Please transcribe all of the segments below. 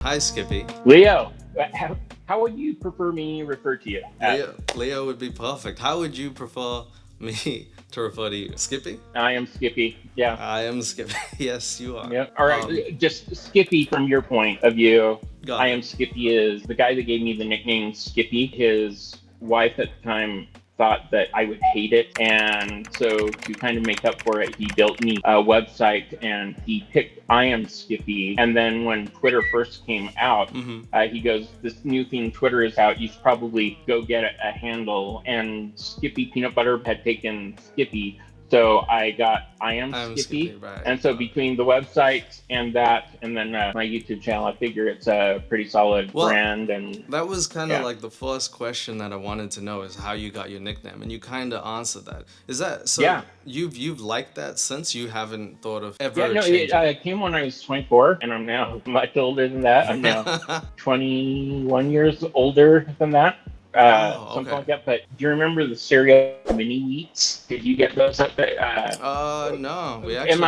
Hi, Skippy. Leo, how would you prefer me refer to you as? Leo would be perfect. How would you prefer me to refer to you? Skippy? I am Skippy. Yeah. I am Skippy. Yes, you are. Yep. All right. Just Skippy from your point of view. I Got it. am Skippy is the guy that gave me the nickname Skippy. His wife at the time thought that I would hate it. And so to kind of make up for it, he built me a website and he picked I am Skippy. And then when Twitter first came out, he goes, "This new thing Twitter is out. You should probably go get a handle." And Skippy Peanut Butter had taken Skippy. So I got I am I'm Skippy. right. And so between the website and that, and then my YouTube channel, I figure it's a pretty solid brand. And that was kind of yeah. like the first question that I wanted to know is how you got your nickname, and you kind of answered that. Is that so? Yeah. You've liked that since you haven't thought of ever Yeah, no, changing. it came when I was 24, and I'm now much older than that. I'm now 21 years older than that. Something like that. But do you remember the cereal mini wheats? Did you get those up there? No, we actually. Am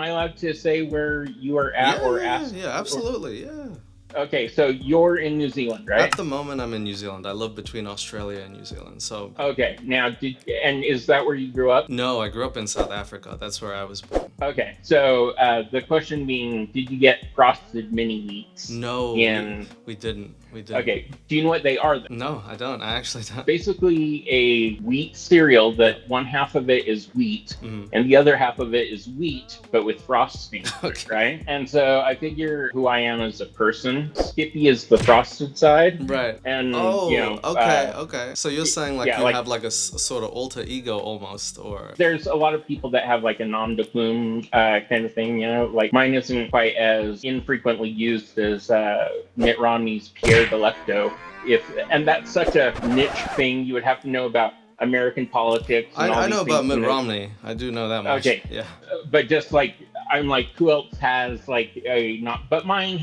I allowed to say where you are at ask? Yeah, absolutely, yeah. Okay, so you're in New Zealand, right? At the moment, I'm in New Zealand. I live between Australia and New Zealand, so. Okay, now and is that where you grew up? No, I grew up in South Africa. That's where I was born. Okay, so the question being, did you get frosted mini wheats? No, we didn't. Okay, do you know what they are then? No, I don't. I actually don't. Basically a wheat cereal that one half of it is wheat and the other half of it is wheat, but with frosting, right? And so I figure who I am as a person. Skippy is the frosted side. Right. And, okay. So you're saying you like, have like a sort of alter ego almost, or? There's a lot of people that have like a nom de plume kind of thing, like mine isn't quite as infrequently used as Mitt Romney's Pierre Delecto. And that's such a niche thing. You would have to know about American politics. And I know about Mitt Romney. I do know that much. Okay. Yeah. But just like, I'm like, who else has like a not? But mine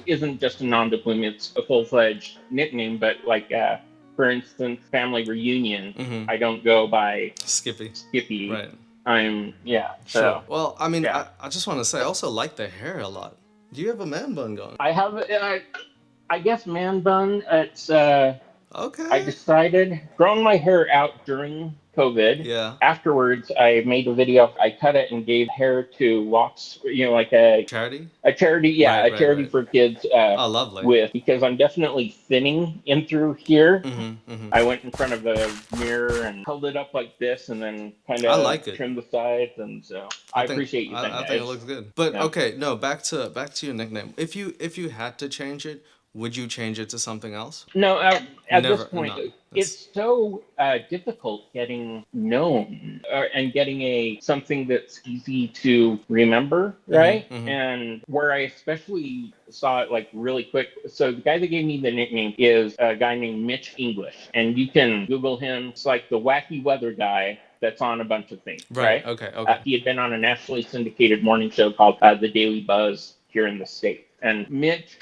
isn't just a nom de plume. It's a full-fledged nickname. But like, for instance, family reunion, I don't go by Skippy. Right. So. Sure. Well, I mean, I just want to say, I also like the hair a lot. Do you have a man bun going? I have, I guess, man bun. It's okay. I decided growing my hair out during COVID. Yeah. Afterwards, I made a video. I cut it and gave hair to Locks, like a charity. A charity, yeah, a charity for kids. Oh, lovely. Because I'm definitely thinning in through here. I went in front of a mirror and held it up like this, and then kind of trimmed the sides, and so I appreciate you. I think it looks good. But okay, no, back to your nickname. If you had to change it, would you change it to something else? No, at this point, it's so difficult getting known and getting something that's easy to remember, right? And where I especially saw it like really quick. So the guy that gave me the nickname is a guy named Mitch English, and you can Google him. It's like the wacky weather guy that's on a bunch of things, right? Okay. He had been on a nationally syndicated morning show called The Daily Buzz here in the States, and Mitch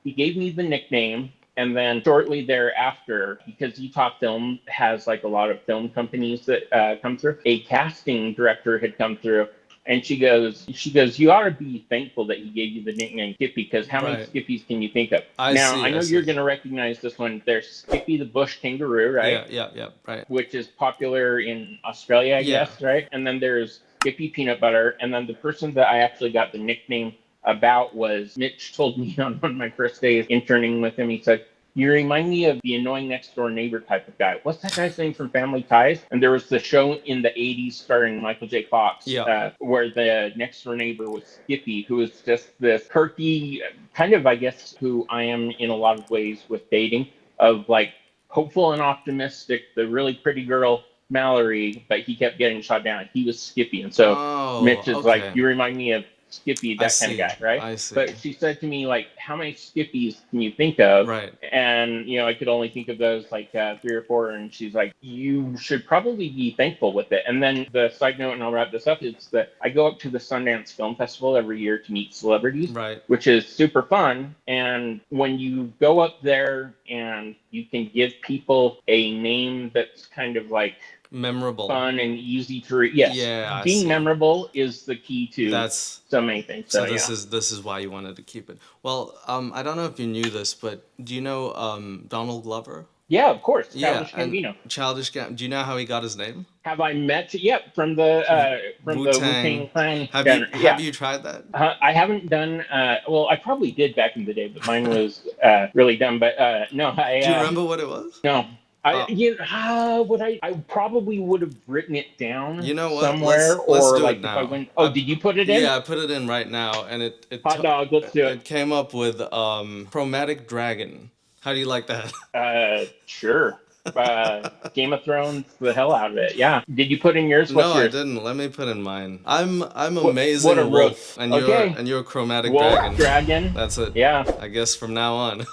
he gave me the nickname, and then shortly thereafter, because Utah Film has like a lot of film companies that come through, a casting director had come through, and she goes, you ought to be thankful that he gave you the nickname Skippy, because how many Skippies can you think of? I know you're going to recognize this one. There's Skippy the bush kangaroo, right? Yeah, right. Which is popular in Australia, I guess, right? And then there's Skippy Peanut Butter, and then the person that I actually got the nickname about was Mitch told me on one of my first days interning with him. He said, "You remind me of the annoying next door neighbor type of guy." What's that guy's name from Family Ties? And there was the show in the 80s starring Michael J. Fox where the next door neighbor was Skippy, who was just this quirky, kind of, I guess, who I am in a lot of ways with dating, of like hopeful and optimistic, the really pretty girl, Mallory, but he kept getting shot down. He was Skippy. And so Mitch is like, "You remind me of Skippy, that kind of guy," right? I see. But she said to me, like, how many Skippies can you think of? Right. And, I could only think of those like 3 or 4. And she's like, you should probably be thankful with it. And then the side note, and I'll wrap this up, is that I go up to the Sundance Film Festival every year to meet celebrities, which is super fun. And when you go up there and you can give people a name that's kind of like memorable, fun and easy to read. Yes, yeah, I being see. memorable is the key to That's so many things. so So this is why you wanted to keep it. Well, I don't know if you knew this, but do you know Donald Glover? yeah, of course, Yeah, Childish and Gambino. Do you know how he got his name? Have I met? Yep, from Wu the Wu Tang Tang. Clan. Have Yeah, you tried that? I haven't done. Well, I probably did back in the day, but mine was really dumb. But no, Do you remember what it was? no. Uh, Would I probably would have written it down you know what? somewhere, Let's or do it like if I now. went. Oh, did you put it in? Yeah, I put it in right now, and Hot dog. Let's do it. it came up with chromatic dragon. How do you like that? Sure. Game of Thrones, the hell out of it. Yeah. Did you put in yours? No, What's I yours? didn't. Let me put in mine. I'm What a amazing rook. wolf, Okay. and you're chromatic Wolf, dragon. dragon. That's it. Yeah. I guess from now on.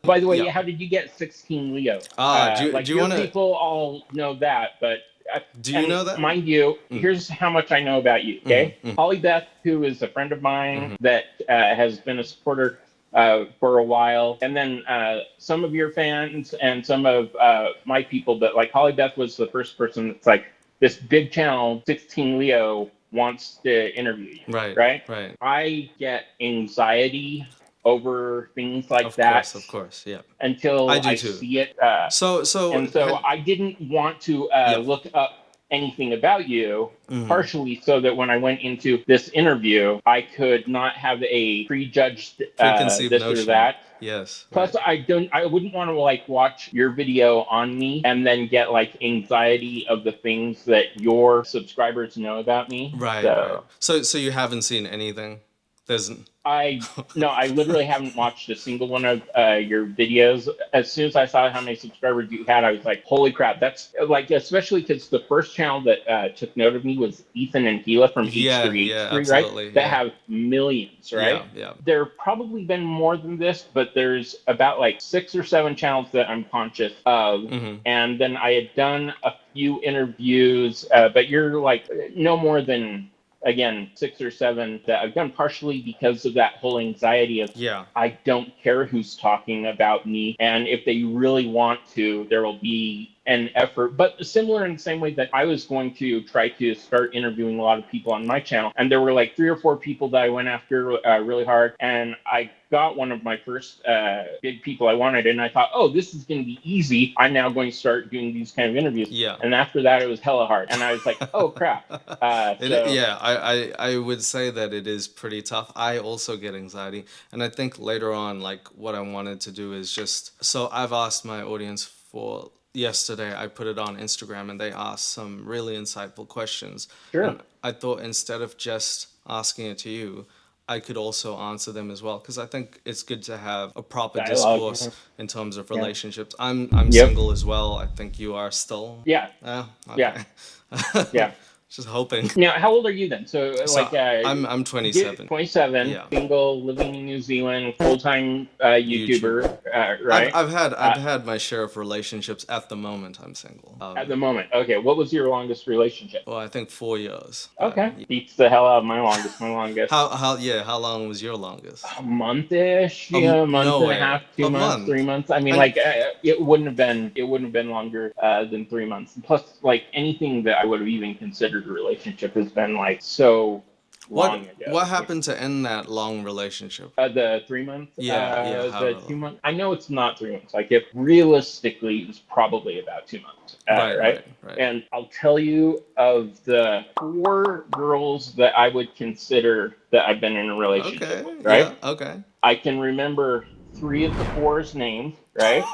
By the way, Yeah. how did you get 16leo? Do you Your want to? people all know that, but Do you and know that? mind you, here's how much I know about you. Okay, Holly Beth, who is a friend of mine that has been a supporter for a while, and then some of your fans and some of my people. But like Holly Beth was the first person that's like, this big channel, 16leo wants to interview you. Right. Right. Right. I get anxiety over things like Of that. Of course. Yeah. Until I do I too. see it. So I didn't want to Yep. look up anything about you, Mhm. partially so that when I went into this interview, I could not have a prejudged Preconceived this notion. or that. Yes. Plus, Right. I wouldn't want to like watch your video on me and then get like anxiety of the things that your subscribers know about me. Right. So Right. So you haven't seen anything. There's I literally haven't watched a single one of your videos. As soon as I saw how many subscribers you had, I was like, holy crap. That's like, especially because the first channel that took note of me was Ethan and Gila from H3H3, absolutely, right? That yeah. have millions, right? Yeah. There have probably been more than this, but there's about like 6 or 7 channels that I'm conscious of. And then I had done a few interviews, but you're like no more than, again, 6 or 7 that I've done, partially because of that whole anxiety of I don't care who's talking about me, and if they really want to, there will be an effort. But similar in the same way that I was going to try to start interviewing a lot of people on my channel, and there were like 3 or 4 people that I went after really hard, and I got one of my first big people I wanted, and I thought, oh, this is going to be easy. I'm now going to start doing these kind of interviews. Yeah. And after that, it was hella hard, and I was like, oh crap. I would say that it is pretty tough. I also get anxiety, and I think later on, like what I wanted to do is just so I've asked my audience for yesterday. I put it on Instagram, and they asked some really insightful questions. Sure. And I thought instead of just asking it to you, I could also answer them as well, because I think it's good to have a proper Dialogue. discourse in terms of relationships. I'm single as well. I think you are still. Yeah. Okay. Yeah. Just hoping. Now, how old are you then? So like, I'm 27. 27, Yeah. single, living in New Zealand, full-time YouTuber, right? I've had my share of relationships. At the moment, I'm single. At the moment, okay. What was your longest relationship? Well, I think 4 years. Okay, beats the hell out of my longest. My longest. How long was your longest? A month-ish, a month no and way. a half, 2 A months, month? 3 months. I mean, like it wouldn't have been longer than 3 months. Plus, like anything that I would have even considered a relationship has been like so long ago. What happened to end that long relationship? The 3 months. How 2 months. I know it's not 3 months. Like if realistically, it was probably about 2 months. Right. And I'll tell you, of the 4 girls that I would consider that I've been in a relationship with, right? Yeah, okay. I can remember 3 of the 4's names, right?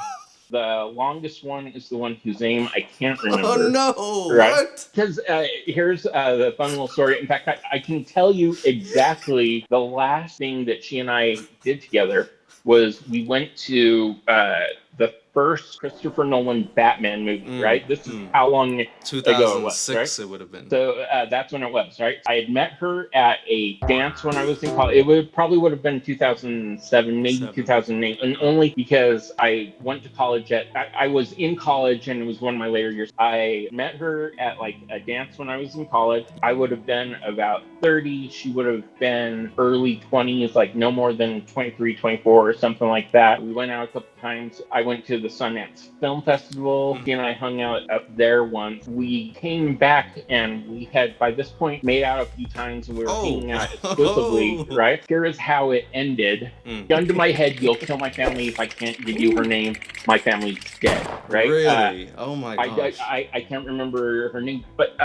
The longest one is the one whose name I can't remember. Oh no! Right? What? Because here's the fun little story. In fact, I can tell you exactly the last thing that she and I did together was we went to the first Christopher Nolan Batman movie, right? This is how long ago it was, right? It would have been. So that's when it was, right? I had met her at a dance when I was in college. It probably would have been 2007, maybe 2008, and only because I went to college I was in college, and it was one of my later years. I met her at like a dance when I was in college. I would have been about 30. She would have been early 20s, like no more than 23, 24. or something like that. We went out a couple times. I went to the Sundance Film Festival. He and I hung out up there once. We came back and we had, by this point, made out a few times and we were hanging out exclusively, right? Here is how it ended. Gun to my head, you'll kill my family if I can't give you her name. My family's dead, right? Really? Oh my gosh. I can't remember her name, but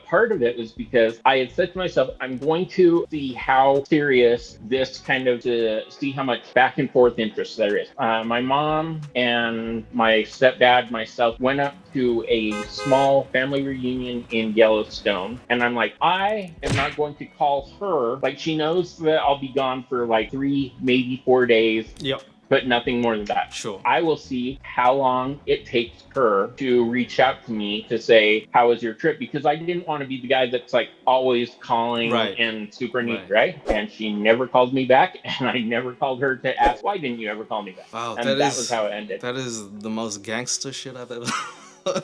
part of it was because I had said to myself, I'm going to see how serious this kind of, to see how much back and forth interest there is. My mom and my stepdad, myself, went up to a small family reunion in Yellowstone, and I'm like, I am not going to call her. Like, she knows that I'll be gone for like 3, maybe 4 days. Yep. But nothing more than that. Sure. I will see how long it takes her to reach out to me to say, how was your trip? Because I didn't want to be the guy that's like always calling and super neat, right? And she never called me back, and I never called her to ask, why didn't you ever call me back? Wow, and that was how it ended. That is the most gangster shit I've ever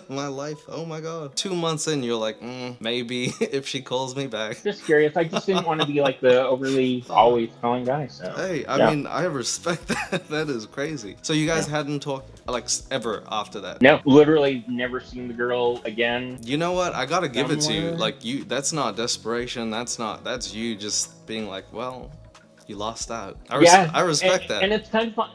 in my life. Oh my god. 2 months in, you're like, maybe if she calls me back. Just curious. I just didn't want to be like the overly always calling guy. So hey, I mean, I respect that. That is crazy. So you guys hadn't talked like ever after that? No, literally never seen the girl again. You know what? I gotta give it to you. Like, that's not desperation. That's you just being like, well, you lost out. I respect that. And it's kind of fun.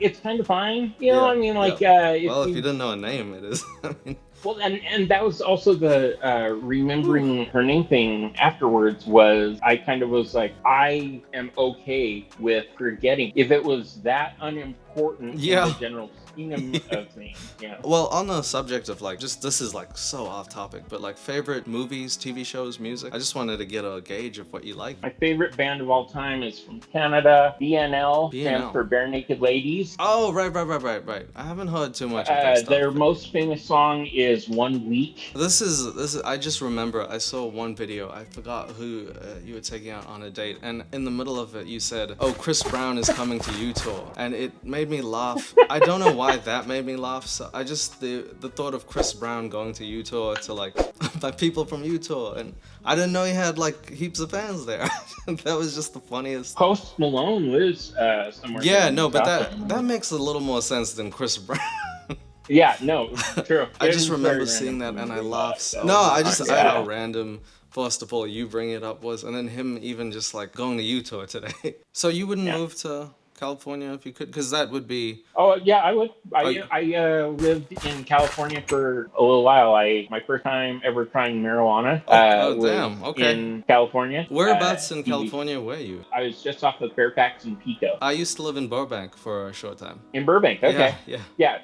It's kind of fine, you know. I mean, like, if you didn't know a name, it is. I mean, well, and that was also the remembering her name thing afterwards. Was I kind of was like, I am okay with forgetting if it was that unimportant in the general scheme of things. Yeah. Well, on the subject of like, just this is like so off topic, but like favorite movies, TV shows, music. I just wanted to get a gauge of what you like. My favorite band of all time is from Canada. BNL stands for Bare Naked Ladies. Oh, right. I haven't heard too much of that stuff. Their most famous song is 1 Week. This is. I just remember I saw one video. I forgot who you were taking out on a date, and in the middle of it, you said, "Oh, Chris Brown is coming to Utah," and it made me laugh. I don't know why that made me laugh. So I just the thought of Chris Brown going to Utah to like by people from Utah, and I didn't know he had like heaps of fans there. That was just the funniest. Post Malone lives somewhere. Yeah, no, but that makes a little more sense than Chris Brown. Yeah, no, true. I just remember seeing that and I laughed. So no, I had how random, first of all, you bring it up was, and then him even just like going to Utah today. So you wouldn't move to California if you could, because that would be. Oh yeah, I would. I lived in California for a little while. My first time ever trying marijuana. Was in California. Whereabouts in California were you? I was just off of Fairfax and Pico. I used to live in Burbank for a short time. In Burbank, okay. Yeah.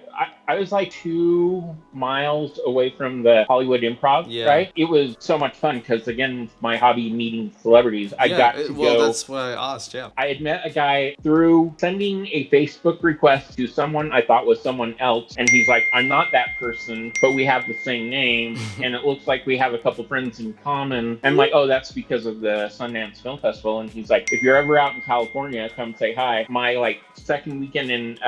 I was like 2 miles away from the Hollywood Improv, right? It was so much fun because, again, my hobby meeting celebrities. I got to go. Well, that's why I asked, I had met a guy through sending a Facebook request to someone I thought was someone else, and he's like, I'm not that person, but we have the same name, and it looks like we have a couple friends in common. I'm like, oh, that's because of the Sundance Film Festival. And he's like, if you're ever out in California, come say hi. My like second weekend in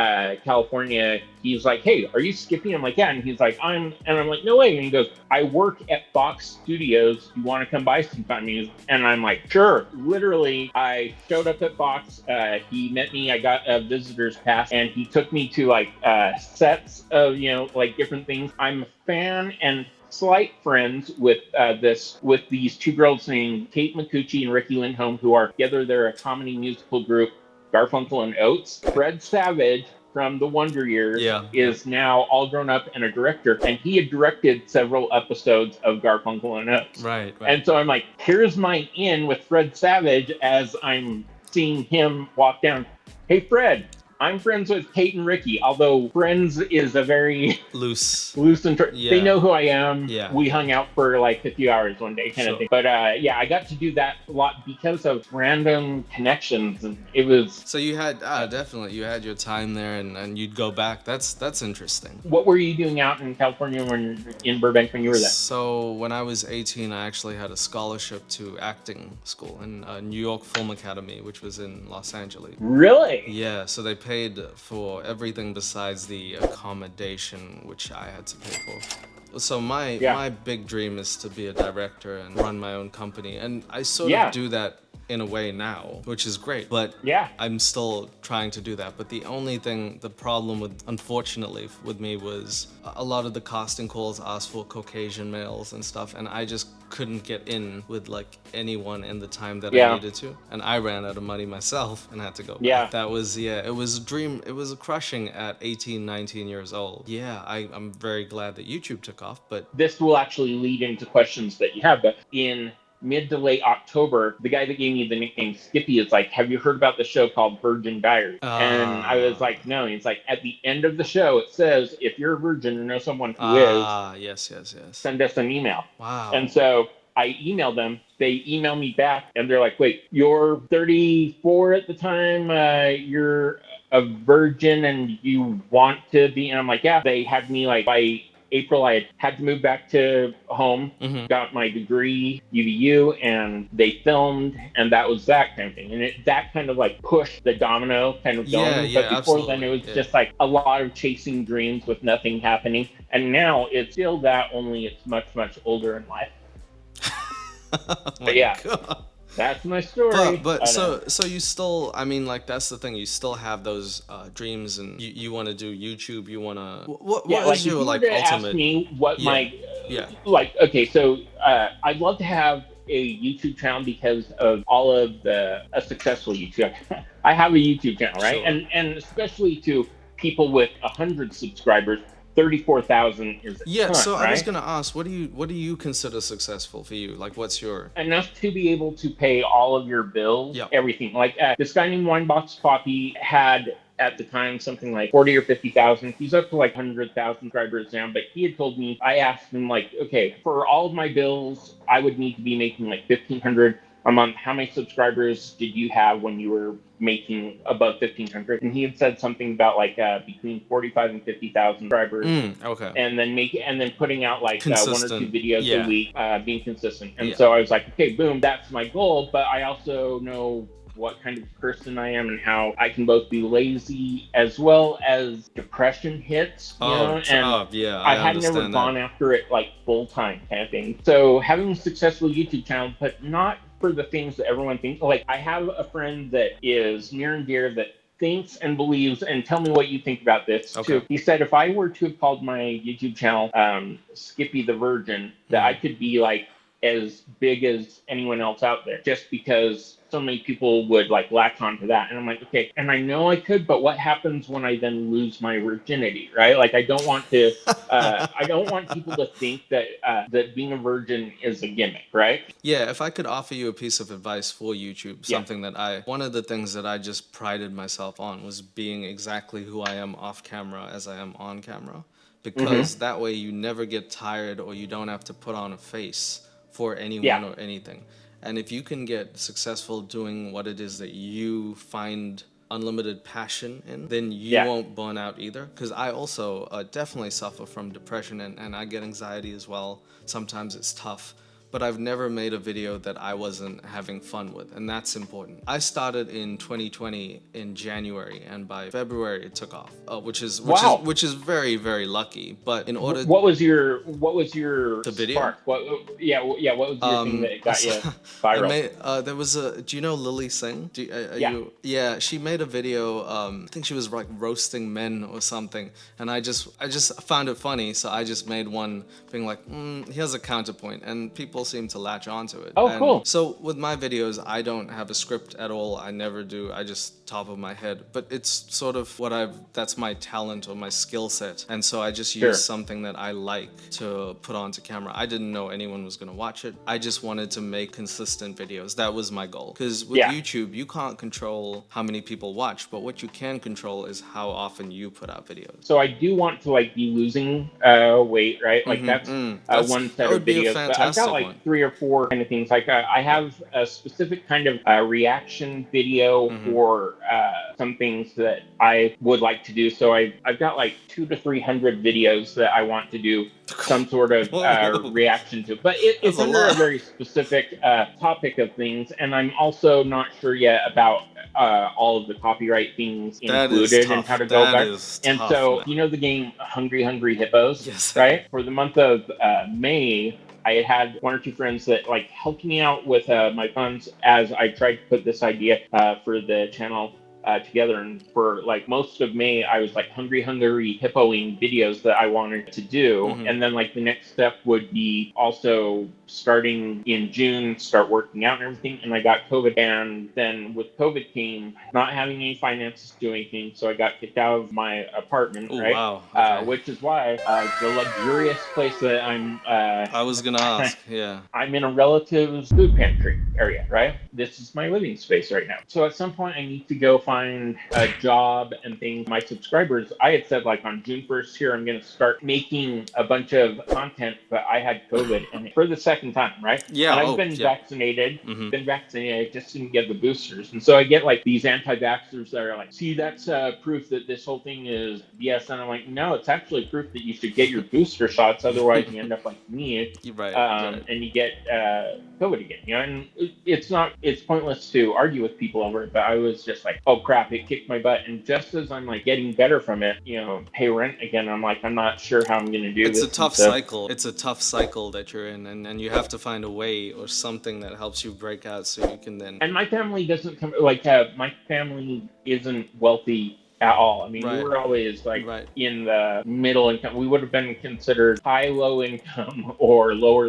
California, he's like, hey, are you Skippy? I'm like, yeah. And he's like, I'm like, no way. And he goes, I work at Fox Studios. You want to come by sometime? And I'm like, sure. Literally, I showed up at Fox. He met me. I got a visitor's pass, and he took me to like sets of, like different things. I'm a fan and slight friends with these 2 girls named Kate McCucci and Ricky Lindholm, who are together. They're a comedy musical group, Garfunkel and Oates. Fred Savage from the Wonder Years is now all grown up and a director, and he had directed several episodes of Garfunkel and Oates. Right. And so I'm like, here's my in with Fred Savage as I'm seeing him walk down. Hey, Fred, I'm friends with Kate and Ricky, although friends is a very loose and they know who I am. Yeah. We hung out for like a few hours one day kind of thing. But I got to do that a lot because of random connections, and it was. So you had definitely you had your time there, and you'd go back. That's interesting. What were you doing out in California in Burbank when you were there? So when I was 18, I actually had a scholarship to acting school in New York Film Academy, which was in Los Angeles. Really? Yeah. So they paid for everything besides the accommodation, which I had to pay for. So my big dream is to be a director and run my own company, and I sort of do that in a way now, which is great. But Yeah. I'm still trying to do that. But the problem with, unfortunately, with me was a lot of the casting calls asked for Caucasian males and stuff, and I just couldn't get in with like anyone in the time that I Yeah. needed to, and I ran out of money myself and had to go back. Yeah. That was, it was a dream. It was a crushing at 18, 19 years old. Yeah, I'm very glad that YouTube took off, but This will actually lead into questions that you have. But in mid to late October, the guy that gave me the nickname Skippy is like, have you heard about the show called Virgin Diaries? And I was like, no. And he's like, at the end of the show, it says, if you're a virgin or know someone who is, yes, send us an email. Wow. And so I emailed them. They emailed me back, and they're like, wait, you're 34 at the time. You're a virgin and you want to be? And I'm like, yeah. They had me like by April, I had to move back to home, got my degree, UVU, and they filmed, and that was that kind of thing. And that kind of like pushed the domino kind of going. But before then, it was just like a lot of chasing dreams with nothing happening. And now it's still that, only it's much, much older in life. But yeah. God. That's my story. But so you still, I mean, like, that's the thing. You still have those dreams, and you want to do YouTube. You want to. What is your like ultimate? Ask me what my like. Okay, so I'd love to have a YouTube channel because of all of a successful YouTube. I have a YouTube channel, right? Sure. And especially to people with 100 subscribers. 34,000 is a ton, so right? I was gonna ask, what do you consider successful for you? Like, what's your enough to be able to pay all of your bills, everything. Like this guy named Winebox Poppy had at the time something like 40 or 50,000. He's up to like 100,000 subscribers now, but he had told me, I asked him like, okay, for all of my bills, I would need to be making like 1,500 a month. How many subscribers did you have when you were making above 1,500? And he had said something about like between 45 and 50,000 subscribers. Okay. And then putting out like 1 or 2 videos a week, being consistent. And so I was like, okay, boom, that's my goal. But I also know what kind of person I am and how I can both be lazy as well as depression hits, you know? And I had never gone after it like full time kind of thing. So having a successful YouTube channel, but not for the things that everyone thinks. Like I have a friend that is near and dear that thinks and believes, and tell me what you think about this too. He said if I were to have called my YouTube channel Skippy the Virgin, that I could be like as big as anyone else out there, just because so many people would like latch onto that. And I'm like, okay, and I know I could, but what happens when I then lose my virginity, right? Like I don't want to I don't want people to think that that being a virgin is a gimmick, right? Yeah, if I could offer you a piece of advice for YouTube, something that one of the things that I just prided myself on was being exactly who I am off camera as I am on camera, because that way you never get tired or you don't have to put on a face for anyone or anything. And if you can get successful doing what it is that you find unlimited passion in, then you won't burn out either. Because I also definitely suffer from depression, and I get anxiety as well. Sometimes it's tough. But I've never made a video that I wasn't having fun with, and that's important. I started in 2020 in January, and by February it took off, which is very, very lucky. But in order, what was your the video? Spark? What was your thing that got you viral? There was do you know Lily Singh? She made a video. I think she was like roasting men or something, and I just found it funny, so I just made one being like, here's a counterpoint, and people seem to latch onto it. Cool. So with my videos, I don't have a script at all. I never do. I just top of my head. But it's sort of that's my talent or my skill set. And so I just use something that I like to put onto camera. I didn't know anyone was going to watch it. I just wanted to make consistent videos. That was my goal. Because with YouTube, you can't control how many people watch, but what you can control is how often you put out videos. So I do want to like be losing weight, right? Like that's one set of videos. But I've got like 3 or 4 kind of things. Like I have a specific kind of reaction video for some things that I would like to do. So I've got like 200 to 300 videos that I want to do some sort of reaction to. But it's under a very specific topic of things, and I'm also not sure yet about all of the copyright things included and how to go back. And so, you know the game Hungry Hippos? Yes. Right? For the month of May, I had one or two friends that like helped me out with my funds as I tried to put this idea for the channel together. And for like most of May, I was like hungry hippoing videos that I wanted to do. And then like the next step would be also starting in June, start working out and everything. And I got COVID. And then with COVID came not having any finances to do anything. So I got kicked out of my apartment, Oh, right? wow. Okay. Which is why the luxurious place that I'm I was gonna ask, yeah. I'm in a relative's food pantry area, right? This is my living space right now. So at some point, I need to go find a job and things. My subscribers, I had said like on June 1st here, I'm going to start making a bunch of content, but I had COVID and for the second time, right? Yeah. And I've been vaccinated, I just didn't get the boosters. And so I get like these anti-vaxxers that are like, see, that's proof that this whole thing is BS. And I'm like, no, it's actually proof that you should get your booster shots. Otherwise you end up like me. Right. And you get COVID again, you know, and it's pointless to argue with people over it, but I was just like, oh crap, it kicked my butt. And just as I'm like getting better from it, you know, pay rent again, I'm like, I'm not sure how I'm going to do this. It's a tough cycle. It's a tough cycle that you're in, and you have to find a way or something that helps you break out so you can then. And my family doesn't come, like, my family isn't wealthy at all. I mean, we were always like in the middle income. We would have been considered high, low income or lower,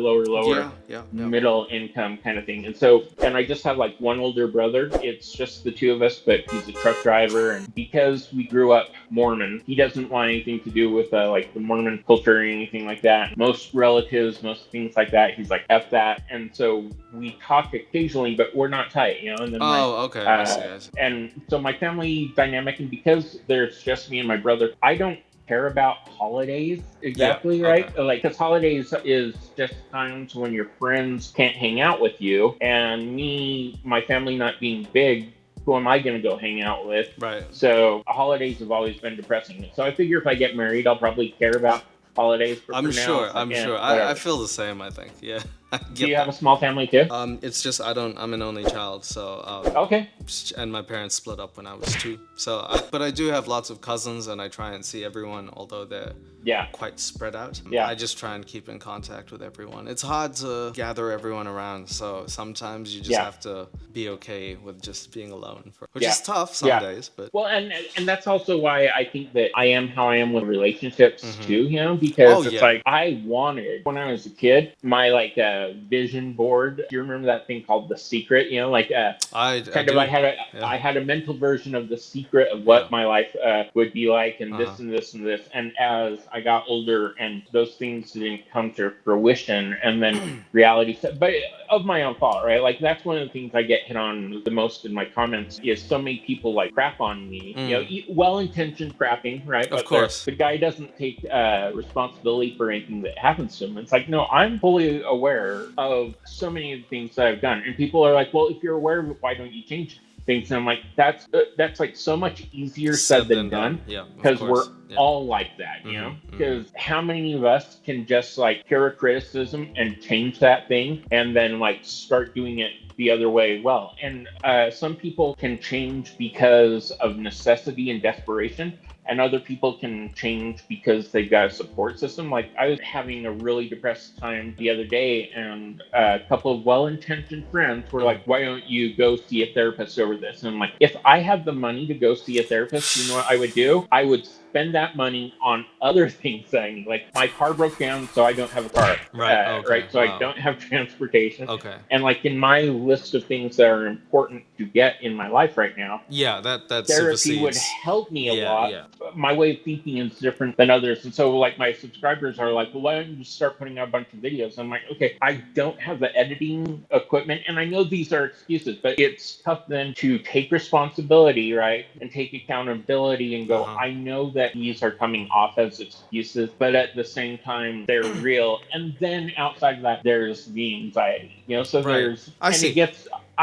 middle income kind of thing. And so, and I just have like one older brother. It's just the two of us, but he's a truck driver. And because we grew up Mormon, he doesn't want anything to do with like the Mormon culture or anything like that. Most relatives, most things like that, he's like, F that. And so we talk occasionally, but we're not tight, you know? And then okay. I see. And so my family dynamic, and because there's just me and my brother, I don't care about holidays exactly, right? Okay. Like, because holidays is just times when your friends can't hang out with you, and me, my family not being big, who am I going to go hang out with? Right. So holidays have always been depressing. So I figure if I get married, I'll probably care about holidays. I'm sure. I feel the same, I think. Yeah. Do you have a small family too? It's just I'm an only child, so okay. And my parents split up when I was 2. So, but I do have lots of cousins, and I try and see everyone, although they're quite spread out. Yeah. I just try and keep in contact with everyone. It's hard to gather everyone around, so sometimes you just have to be okay with just being alone, which is tough some days. But well, and that's also why I think that I am how I am with relationships too. You know, because it's like I wanted when I was a kid, my like vision board. Do you remember that thing called The Secret? You know, like I had a mental version of The Secret of what my life would be like, and this and this and this. And as I got older, and those things didn't come to fruition, and then reality set, but of my own fault, right? Like that's one of the things I get hit on the most in my comments is so many people like crap on me. You know, well-intentioned crapping, right? Of course, the guy doesn't take responsibility for anything that happens to him. It's like, no, I'm fully aware of so many of the things that I've done, and people are like, well, if you're aware of it, why don't you change things? And I'm like, that's like so much easier said than done, because we're all like that, you know, because how many of us can just like hear a criticism and change that thing and then like start doing it the other way? Well, and some people can change because of necessity and desperation, and other people can change because they've got a support system. Like I was having a really depressed time the other day, and a couple of well-intentioned friends were like, why don't you go see a therapist over this? And I'm like, if I had the money to go see a therapist, you know what I would do? I would spend that money on other things that I need. Like my car broke down, so I don't have a car. Right. So I don't have transportation. Okay. And like in my list of things that are important to get in my life right now, that therapy would help me a lot. Yeah. My way of thinking is different than others. And so like my subscribers are like, well, why don't you just start putting out a bunch of videos? I'm like, okay, I don't have the editing equipment. And I know these are excuses, but it's tough then to take responsibility, right? And take accountability and go, I know that these are coming off as excuses, but at the same time, they're real. And then outside of that, there's the anxiety, you know, so there's, I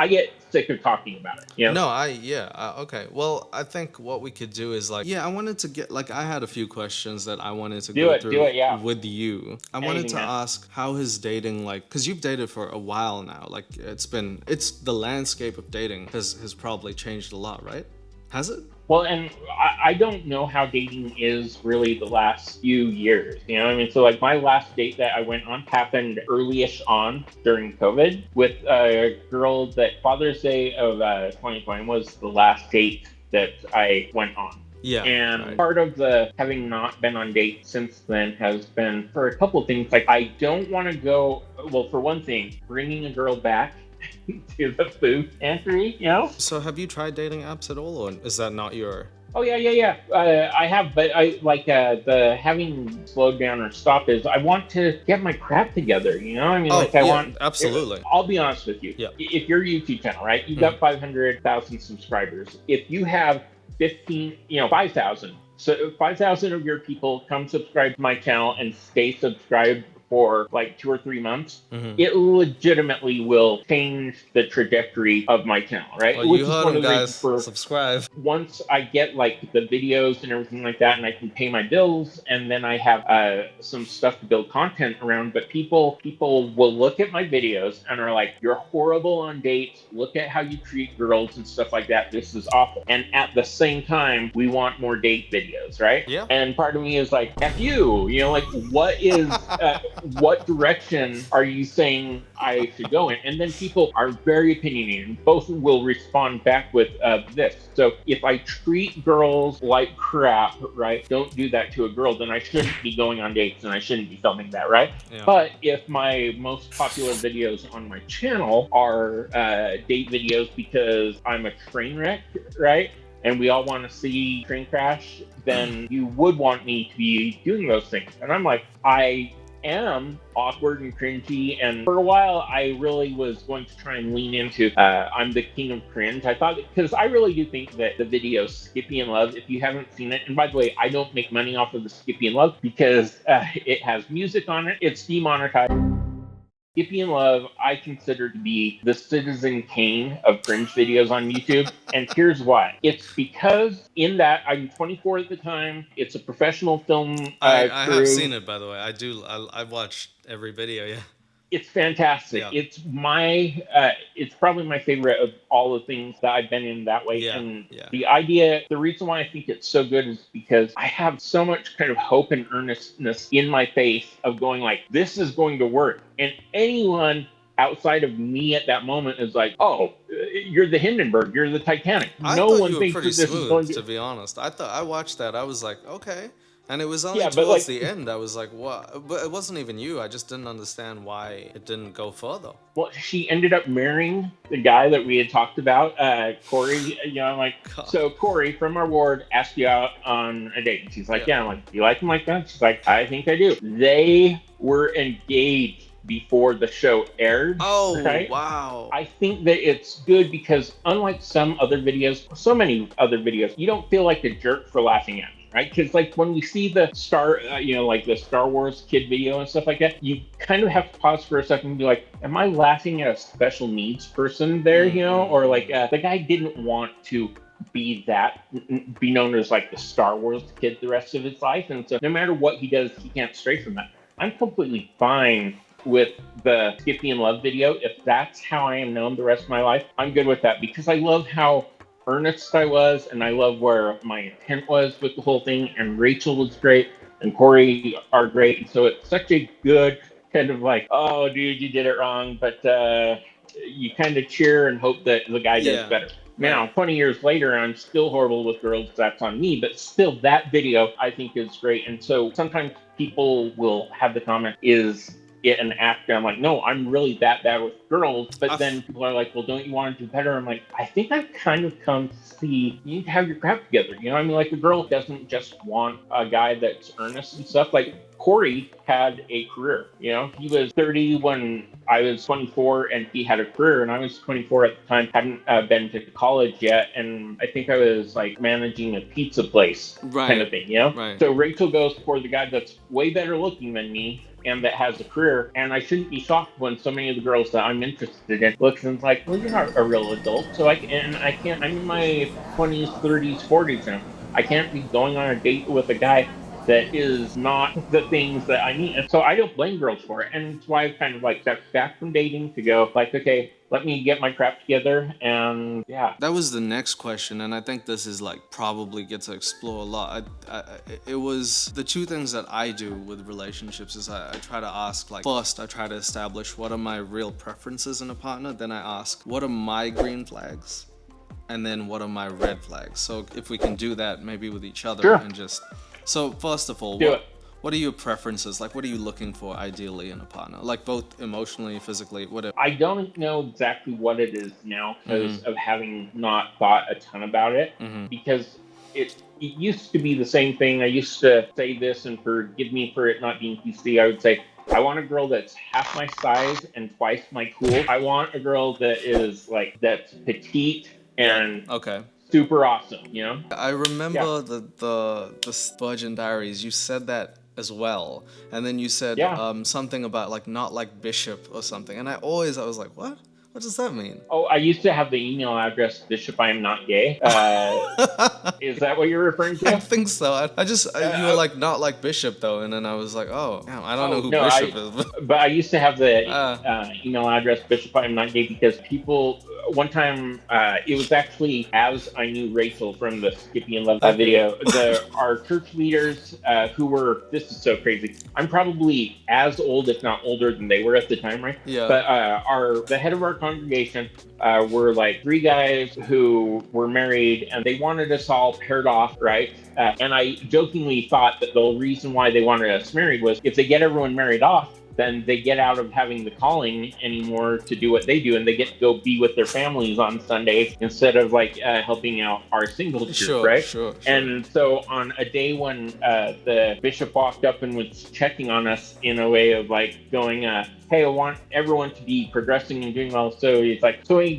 get sick of talking about it, you know? No, okay. Well, I think what we could do is like, I wanted to get, like, I had a few questions that I wanted to go through with you. I wanted to ask, how is dating, like, because you've dated for a while now, like, it's the landscape of dating has probably changed a lot, right? Has it? Well, and I don't know how dating is really the last few years. You know what I mean? So, like, my last date that I went on happened early-ish on during COVID with a girl that Father's Day of 2020 was the last date that I went on. Yeah. And right. part of the having not been on dates since then has been for a couple of things. Like, I don't want to go, well, for one thing, bringing a girl back to the food pantry, you know? So have you tried dating apps at all, or is that not your... Oh yeah. I have, but I like the having slowed down or stopped is I want to get my crap together. You know, I mean, like I want. Absolutely. I'll be honest with you. Yeah. If your YouTube channel, right, you've got 500,000 subscribers. If you have 5,000. So 5,000 of your people come subscribe to my channel and stay subscribed for like 2 or 3 months, it legitimately will change the trajectory of my channel, right? Well, you heard them, guys. Subscribe. Once I get like the videos and everything like that, and I can pay my bills, and then I have some stuff to build content around. But people will look at my videos and are like, "You're horrible on dates. Look at how you treat girls and stuff like that. This is awful." And at the same time, we want more date videos, right? Yeah. And part of me is like, "F you," you know, like what is what direction are you saying I should go in? And then people are very opinionated. Both will respond back with this. So if I treat girls like crap, right, don't do that to a girl, then I shouldn't be going on dates and I shouldn't be filming that, right? Yeah. But if my most popular videos on my channel are date videos because I'm a train wreck, right? And we all want to see train crash, then you would want me to be doing those things. And I'm like, I am awkward and cringy, and for a while I really was going to try and lean into I'm the king of cringe. I thought, because I really do think that the video Skippy in Love, if you haven't seen it, and by the way, I don't make money off of the Skippy in Love because it has music on it, it's demonetized. Skippy in Love, I consider to be the Citizen Kane of cringe videos on YouTube. And here's why. It's because in that, I'm 24 at the time. It's a professional film I have seen it, by the way. I've watched every video, yeah. It's fantastic. Yeah. It's probably my favorite of all the things that I've been in that way. Yeah. And the reason why I think it's so good is because I have so much kind of hope and earnestness in my face of going like, this is going to work. And anyone outside of me at that moment is like, oh, you're the Hindenburg, you're the Titanic. No one thinks that this is going to be honest. I watched that. I was like, okay. And it was only towards the end I was like, what? But it wasn't even you. I just didn't understand why it didn't go further. Well, she ended up marrying the guy that we had talked about, Corey. You know, I'm like, God. So Corey from our ward asked you out on a date. And she's like, yeah. I'm like, do you like him like that? She's like, I think I do. They were engaged before the show aired. Oh, right? Wow. I think that it's good because unlike some other videos, so many other videos, you don't feel like a jerk for laughing at me. Right? Because like when we see the like the Star Wars kid video and stuff like that, you kind of have to pause for a second and be like, am I laughing at a special needs person there, you know? Or like the guy didn't want to be known as like the Star Wars kid the rest of his life. And so no matter what he does, he can't stray from that. I'm completely fine with the Skippy in Love video. If that's how I am known the rest of my life, I'm good with that because I love how earnest I was, and I love where my intent was with the whole thing, and Rachel was great, and Corey are great, and so it's such a good kind of like, oh, dude, you did it wrong, but you kind of cheer and hope that the guy does better. Now, 20 years later, I'm still horrible with girls, that's on me, but still, that video, I think, is great, and so sometimes people will have the comment, is it an act? I'm like, no, I'm really that bad with girls. But then people are like, well, don't you want to do better? I'm like, I think I've kind of come to see you need to have your crap together. You know, I mean, like a girl doesn't just want a guy that's earnest and stuff. Like Corey had a career. You know, he was 30 when I was 24, and he had a career, and I was 24 at the time, hadn't been to college yet, and I think I was like managing a pizza place kind of thing. You know, so Rachel goes for the guy that's way better looking than me and that has a career, and I shouldn't be shocked when so many of the girls that I'm interested in looks and is like, well, you're not a real adult, so I'm in my 20s, 30s, 40s now. I can't be going on a date with a guy that is not the things that I need. And so I don't blame girls for it. And it's why I've kind of like stepped back from dating to go like, okay, let me get my crap together, and yeah. That was the next question, and I think this is like probably get to explore a lot. It was the two things that I do with relationships is I try to ask, like, first I try to establish what are my real preferences in a partner, then I ask what are my green flags, and then what are my red flags. So if we can do that maybe with each other. Sure. And just, so first of all, what are your preferences? Like, what are you looking for ideally in a partner? Like both emotionally, physically, whatever. I don't know exactly what it is now because of having not thought a ton about it, because it used to be the same thing. I used to say this, and forgive me for it not being PC, I would say, I want a girl that's half my size and twice my cool. I want a girl that is like, that's petite and super awesome, you know? I remember the Virgin Diaries, you said that as well, and then you said something about like not like Bishop or something, and I was like, what does that mean? Oh, I used to have the email address Bishop I am not gay. Is that what you're referring to? I think so. You were like not like Bishop though, and then I was like, oh, damn, I don't know who Bishop is. But I used to have the email address Bishop I am not gay because people. One time, it was actually as I knew Rachel from the Skippy and Love video. Our church leaders who were, this is so crazy. I'm probably as old, if not older, than they were at the time, right? Yeah. But the head of our congregation were like 3 guys who were married, and they wanted us all paired off, right? And I jokingly thought that the reason why they wanted us married was if they get everyone married off, then they get out of having the calling anymore to do what they do, and they get to go be with their families on Sundays instead of like helping out our single group, right? Sure. And so on a day when the bishop walked up and was checking on us in a way of like going, hey, I want everyone to be progressing and doing well. So he's like, so any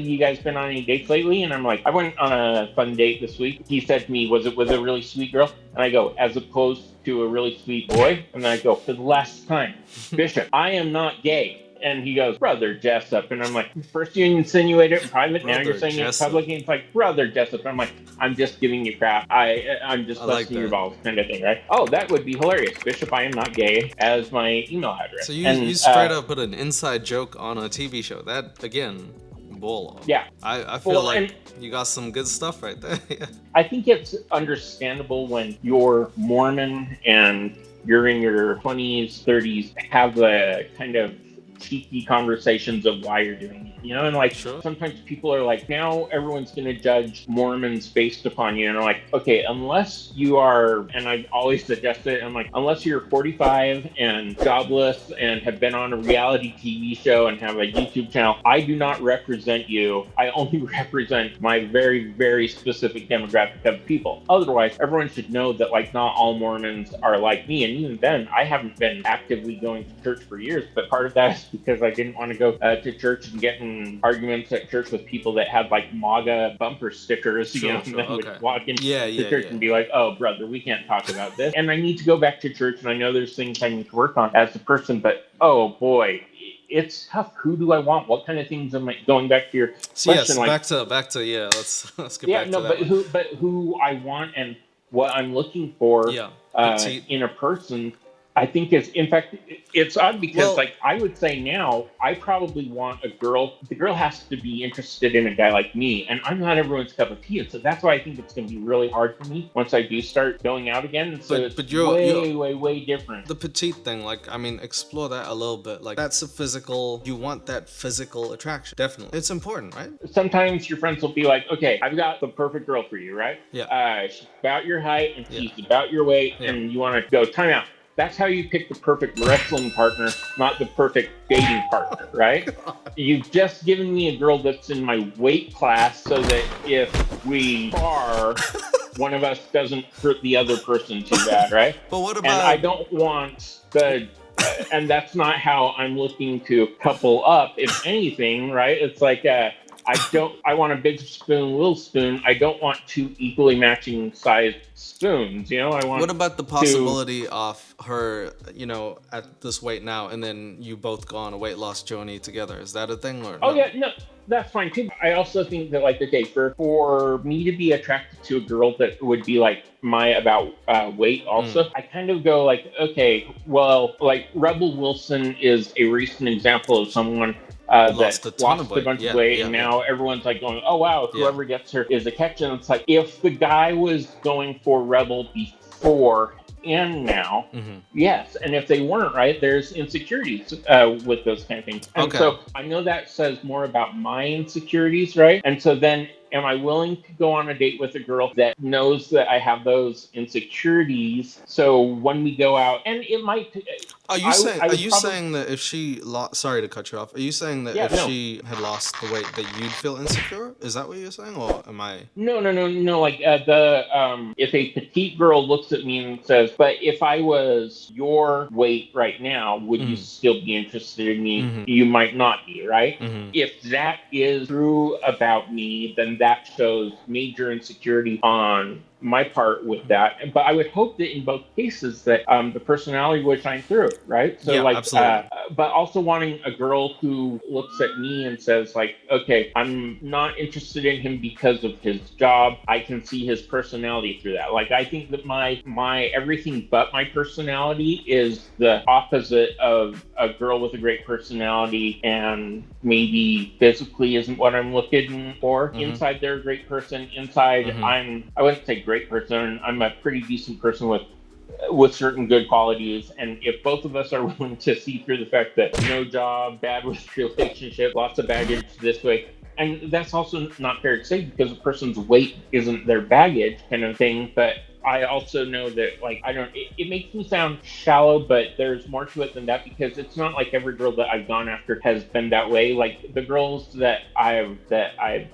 of you guys been on any dates lately? And I'm like, I went on a fun date this week. He said to me, was it with a really sweet girl? And I go, as opposed to a really sweet boy? And then I go, for the last time, Bishop, I am not gay. And he goes, Brother Jessup. And I'm like, first you insinuate it in private, now you're saying it in public. And it's like, Brother Jessup. And I'm like, I'm just giving you crap. I'm just busting your balls kind of thing, right? Oh, that would be hilarious. Bishop, I am not gay as my email address. So you straight up put an inside joke on a TV show. That, again, ball on. Yeah. I feel like you got some good stuff right there. I think it's understandable when you're Mormon and you're in your 20s, 30s, have the kind of cheeky conversations of why you're doing it, you know? And like, sometimes people are like, now everyone's going to judge Mormons based upon you. And I'm like, okay, unless you are, and I always suggest it, I'm like, unless you're 45 and jobless and have been on a reality TV show and have a YouTube channel, I do not represent you. I only represent my very, very specific demographic of people. Otherwise, everyone should know that like not all Mormons are like me. And even then, I haven't been actively going to church for years, but part of that is because I didn't want to go to church and get in arguments at church with people that had like MAGA bumper stickers, you know, and then would walk into the church and be like, oh, brother, we can't talk about this. And I need to go back to church, and I know there's things I need to work on as a person, but oh boy, it's tough. Who do I want? What kind of things am I going back to your question? Yes, like, back to let's get back to that. But who I want and what I'm looking for in a person, I think is, in fact, it's odd because like I would say now I probably want a girl. The girl has to be interested in a guy like me, and I'm not everyone's cup of tea. And so that's why I think it's going to be really hard for me once I do start going out again. And so but you're way different. The petite thing, like, I mean, explore that a little bit. Like, that's a physical. You want that physical attraction, definitely. It's important, right? Sometimes your friends will be like, okay, I've got the perfect girl for you, right? Yeah. She's about your height and she's about your weight, and you want to go time out. That's how you pick the perfect wrestling partner, not the perfect dating partner, right? You've just given me a girl that's in my weight class so that if we spar, one of us doesn't hurt the other person too bad, right? But what about... And I don't want the... and that's not how I'm looking to couple up, if anything, right? It's like... I want a big spoon, little spoon. I don't want 2 equally matching sized spoons, you know? What about the possibility of her, you know, at this weight now, and then you both go on a weight loss journey together? Is that a thing or no? Oh, yeah, no, that's fine too. I also think that, like, okay, for me to be attracted to a girl that would be like my about weight also, I kind of go like, okay, well, like Rebel Wilson is a recent example of someone lost a that ton lost of a weight. bunch of Yeah, weight, yeah, and yeah. now everyone's like going, "Oh wow, Yeah. whoever gets her is a catch." And it's like if the guy was going for Rebel before and now, yes. And if they weren't, right, there's insecurities with those kind of things. And Okay. so I know that says more about my insecurities, right? And so then am I willing to go on a date with a girl that knows that I have those insecurities? So when we go out, and it might, Are you I, saying I are would you probably, saying that if she sorry to cut you off. Are you saying that yeah, if no. she had lost the weight that you'd feel insecure? Is that what you're saying, or am I? No, no, no, no. Like if a petite girl looks at me and says, "But if I was your weight right now, would you still be interested in me?" You might not be, right? If that is true about me, then that shows major insecurity on my part with that. But I would hope that in both cases that the personality would shine through, right? So Yeah, like, absolutely. but also wanting a girl who looks at me and says like, okay, I'm not interested in him because of his job. I can see his personality through that. Like I think that my everything but my personality is the opposite of a girl with a great personality and maybe physically isn't what I'm looking for. Inside they're a great person. Inside I wouldn't say great person. I'm a pretty decent person with certain good qualities. And if both of us are willing to see through the fact that no job, bad with relationship, lots of baggage this way, and that's also not fair to say because a person's weight isn't their baggage kind of thing, but I also know that like I don't it makes me sound shallow, but there's more to it than that because it's not like every girl that I've gone after has been that way. Like the girls that I've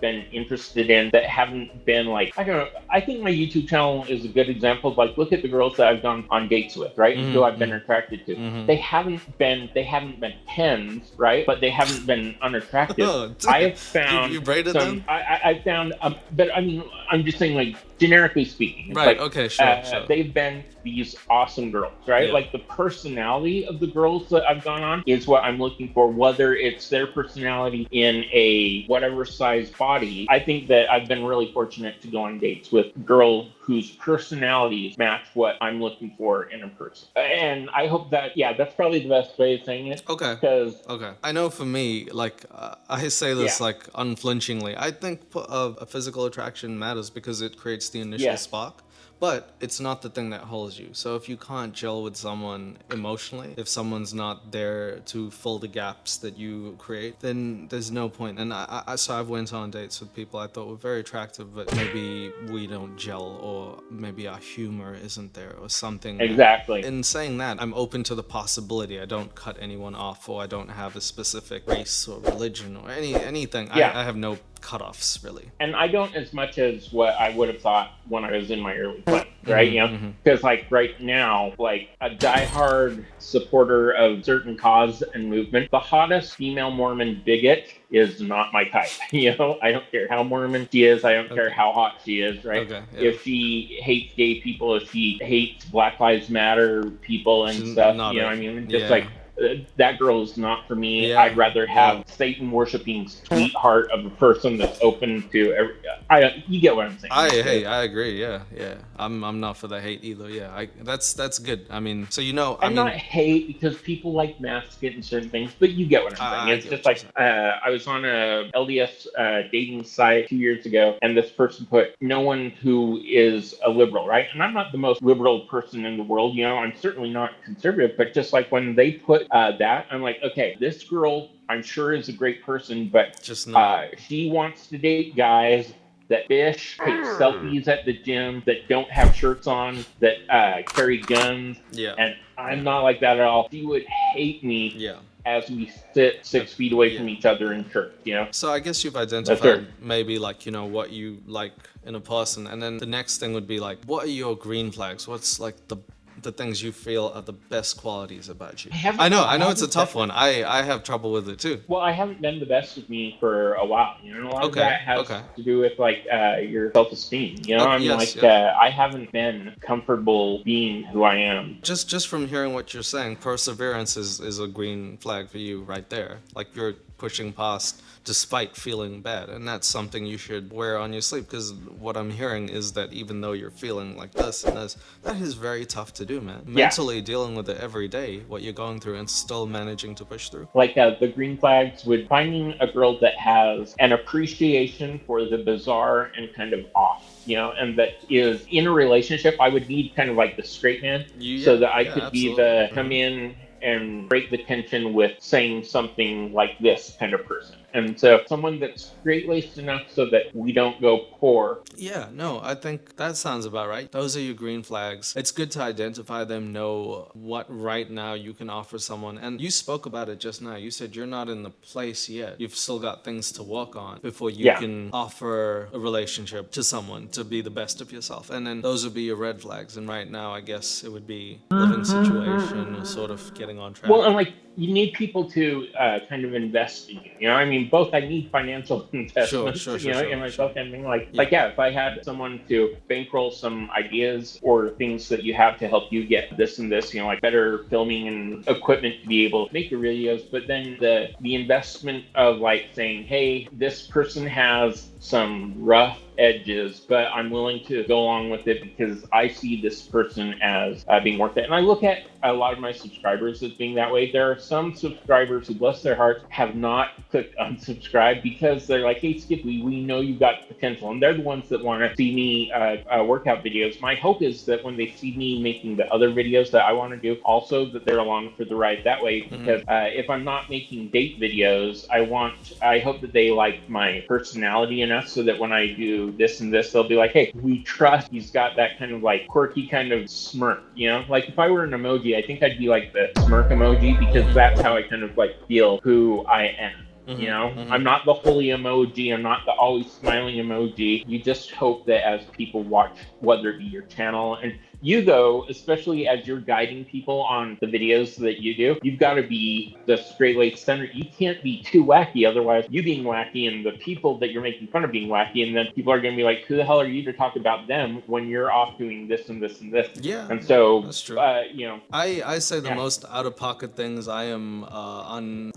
been interested in that haven't been like I don't know, I think my YouTube channel is a good example of like look at the girls that I've gone on dates with, right? Who I've been attracted to. They haven't been 10s, right? But they haven't been unattractive. Oh, I have found you braided some them? I found but I mean I'm just saying like generically speaking, it's Right. like Okay. Sure. they've been these awesome girls, right? Yeah. Like the personality of the girls that I've gone on is what I'm looking for, whether it's their personality in a whatever size body. I think that I've been really fortunate to go on dates with girls whose personalities match what I'm looking for in a person. And I hope that, yeah, that's probably the best way of saying it. Okay. Because, Okay. I know for me, like, I say this yeah, like unflinchingly. I think a physical attraction matters because it creates the initial yes, spark. But it's not the thing that holds you. So if you can't gel with someone emotionally, if someone's not there to fill the gaps that you create, then there's no point. And so I've went on dates with people I thought were very attractive, but maybe we don't gel, or maybe our humor isn't there, or something. exactly. In saying that, I'm open to the possibility. I don't cut anyone off, or I don't have a specific race or religion or anything. Yeah. I have no cutoffs really. And I don't as much as what I would have thought when I was in my early 20s, right? You know, because like right now, like a diehard supporter of certain cause and movement, the hottest female Mormon bigot is not my type. You know, I don't care how Mormon she is. I don't care how hot she is, right? Okay, yeah. If she hates gay people, if she hates Black Lives Matter people and She's stuff, not you know a- what I mean? Just yeah. like that girl is not for me. Yeah. I'd rather have Satan worshiping sweetheart of a person that's open to every. You get what I'm saying? I agree. Yeah. I'm not for the hate either. Yeah, that's good. I mean, so And not hate because people like mask it and certain things, but you get what I'm saying. It's just like I was on a LDS dating site 2 years ago, and this person put no one who is a liberal, right? And I'm not the most liberal person in the world, you know. I'm certainly not conservative, but just like when they put that, I'm like, okay, this girl I'm sure is a great person, but just not. she wants to date guys that fish, take selfies at the gym, that don't have shirts on, that carry guns. Yeah. And I'm not like that at all. She would hate me Yeah. as we sit 6 feet away from each other in church, you know? So I guess you've That's identified her. maybe like, what you like in a person, and then the next thing would be like, what are your green flags? What's like the things you feel are the best qualities about you? I know it's a tough one. I have trouble with it too. Well, I haven't been the best with me for a while. You know, a lot of Okay, that has okay. to do with like your self-esteem. You know, Okay, I'm yes, like I haven't been comfortable being who I am. Just from hearing what you're saying, perseverance is a green flag for you right there. Like you're pushing past despite feeling bad. And that's something you should wear on your sleeve, because what I'm hearing is that even though you're feeling like this and this, that is very tough to do, man. Yeah. Mentally dealing with it every day, what you're going through, and still managing to push through. Like the green flags would finding a girl that has an appreciation for the bizarre and kind of off, you know, and that is in a relationship. I would need kind of like the straight man, so that I could be the come in and break the tension with saying something like this kind of person. And so someone that's straight-laced enough so that we don't go poor. Yeah, no, I think that sounds about right. Those are your green flags. It's good to identify them, know what right now you can offer someone. And you spoke about it just now. You said you're not in the place yet. You've still got things to work on before you can offer a relationship to someone to be the best of yourself. And then those would be your red flags. And right now, I guess it would be living situation or sort of getting on track. Well, and like, you need people to kind of invest in you. You know, I mean, both I need financial investment, in myself. I mean, like, if I had someone to bankroll some ideas or things that you have to help you get this and this, you know, like better filming and equipment to be able to make your videos, but then the investment of like saying, hey, this person has some rough edges, but I'm willing to go along with it because I see this person as being worth it. And I look at a lot of my subscribers as being that way. There are some subscribers who, bless their hearts, have not clicked unsubscribe because they're like, hey, Skippy, we know you've got potential. And they're the ones that want to see me workout videos. My hope is that when they see me making the other videos that I want to do, also that they're along for the ride that way. Because if I'm not making date videos, I hope that they like my personality enough so that when I do this and this, they'll be like, hey, we trust he's got that kind of like quirky kind of smirk, you know? Like if I were an emoji, I think I'd be like the smirk emoji, because that's how I kind of like feel who I am. You know, I'm not the holy emoji. I'm not the always smiling emoji. You just hope that as people watch, whether it be your channel, and you though, especially as you're guiding people on the videos that you do, you've got to be the straight-laced center. You can't be too wacky, otherwise you being wacky and the people that you're making fun of being wacky, and then people are going to be like, who the hell are you to talk about them when you're off doing this and this and this? Yeah, and so that's true. You know, I say the most out-of-pocket things. I am I'm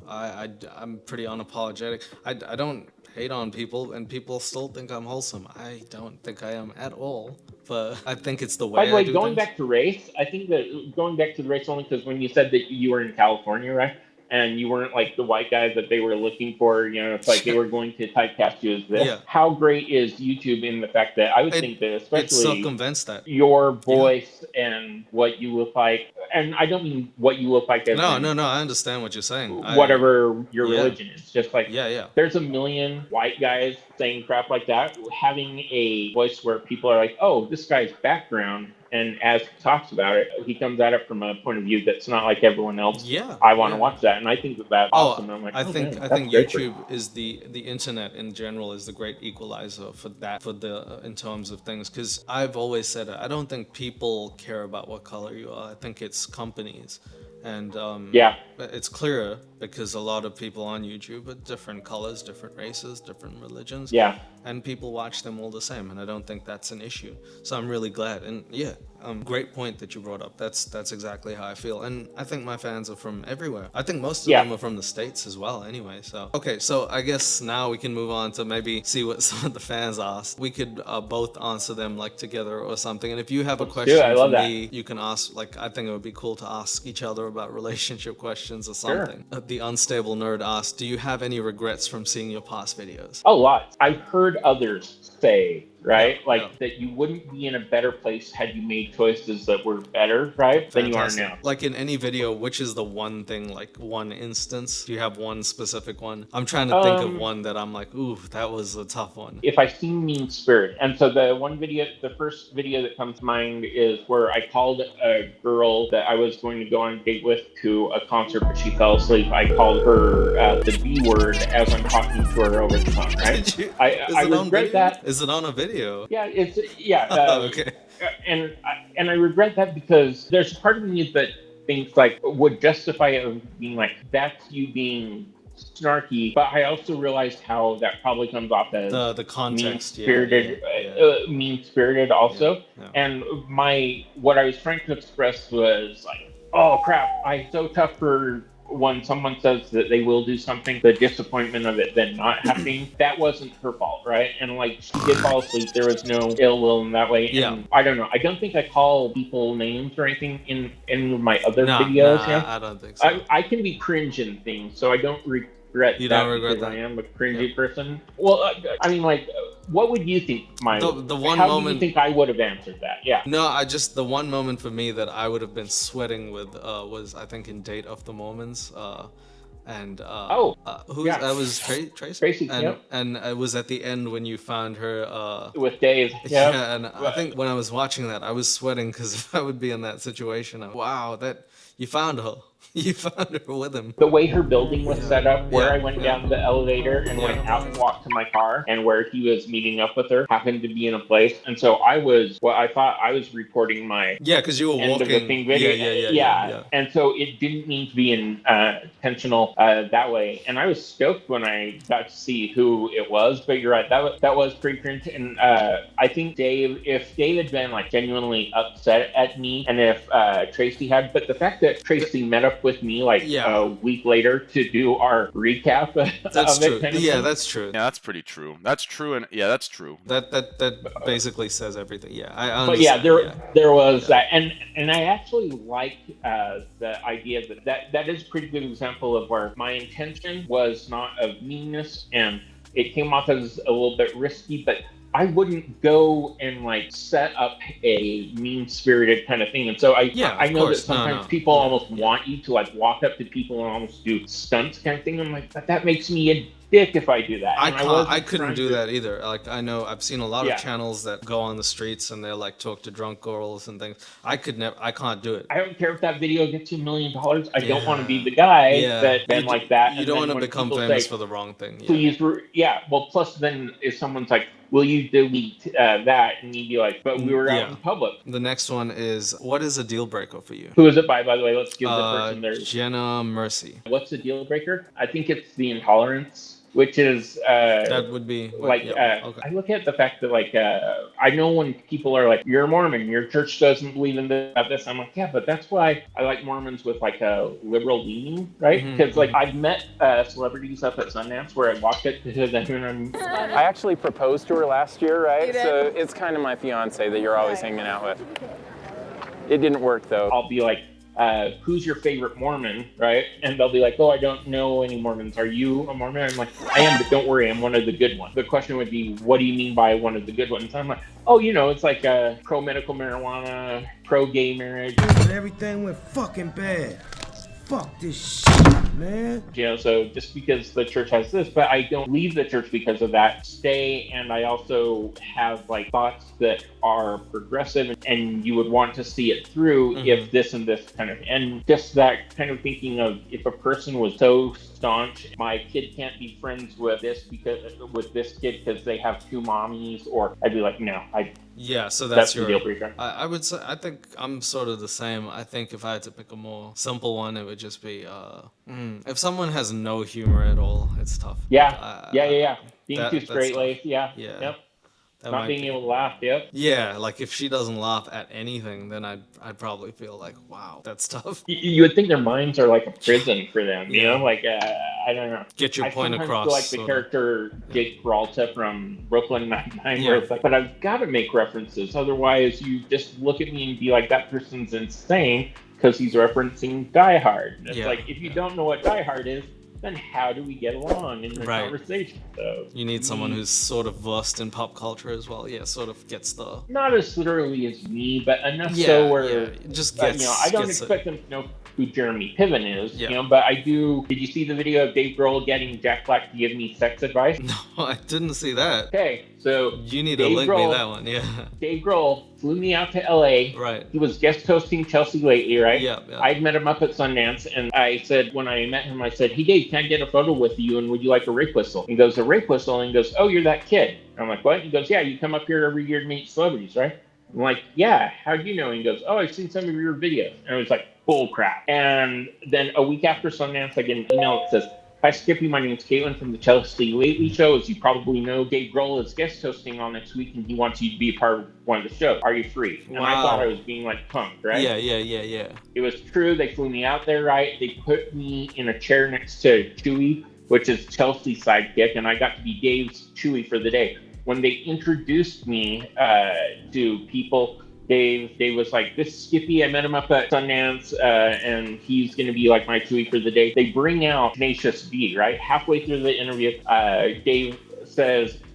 pretty unapologetic. I don't hate on people, and people still think I'm wholesome. I don't think I am at all. But I think it's the way. By the way, I do going things. back to race, I think that going back to the race only because when you said that you were in California, right? And you weren't like the white guy that they were looking for, you know, it's like they were going to typecast you as this. Yeah. How great is YouTube in the fact that I would think that especially circumvents that. Your voice and what you look like, and I don't mean what you look like as no, I understand what you're saying. Whatever your religion is. Just like yeah. There's a million white guys saying crap like that, having a voice where people are like, oh, this guy's background. And as he talks about it, he comes at it from a point of view that's not like everyone else. Yeah, I want to watch that, and I think that's awesome. And I'm like, I think YouTube is the internet in general is the great equalizer for that, for the in terms of things. Because I've always said it. I don't think people care about what color you are. I think it's companies. And it's clear because a lot of people on YouTube are different colors, different races, different religions. Yeah. And people watch them all the same, and I don't think that's an issue. So I'm really glad. And great point that you brought up. That's exactly how I feel. And I think my fans are from everywhere. I think most of them are from the States as well anyway. So okay, so I guess now we can move on to maybe see what some of the fans asked. We could both answer them like together or something. And if you have a question for me, you can ask, like, I think it would be cool to ask each other about relationship questions or something. Sure. The Unstable Nerd asked, do you have any regrets from seeing your past videos? A lot. I've heard others say, right? That you wouldn't be in a better place had you made choices that were better, right? Than you are now. Like in any video, which is the one thing, like one instance? Do you have one specific one? I'm trying to think of one that I'm like, ooh, that was a tough one. If I seem mean spirit. And so the first video that comes to mind is where I called a girl that I was going to go on a date with to a concert, but she fell asleep. I called her the B word as I'm talking to her over the phone, right? I regret that. Is it on a video? Yeah, okay. And I regret that because there's part of me that thinks like would justify it of being like, that's you being snarky, but I also realized how that probably comes off as the context, mean-spirited also. Yeah. And what I was trying to express was like, oh crap, I'm so tough for when someone says that they will do something, the disappointment of it then not happening, that wasn't her fault, right? And like, she did fall asleep. There was no ill will in that way. Yeah. And I don't know. I don't think I call people names or anything in any of my other videos. Nah, I don't think so. I can be cringe in things, so I don't regret You that don't regret because that? I am a cringy person. Well, I mean, like, what would you think The one how moment, do you think I would have answered that? Yeah. No, the one moment for me that I would have been sweating with was, I think, in Date of the Mormons. That was Tracy. Tracy, and yep. and it was at the end when you found her With Dave. yeah, and I think when I was watching that, I was sweating because if I would be in that situation, wow, that you found her. You found her with him. The way her building was set up, where Yeah, I went down the elevator and went out and walked to my car, and where he was meeting up with her happened to be in a place. And so I thought I was reporting my because you were end walking. of the thing video. Yeah. And so it didn't mean to be intentional that way. And I was stoked when I got to see who it was. But you're right, that was pretty cringe. And I think if Dave had been like genuinely upset at me, and if Tracy had, but the fact that Tracy met up with me like a week later to do our recap That's of true. it. Kind of yeah, thing. that's true. Yeah, that's pretty true. That's true, and yeah, that's true. That basically says everything. Yeah, I But understand. yeah, there was that, and I actually like the idea that is a pretty good example of where my intention was not of meanness, and it came off as a little bit risky, but I wouldn't go and like set up a mean-spirited kind of thing. And so I know that sometimes people almost want you to like walk up to people and almost do stunts kind of thing. I'm like, but that makes me a dick if I do that. I couldn't do that either. Like, I know I've seen a lot of channels that go on the streets and they like talk to drunk girls and things. I can't do it. I don't care if that video gets you $1 million. I don't want to be the guy that been like that. You don't want to become famous for the wrong thing. Please, well, plus then if someone's like, will you delete that? And you'd be like, but we were out in public. The next one is, what is a deal breaker for you? Who is it by the way? Let's give the person their... Jenna Mercy. What's the deal breaker? I think it's the intolerance, which is... that would be... okay. I look at the fact that, like, I know when people are like, you're a Mormon, your church doesn't believe in this. I'm like, yeah, but that's why I like Mormons with, like, a liberal leaning, right? Because, like, I've met celebrities up at Sundance where I walked up to them and I actually proposed to her last year, right? So it's kind of my fiance that you're always hanging out with. It didn't work, though. I'll be like, who's your favorite Mormon, right? And they'll be like, oh, I don't know any Mormons. Are you a Mormon? I'm like, I am, but don't worry, I'm one of the good ones. The question would be, what do you mean by one of the good ones? I'm like, oh, it's like pro-medical marijuana, pro-gay marriage. Everything went fucking bad. Fuck this shit, man. So just because the church has this, but I don't leave the church because of that. Stay, and I also have like thoughts that are progressive, and you would want to see it through if this and this kind of, and just that kind of thinking of if a person was so staunch, my kid can't be friends with this kid because they have two mommies, or I'd be like, no, so that's your deal breaker. I would say, I think I'm sort of the same. I think if I had to pick a more simple one, it would just be if someone has no humor at all, it's tough. Being too straight-laced, yep. Not being able to laugh, yep. Yeah, like if she doesn't laugh at anything, then I'd probably feel like, wow, that's tough. You would think their minds are like a prison for them, you know? Like, I don't know. Get your point across. I feel like the character Jake Peralta from Brooklyn Nine-Nine, where it's like, but I've got to make references, otherwise you just look at me and be like, that person's insane because he's referencing Die Hard. And it's like, if you don't know what Die Hard is, then how do we get along in the conversation? So you need someone who's sort of versed in pop culture as well. Yeah, sort of gets the... Not as literally as me, but enough so where... just gets, I don't expect them to know who Jeremy Piven is, but I do... Did you see the video of Dave Grohl getting Jack Black to give me sex advice? No, I didn't see that. Okay, so... You need to link me that one, Dave Grohl flew me out to LA. Right. He was guest hosting Chelsea Lately, right? Yeah. I'd met him up at Sundance, and I said, when I met him, I said, hey, Dave, can I get a photo with you, and would you like a rape whistle? He goes, a rape whistle? And he goes, oh, you're that kid. I'm like, what? He goes, yeah, you come up here every year to meet celebrities, right? I'm like, yeah, how'd you know? And he goes, oh, I've seen some of your videos. And I was like, bull crap. And then a week after Sundance, I get an email that says, Hi, Skippy. My name is Caitlin from the Chelsea Lately Show. As you probably know, Dave Grohl is guest hosting on next week, and he wants you to be a part of one of the shows. Are you free? And I thought I was being like punked, right? Yeah. It was true. They flew me out there, right? They put me in a chair next to Chewy, which is Chelsea's sidekick, and I got to be Dave's Chewy for the day. When they introduced me to people, Dave was like, this is Skippy. I met him up at Sundance, and he's going to be like my Chewy for the day. They bring out Tenacious D, right? Halfway through the interview, Dave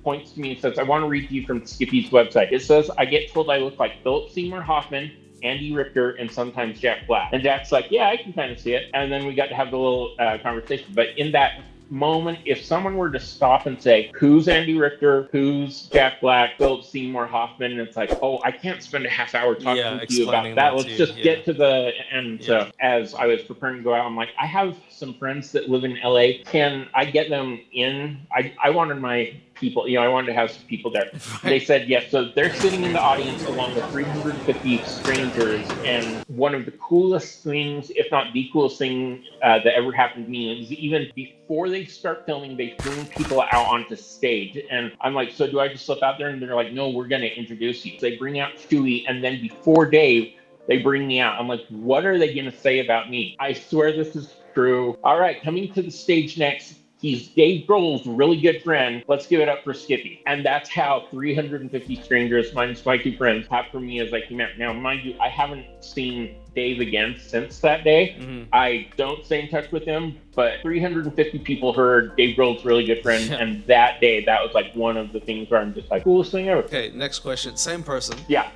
points to me and says, I want to read to you from Skippy's website. It says, I get told I look like Philip Seymour Hoffman, Andy Richter, and sometimes Jack Black. And Jack's like, yeah, I can kind of see it. And then we got to have the little conversation. But in that moment, if someone were to stop and say, who's Andy Richter, who's Jack Black, Philip Seymour Hoffman, and it's like, oh, I can't spend a half hour talking to you about that. Let's just get to the end. So as I was preparing to go out, I'm like, I have some friends that live in LA. Can I get them in? I wanted my people, I wanted to have some people there. Right. They said yes. So they're sitting in the audience along with 350 strangers. And one of the coolest things, if not the coolest thing that ever happened to me, is even before they start filming, they bring people out onto stage. And I'm like, so do I just slip out there? And they're like, no, we're going to introduce you. So they bring out Chewy. And then before Dave, they bring me out. I'm like, what are they going to say about me? I swear this is true. All right, coming to the stage next, he's Dave Grohl's really good friend. Let's give it up for Skippy. And that's how 350 strangers, minus my two friends, clapped for me as I came out. Now, mind you, I haven't seen Dave again since that day. Mm-hmm. I don't stay in touch with him, but 350 people heard Dave Grohl's really good friend. And that day, that was like one of the things where I'm just like, coolest thing ever. Okay, next question. Same person. Yeah.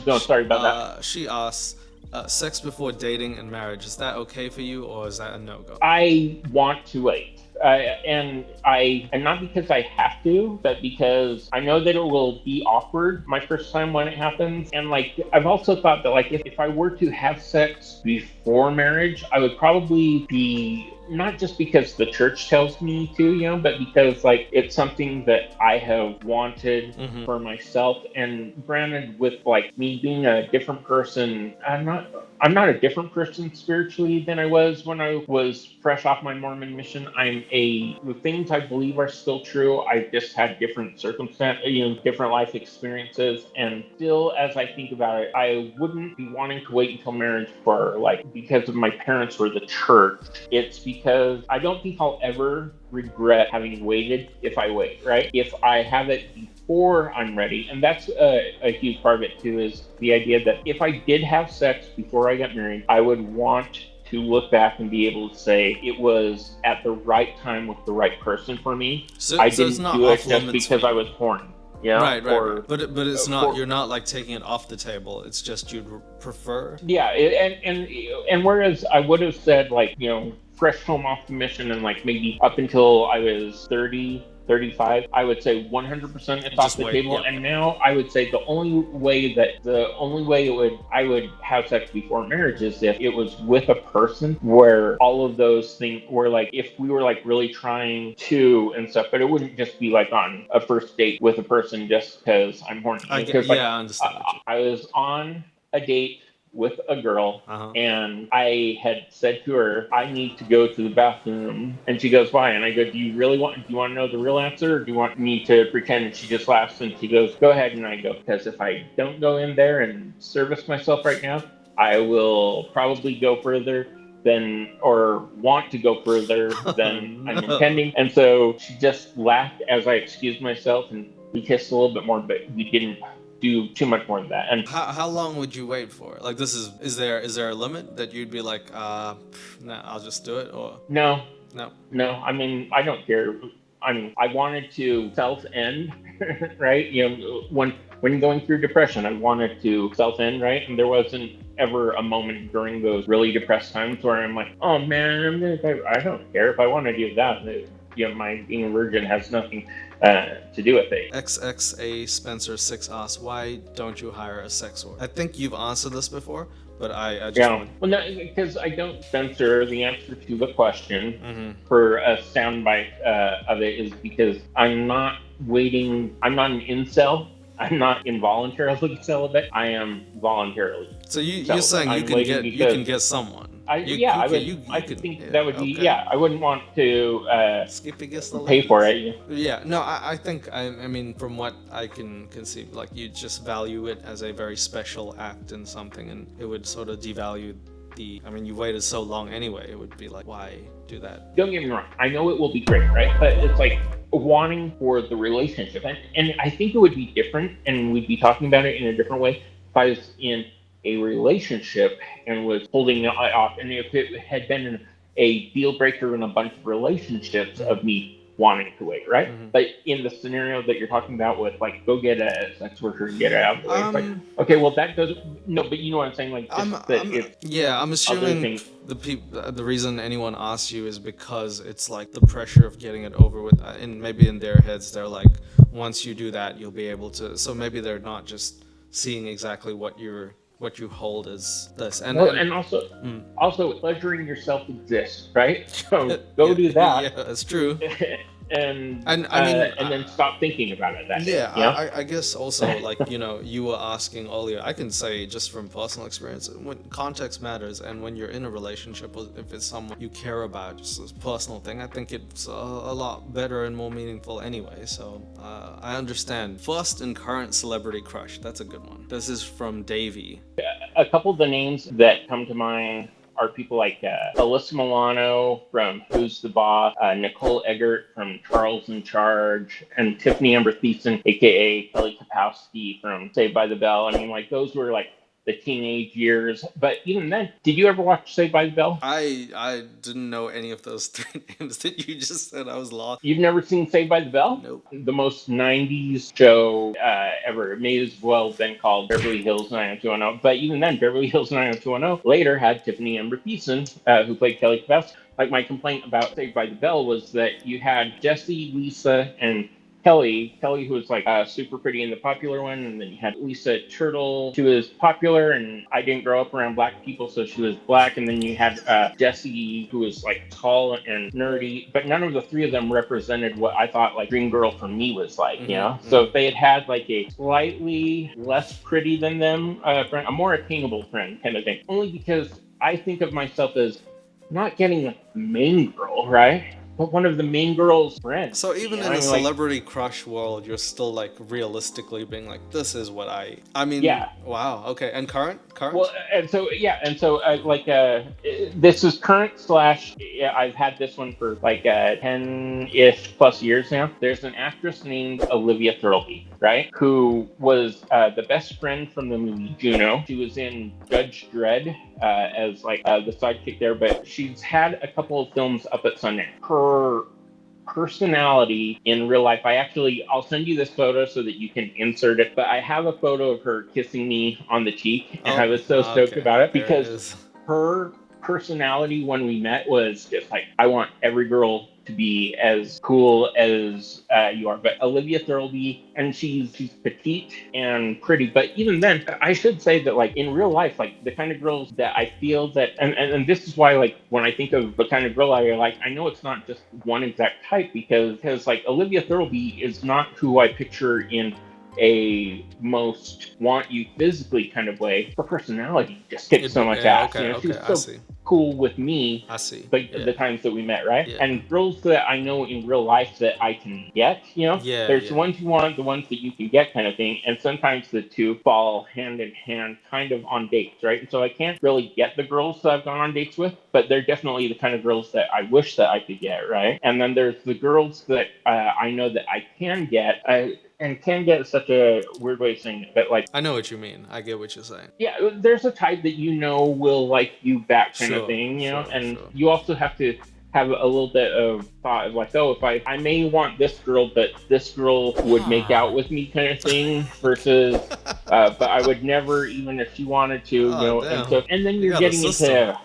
No, sorry about that. She asks, sex before dating and marriage, is that okay for you, or is that a no-go? I want to wait. And not because I have to, but because I know that it will be awkward my first time when it happens. And like, I've also thought that like, if I were to have sex before marriage, I would probably be, not just because the church tells me to, but because like it's something that I have wanted for myself. And granted, with like me being a different person, I'm not a different person spiritually than I was when I was fresh off my Mormon mission. The things I believe are still true. I just had different circumstances, different life experiences. And still, as I think about it, I wouldn't be wanting to wait until marriage because of my parents or the church. It's because I don't think I'll ever regret having waited if I wait, right? If I have it before I'm ready, and that's a huge part of it too, is the idea that if I did have sex before I got married, I would want to look back and be able to say it was at the right time with the right person for me. I didn't do it just because I was horny. Yeah, right. But it's not. You're not like taking it off the table. It's just you'd prefer. Yeah, and whereas I would have said like fresh home off the mission and like maybe up until I was 30, 35, I would say 100% it's off the table. And now I would say the only way I would have sex before marriage is if it was with a person where all of those things were like, if we were like really trying to and stuff, but it wouldn't just be like on a first date with a person just because I'm horny. I understand. I was on a date with a girl, and I had said to her, I need to go to the bathroom. And she goes, why? And I go, do you want to know the real answer, or do you want me to pretend? And she just laughs and she goes, go ahead. And I go, because if I don't go in there and service myself right now, I will probably go further or want to go further than I'm intending. And so she just laughed as I excused myself, and we kissed a little bit more, but we didn't do too much more than that. And how long would you wait for? Like, is there a limit that you'd be like, nah, I'll just do it? Or no. I mean, I don't care. I mean, I wanted to self-end, right? When going through depression, I wanted to self-end, right? And there wasn't ever a moment during those really depressed times where I'm like, oh man, I don't care if I want to do that. My being a virgin has nothing to do with it. XXA Spencer 6 asks, why don't you hire a sex worker? I think you've answered this before, but I just want... Well, no, because I don't censor the answer to the question for a soundbite of it is because I'm not an incel. I'm not involuntarily celibate. I am voluntarily. So you're celibate. saying I'm you can waiting get because someone. I You think can, that would be okay. I wouldn't want to Skippy gets the pay for ladies. it. Yeah, no, I think I mean from what I can conceive, like you just value it as a very special act in something, and it would sort of devalue the. I mean, you waited so long anyway. It would be like, why do that? Don't get me wrong. I know it will be great, right? But it's like wanting for the relationship, and I think it would be different, and we'd be talking about it in a different way if I was in a relationship and was holding it off, and if it had been a deal breaker in a bunch of relationships of me wanting to wait, right? But in the scenario that you're talking about with like go get a sex worker and get it out of the way, it's like, okay, well that doesn't no, but you know what I'm saying, like I'm assuming things. the reason anyone asks you is because it's like the pressure of getting it over with, and maybe in their heads they're like, once you do that you'll be able to, so maybe they're not just seeing exactly what you hold as this, and also pleasuring yourself exists, right? So go do that. Yeah, that's true. and I mean, and then stop thinking about it that yeah, day, you know? I guess also, like, you know, you were asking earlier, I can say just from personal experience, when context matters, and when you're in a relationship, if it's someone you care about, just this personal thing, I think it's a lot better and more meaningful anyway. So I understand. First and current celebrity crush, that's a good one. This is from Davey. A couple of the names that come to mind are people like Alyssa Milano from Who's the Boss, Nicole Eggert from Charles in Charge, and Tiffany Amber Thiessen, aka Kelly Kapowski from Saved by the Bell. I mean, like, those were like the teenage years. But even then, did you ever watch Saved by the Bell? I didn't know any of those three names that you just said. I was lost. You've never seen Saved by the Bell? Nope. The most 90s show ever. It may as well have been called Beverly Hills 90210. But even then, Beverly Hills 90210 later had Tiffany Amber Thiessen, who played Kelly Kapowski. Like, my complaint about Saved by the Bell was that you had Jesse, Lisa, and Kelly, who was like super pretty in the popular one, and then you had Lisa Turtle, she was popular, and I didn't grow up around black people, so she was black, and then you had Jessie, who was like tall and nerdy, but none of the three of them represented what I thought like Dream Girl for me was like, you know? So if they had like a slightly less pretty than them friend, a more attainable friend kind of thing, only because I think of myself as not getting a main girl, right? But one of the main girl's friends. So even in a celebrity crush world, you're still like realistically being like, this is what I mean, yeah. Wow. Okay. And current? Well, and so this is current / I've had this one for like 10-ish plus years now. There's an actress named Olivia Thirlby, right? Who was the best friend from the movie Juno. She was in Judge Dredd as like the sidekick there, but she's had a couple of films up at Sundance. Her personality in real life, I'll send you this photo so that you can insert it, but I have a photo of her kissing me on the cheek, and I was so stoked about it because her personality when we met was just like, I want every girl to be as cool as you are. But Olivia Thirlby, and she's petite and pretty, but even then, I should say that like in real life, like the kind of girls that I feel that, and this is why like when I think of the kind of girl I like, I know it's not just one exact type, because like Olivia Thirlby is not who I picture in a most want you physically kind of way. Her personality just kicks so much ass. Okay, you know, okay, she's so cool with me. I see. But the times that we met, right? Yeah. And girls that I know in real life that I can get, you know? Yeah. There's the ones you want, the ones that you can get kind of thing. And sometimes the two fall hand in hand kind of on dates, right? And so I can't really get the girls that I've gone on dates with, but they're definitely the kind of girls that I wish that I could get, right? And then there's the girls that I know that I can get. And can get such a weird way of saying it, but like, I know what you mean. I get what you're saying. Yeah, there's a type that you know will like you back kind of thing, you know, and you also have to have a little bit of thought of like, oh, if I may want this girl, but this girl would make out with me kind of thing versus, but I would never, even if she wanted to, you know, and then you're getting into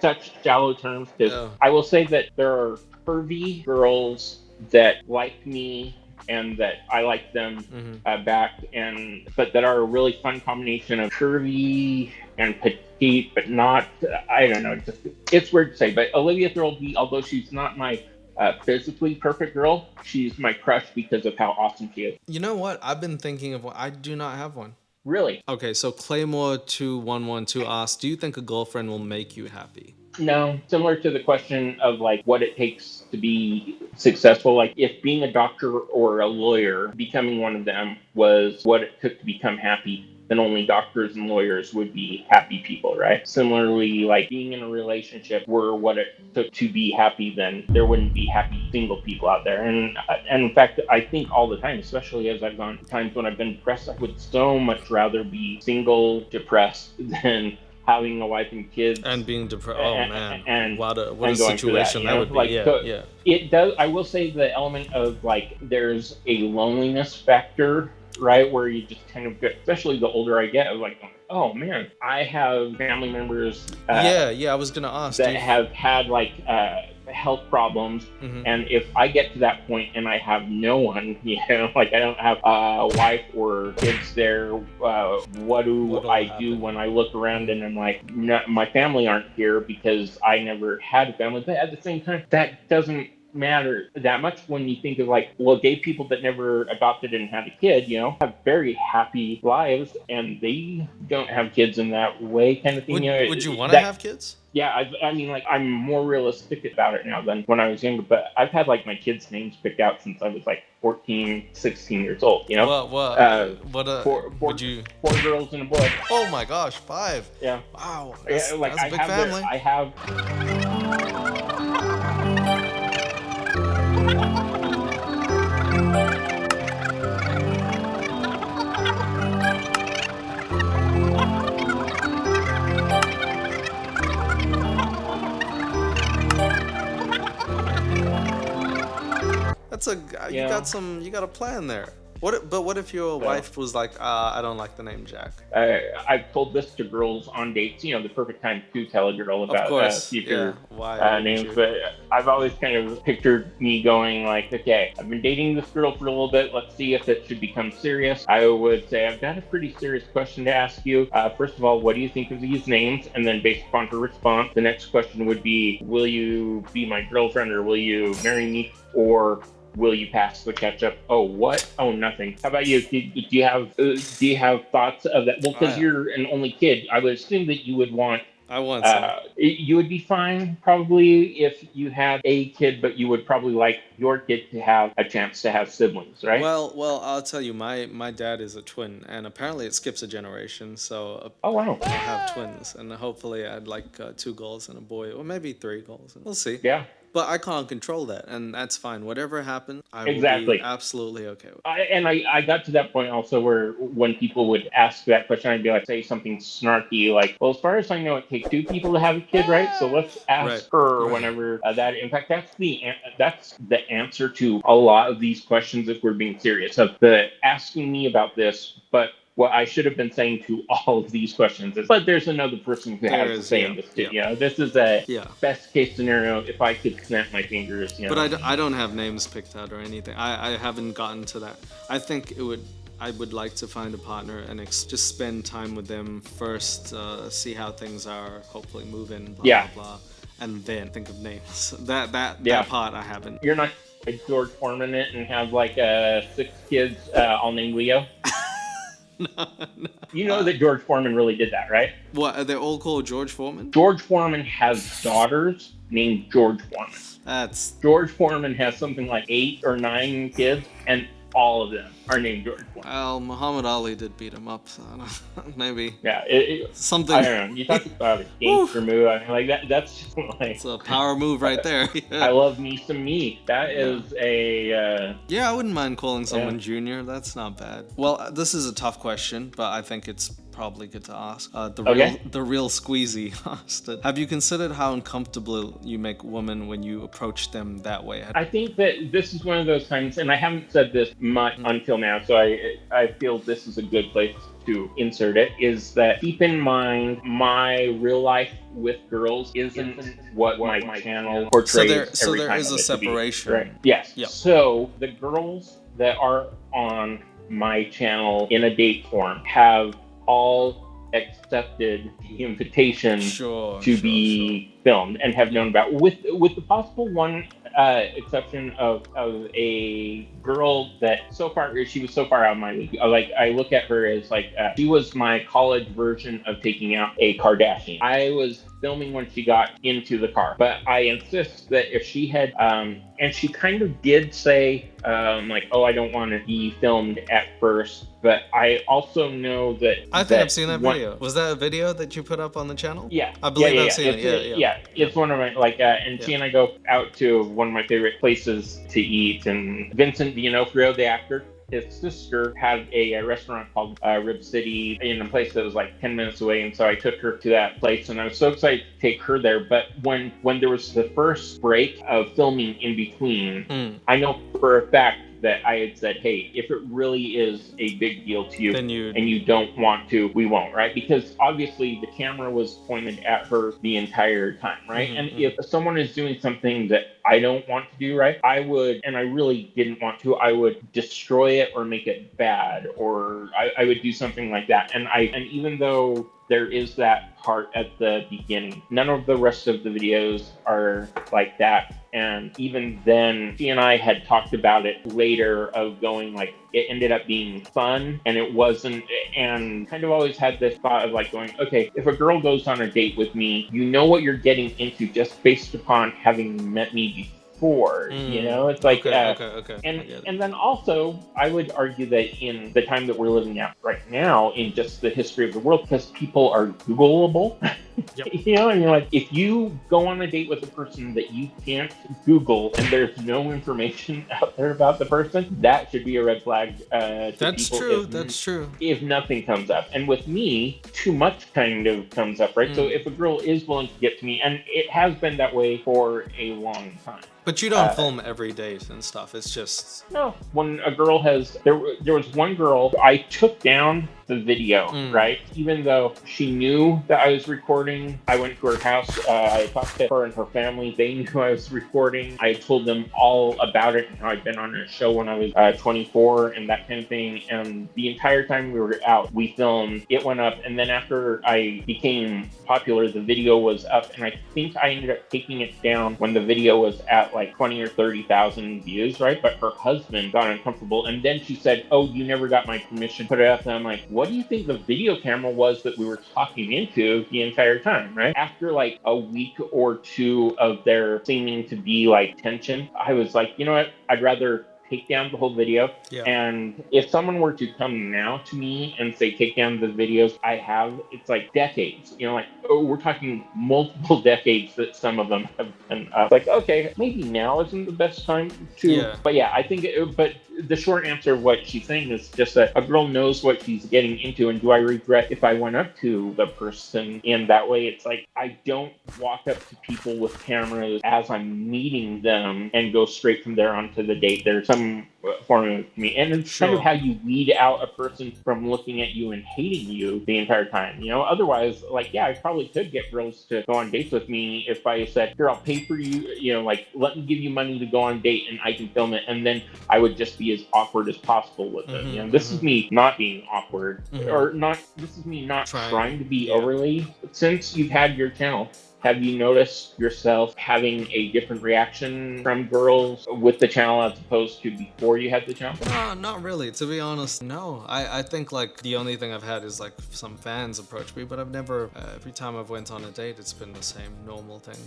such shallow terms, because I will say that there are curvy girls that like me and that I like them back, but that are a really fun combination of curvy and petite, but not, I don't know, it's weird to say, but Olivia Thirlby, although she's not my physically perfect girl. She's my crush because of how awesome she is. You know what? I've been thinking of one. I do not have one. Really? Okay, so Claymore2112 asks, do you think a girlfriend will make you happy? No, similar to the question of like what it takes to be successful. Like if being a doctor or a lawyer, becoming one of them was what it took to become happy, then only doctors and lawyers would be happy people, right? Similarly, like being in a relationship were what it took to be happy, then there wouldn't be happy single people out there. And in fact, I think all the time, especially as I've gone times when I've been depressed, I would so much rather be single, depressed than having a wife and kids and being depressed. Oh man, and what a going situation that would be. Like, Yeah, so yeah. It does. I will say the element of like there's a loneliness factor, right, where you just kind of get, especially the older I get, I was like, oh man, I have family members. I was gonna ask that have had like health problems, and if I get to that point and I have no one, like I don't have a wife or kids there, what do I do when I look around and I'm like, no, my family aren't here because I never had a family? But at the same time, that doesn't matter that much when you think of like, well, gay people that never adopted and had a kid, have very happy lives and they don't have kids in that way, kind of thing. Would you want to have kids? Yeah, I mean, like, I'm more realistic about it now than when I was younger, but I've had, like, my kids' names picked out since I was, like, 14, 16 years old, Would you... 4 girls and a boy. Oh my gosh, 5. Yeah. Wow, that's a big family. I have... You got a plan there. What if your wife was like, I don't like the name Jack? I've told this to girls on dates, the perfect time to tell a girl about future names, but I've always kind of pictured me going like, okay, I've been dating this girl for a little bit, let's see if it should become serious. I would say, I've got a pretty serious question to ask you. First of all, what do you think of these names? And then based upon her response, the next question would be, will you be my girlfriend, or will you marry me, or will you pass the ketchup? Oh, what? Oh, nothing. How about you? Do you have thoughts of that? Well, because you're an only kid, I would assume that you would want. I want some. You would be fine probably if you had a kid, but you would probably like your kid to have a chance to have siblings, right? Well, I'll tell you, my dad is a twin, and apparently it skips a generation. So oh wow, I'll have twins, and hopefully I'd like 2 girls and a boy, or maybe 3 girls. We'll see. Yeah. But I can't control that, and that's fine. Whatever happens, I will be absolutely okay with it. I got to that point also where when people would ask that question, I'd be like, say something snarky like, well, as far as I know, it takes 2 people to have a kid, right? So let's ask her whenever that. In fact, that's the answer to a lot of these questions if we're being serious. Of the asking me about this, but what I should have been saying to all of these questions is, but there's another person who has to say in this too. This is a best case scenario if I could snap my fingers. But I don't have names picked out or anything. I haven't gotten to that. I think I would like to find a partner and just spend time with them first, see how things are, hopefully move in, blah, blah, and then think of names. That part I haven't. You're not a George Foreman it and have like 6 kids all named Leo? No. You know that George Foreman really did that, right? What, are they all called George Foreman? George Foreman has daughters named George Foreman. George Foreman has something like 8 or 9 kids, and all of them are named George Foreman. Well, Muhammad Ali did beat him up, so maybe. Yeah, something. I don't know. You talk about a gangster move. I mean, like that's just like it's a power move right there. I love me some me. That is a. Yeah, I wouldn't mind calling someone Junior. That's not bad. Well, this is a tough question, but I think it's probably good to ask. The real squeezy asked it. Have you considered how uncomfortable you make women when you approach them that way? I think that this is one of those times, and I haven't said this much until now, so I feel this is a good place to insert it, is that keep in mind my real life with girls isn't what my channel portrays. So there is a separation. Right? Yes. Yep. So the girls that are on my channel in a date form have all accepted the invitation Sure, to sure, be filmed and have known about, with the possible one exception of a girl that so far she was so far out of my league. Like I look at her as like she was my college version of taking out a Kardashian. I was filming when she got into the car, but I insist that if she had and she kind of did say like, oh, I don't want to be filmed at first, but I also know that I think I've seen that video. Was that a video that you put up on the channel? Yeah, I believe yeah, I've seen it. Yeah. It's one of my like, and she and I go out to one of my favorite places to eat. And Vincent D'Onofrio, the actor, his sister had a restaurant called Rib City in a place that was like 10 minutes away, and so I took her to that place, and I was so excited to take her there. But when there was the first break of filming in between, I know for a fact that I had said, hey, if it really is a big deal to you and you don't want to, we won't, right? Because obviously the camera was pointed at her the entire time, right? And if someone is doing something that I don't want to do, right, I would, and I really didn't want to, I would destroy it or make it bad, or I would do something like that. And even though there is that part at the beginning, none of the rest of the videos are like that. And even then, she and I had talked about it later of going like, it ended up being fun and it wasn't, and kind of always had this thought of like going, okay, if a girl goes on a date with me, you know what you're getting into just based upon having met me before. You know, it's like okay. And then also I would argue that in the time that we're living out right now, in just the history of the world, because people are Googleable. You know, and you're like, if you go on a date with a person that you can't Google and there's no information out there about the person, that should be a red flag to That's people. true. That's true. If nothing comes up. And with me, too much kind of comes up, right? So if a girl is willing to get to me, and it has been that way for a long time. But you don't film every date and stuff. It's just... No. When a girl has... There was one girl, I took down the video, right? Even though she knew that I was recording, I went to her house. I talked to her and her family. They knew I was recording. I told them all about it and how I'd been on a show when I was 24 and that kind of thing. And the entire time we were out, we filmed. It went up. And then after I became popular, the video was up. And I think I ended up taking it down when the video was at like 20 or 30,000 views, right? But her husband got uncomfortable. And then she said, oh, you never got my permission to put it up. And I'm like, what do you think the video camera was that we were talking into the entire time, right? After like a week or two of there seeming to be like tension, I was like, you know what? I'd rather take down the whole video. And if someone were to come now to me and say, take down the videos I have, it's like decades, you know, like, oh, we're talking multiple decades that some of them have been up. Like, okay, maybe now isn't the best time to, but yeah, I think, but the short answer of what she's saying is just that a girl knows what she's getting into. And do I regret if I went up to the person in that way? It's like, I don't walk up to people with cameras as I'm meeting them and go straight from there onto the date. There's some form of me, and it's kind of how you weed out a person from looking at you and hating you the entire time, you know? Otherwise, like, yeah, I probably could get girls to go on dates with me if I said, here, I'll pay for you, you know, like, let me give you money to go on a date and I can film it, and then I would just be as awkward as possible with it. You know, this is me not being awkward, or not, this is me not trying to be overly. Since you've had your channel, have you noticed yourself having a different reaction from girls with the channel as opposed to before you had the channel? No, not really. To be honest, no. I think like the only thing I've had is like some fans approach me, but I've never, every time I've went on a date, it's been the same normal thing.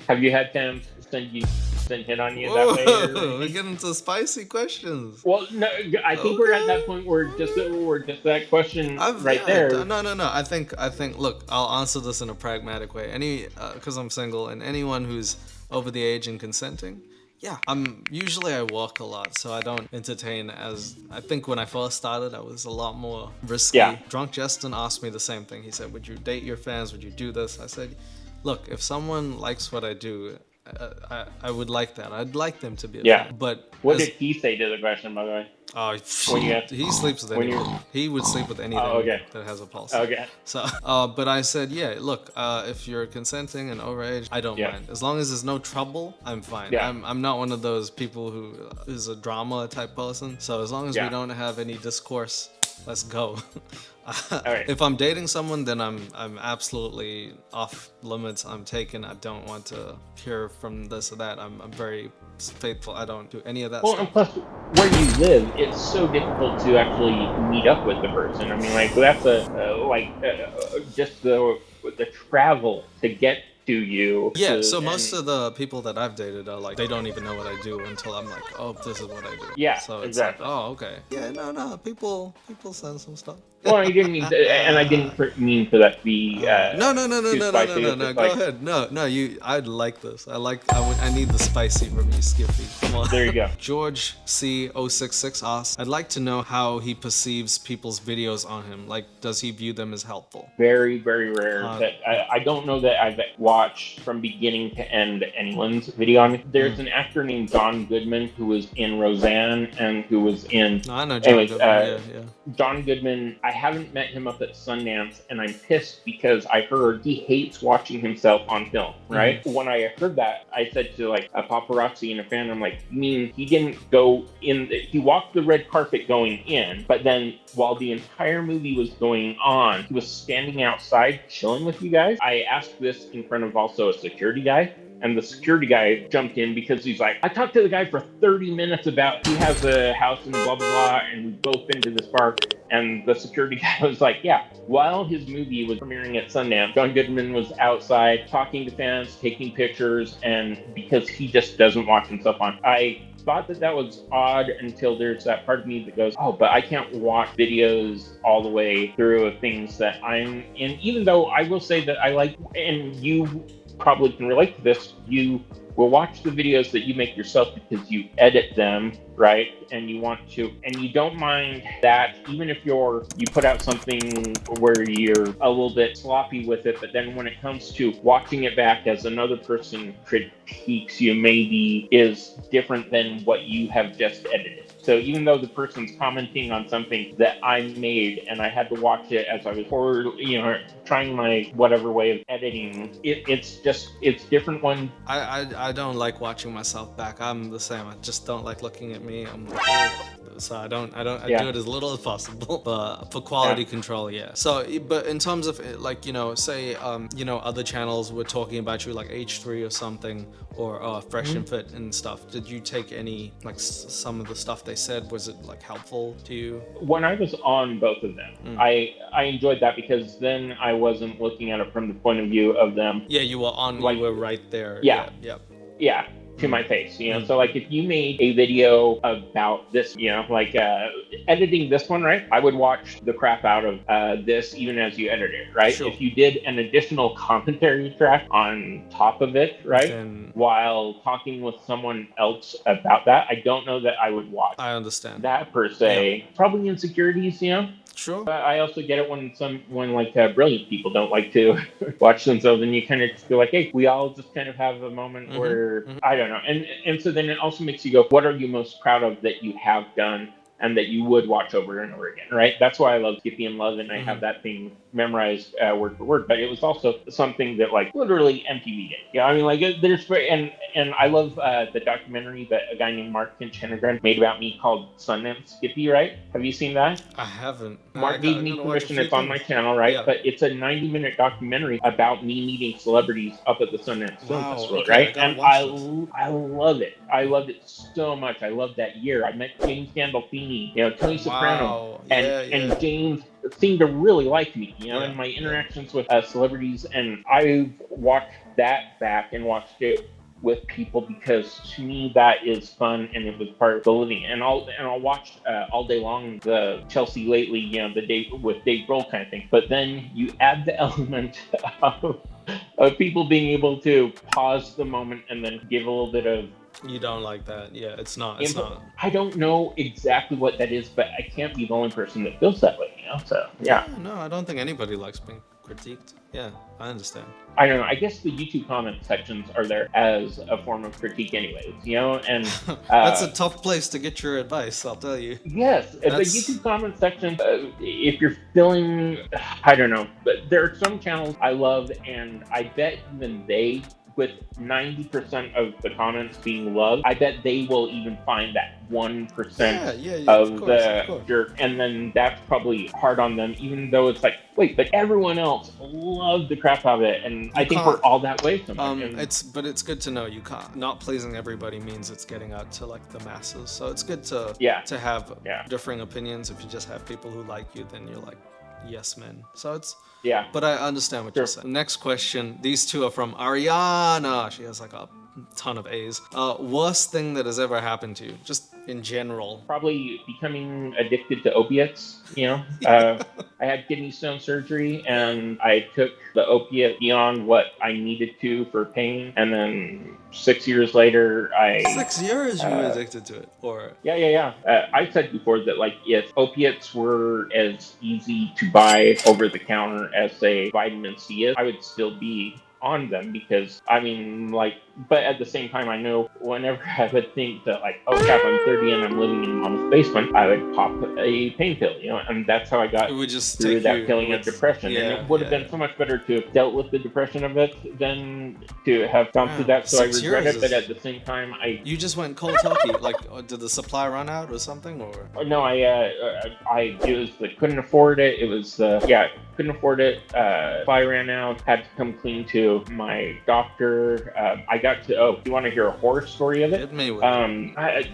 Have you had fans send hit on you that way? We're getting into spicy questions. Well, no, I think we're at that point where just that question there. No. I think, look, I'll answer this in a pragmatic way. Because I'm single, and anyone who's over the age and consenting, usually I walk a lot, so I don't entertain as, I think when I first started, I was a lot more risky. Drunk Justin asked me the same thing. He said, would you date your fans? Would you do this? I said, look, if someone likes what I do, I would like that. I'd like them to be a fan. But what did he say to the question, by the way? Oh, he sleeps with anyone. He would sleep with anything that has a pulse. So, but I said, look, if you're consenting and overage, I don't mind. As long as there's no trouble, I'm fine. I'm not one of those people who is a drama type person. So as long as we don't have any discourse, let's go. right. If I'm dating someone, then I'm absolutely off limits. I'm taken. I don't want to hear from this or that. I'm very faithful. I don't do any of that Well, stuff. and plus, where you live, it's so difficult to actually meet up with the person. I mean, like that's just the travel to get to you. Yeah, so most And of the people that I've dated are like, they don't even know what I do until I'm like, oh, this is what I do. yeah, So it's exactly. like, oh, okay. Yeah, no, people send some stuff. Well, I didn't mean to, and I didn't mean for that to be No, too spicy. It's just Go like, ahead. No, I'd like this. I need the spicy from you, Skippy. Come on. there you go. George C066 asks, I'd like to know how he perceives people's videos on him. Like, does he view them as helpful? Very, very rare. That I don't know that I've watched from beginning to end anyone's video on it. There's an actor named John Goodman who was in Roseanne and who was in. No, I know John Anyways, Goodman. Yeah. John Goodman, I haven't met him up at Sundance, and I'm pissed because I heard he hates watching himself on film, right? When I heard that, I said to like a paparazzi and a fan, I'm like, you mean he didn't go in, he walked the red carpet going in, but then while the entire movie was going on, he was standing outside chilling with you guys? I asked this in front of also a security guy. And the security guy jumped in because he's like, I talked to the guy for 30 minutes about he has a house and blah, blah, blah, and we've both been to this bar. And the security guy was like, yeah, while his movie was premiering at Sundance, John Goodman was outside talking to fans, taking pictures, and because he just doesn't watch himself on. I thought that was odd until there's that part of me that goes, oh, but I can't watch videos all the way through of things that I'm in, even though I will say that I like, and you probably can relate to this, you will watch the videos that you make yourself because you edit them, right? And you want to, and you don't mind that, even if you put out something where you're a little bit sloppy with it, but then when it comes to watching it back as another person critiques you, maybe is different than what you have just edited. So even though the person's commenting on something that I made and I had to watch it as I was trying my whatever way of editing, it's different when I don't like watching myself back. I'm the same. I just don't like looking at me. I'm like, so I do it as little as possible, but for quality control, yeah. So, but in terms of like, say, other channels were talking about you like H3 or something, or Fresh and Fit and stuff. Did you take any, like some of the stuff they said, was it like helpful to you? When I was on both of them, I enjoyed that because then I wasn't looking at it from the point of view of them. Yeah, you were on, like, you were right there. Yeah. Yeah. To my face, So like if you made a video about this, editing this one, right? I would watch the crap out of this even as you edit it, right? Sure. If you did an additional commentary track on top of it, right? While talking with someone else about that, I don't know that I would watch. I understand that per se. Yeah. Probably insecurities, Sure. But I also get it when brilliant people don't like to watch themselves, and you kind of just feel like, hey, we all just kind of have a moment where I don't know, and so then it also makes you go, what are you most proud of that you have done and that you would watch over and over again, right? That's why I love Skippy and Love, and I have that thing memorized word for word. But it was also something that like literally MTV did. Yeah, I mean, like there's and I love the documentary that a guy named Mark Finch-Henegren made about me called Sundance Skippy, right? Have you seen that? I haven't. Mark gave me permission. It's on my channel, right? Yeah. But it's a 90-minute documentary about me meeting celebrities up at the Sundance Film Festival, right? And I love it. I loved it so much. I loved that year. I met James Gandolfini, Tony Soprano, and James seemed to really like me, in my interactions with celebrities. And I watched that back and watched it with people because to me that is fun and it was part of the living. And I'll watch all day long the Chelsea Lately, the Dave with Dave Grohl kind of thing. But then you add the element of people being able to pause the moment and then give a little bit of. You don't like that? Yeah, it's not. I don't know exactly what that is, but I can't be the only person that feels that way, So yeah. No, I don't think anybody likes being critiqued. Yeah, I understand. I don't know. I guess the YouTube comment sections are there as a form of critique, anyways. And that's a tough place to get your advice. I'll tell you. Yes, the YouTube comment section. If you're feeling, I don't know, but there are some channels I love, and I bet even they with 90% of the comments being love, I bet they will even find that 1% of the jerk, and then that's probably hard on them, even though it's like, wait, but everyone else loved the crap out of it, and I think we're all that way sometimes. But it's good to know you can't. Not pleasing everybody means it's getting out to like the masses. So it's good to have differing opinions. If you just have people who like you, then you're like yes men. So it's But I understand what you're saying. Next question. These two are from Ariana. She has like a ton of A's. Worst thing that has ever happened to you, just in general? Probably becoming addicted to opiates. I had kidney stone surgery, and I took the opiate beyond what I needed to for pain, and then 6 years later, 6 years you were addicted to it, or? Yeah. I said before that, like, if opiates were as easy to buy over the counter as, say, vitamin C is, I would still be on them, because I mean, like, but at the same time, I know whenever I would think that, like, oh crap, I'm 30 and I'm living in mom's basement, I would pop a pain pill, and that's how I got through that feeling of depression. And it would have been so much better to have dealt with the depression of it than to have gone through that. So I regret it, but at the same time, You just went cold turkey. Like, did the supply run out or something, or? No, couldn't afford it. It was couldn't afford it. Supply ran out. Had to come clean to my doctor. I got to. Oh, you want to hear a horror story of it? Hit me with it.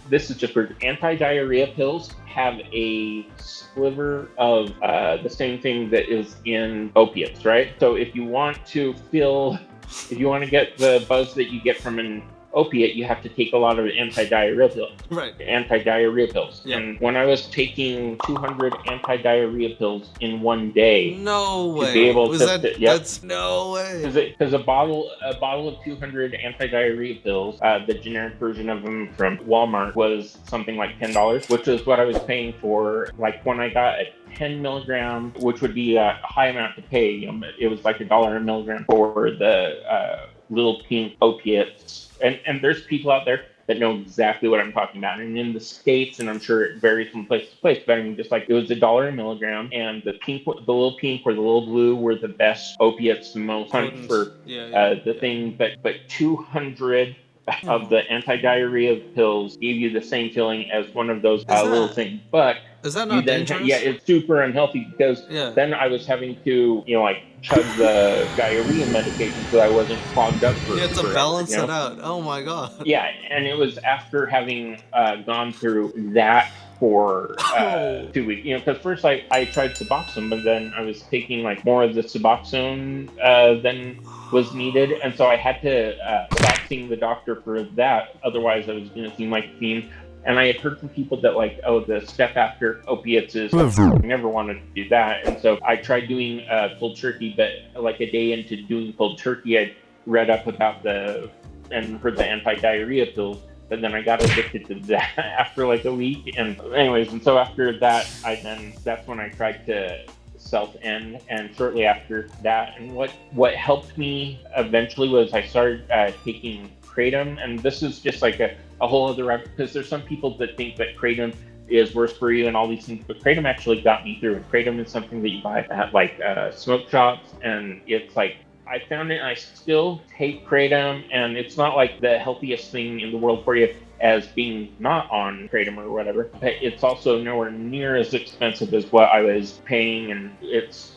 This is just weird. Anti-diarrhea pills have a sliver of the same thing that is in opiates, right? So if you want to get the buzz that you get from an opiate, you have to take a lot of anti-diarrhea pills. Right. Anti-diarrhea pills. Yeah. And when I was taking 200 anti-diarrhea pills in one day, no way. To be able that's no way. Because a bottle of 200 anti-diarrhea pills, the generic version of them from Walmart, was something like $10, which is what I was paying for. Like when I got a 10 milligram, which would be a high amount to pay. It was like $1 a milligram for the little pink opiates. And there's people out there that know exactly what I'm talking about. And in the States, and I'm sure it varies from place to place, but I mean, just like it was $1 a milligram, and the little pink or the little blue were the best opiates, the most fun for thing. But 200 of the anti-diarrhea pills gave you the same feeling as one of those little things. But is that not dangerous? It's super unhealthy, because then I was having to, chug the diarrhea medication so I wasn't clogged up for. You had to balance it out. Oh my god. Yeah, and it was after having gone through that for 2 weeks. Because first I tried Suboxone, but then I was taking like more of the Suboxone than was needed, and so I had to stop seeing the doctor for that. Otherwise, I was going to seem like a fiend. And I had heard from people that, like, the step after opiates is, I never wanted to do that. And so I tried doing cold turkey, but like a day into doing cold turkey, I read up about and heard the anti-diarrhea pills. But then I got addicted to that after like a week. And anyways, and so after that, that's when I tried to self-end. And shortly after that, and what helped me eventually was I started taking Kratom. And this is just like a whole other rabbit, because there's some people that think that Kratom is worse for you and all these things, but Kratom actually got me through. And Kratom is something that you buy at like smoke shops, and it's like, I found it, and I still take Kratom, and it's not like the healthiest thing in the world for you as being not on Kratom or whatever, but it's also nowhere near as expensive as what I was paying. And it's,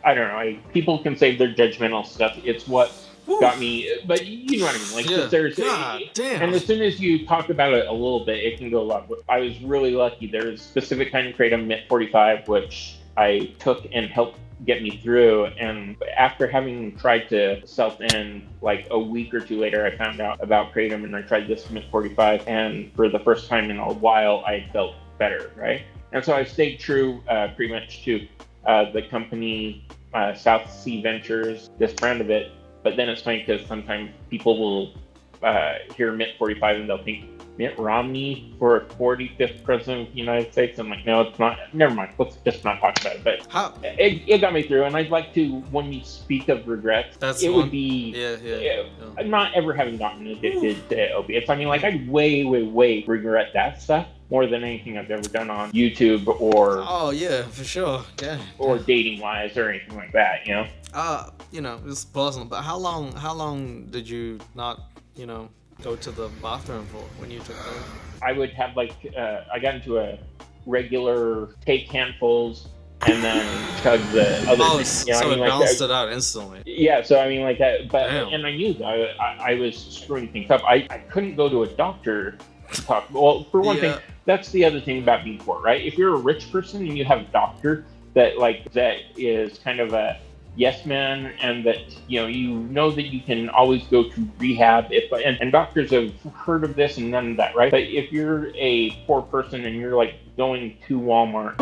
I don't know, people can say their judgmental stuff. It's what got me, but you know what I mean. Like, there's, damn. And as soon as you talk about it a little bit, it can go a lot. I was really lucky. There's a specific kind of Kratom, MIT 45, which I took and helped get me through. And after having tried to self-end, like a week or two later, I found out about Kratom, and I tried this MIT 45, and for the first time in a while, I felt better, right? And so I stayed true pretty much to the company, South Sea Ventures, this brand of it. But then it's funny because sometimes people will hear MIT 45 and they'll think Mitt Romney for 45th president of the United States. I'm like, no, it's not. Never mind. Let's just not talk about it. But How? it got me through. And I'd like to, when you speak of regrets, That's it one. would be Yeah. not ever having gotten addicted to opiates. I mean, like, I way regret that stuff more than anything I've ever done on YouTube or Oh yeah, for sure. Yeah. or dating wise or anything like that. It's personal. But how long did you not, go to the bathroom for when you took those? I would have I got into a regular take handfuls and then chug the other thing. So it balanced it out instantly. Yeah, so I mean, like that, but Damn. and I knew that I was screwing things up. I couldn't go to a doctor to talk. Well, for one thing, that's the other thing about being poor, right? If you're a rich person and you have a doctor that is kind of a yes man, and that you know that you can always go to rehab and doctors have heard of this and none of that, right? But if you're a poor person and you're like going to Walmart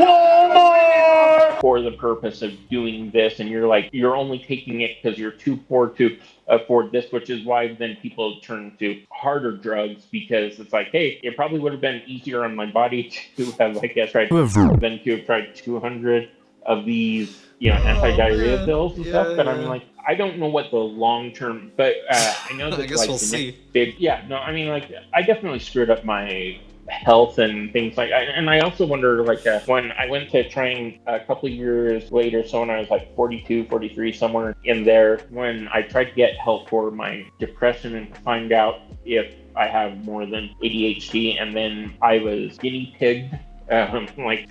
for the purpose of doing this, and you're only taking it because you're too poor to afford this, which is why then people turn to harder drugs, because it's like, hey, it probably would have been easier on my body to have tried than to have tried 200 of these anti-diarrhea pills and stuff. But I mean, like, I don't know what the long term, but I know that I guess we'll see. I mean, like, I definitely screwed up my health and things like that. And I also wonder, when I went to trying a couple of years later, so when I was like 42, 43, somewhere in there, when I tried to get help for my depression and find out if I have more than ADHD, and then I was guinea pigged,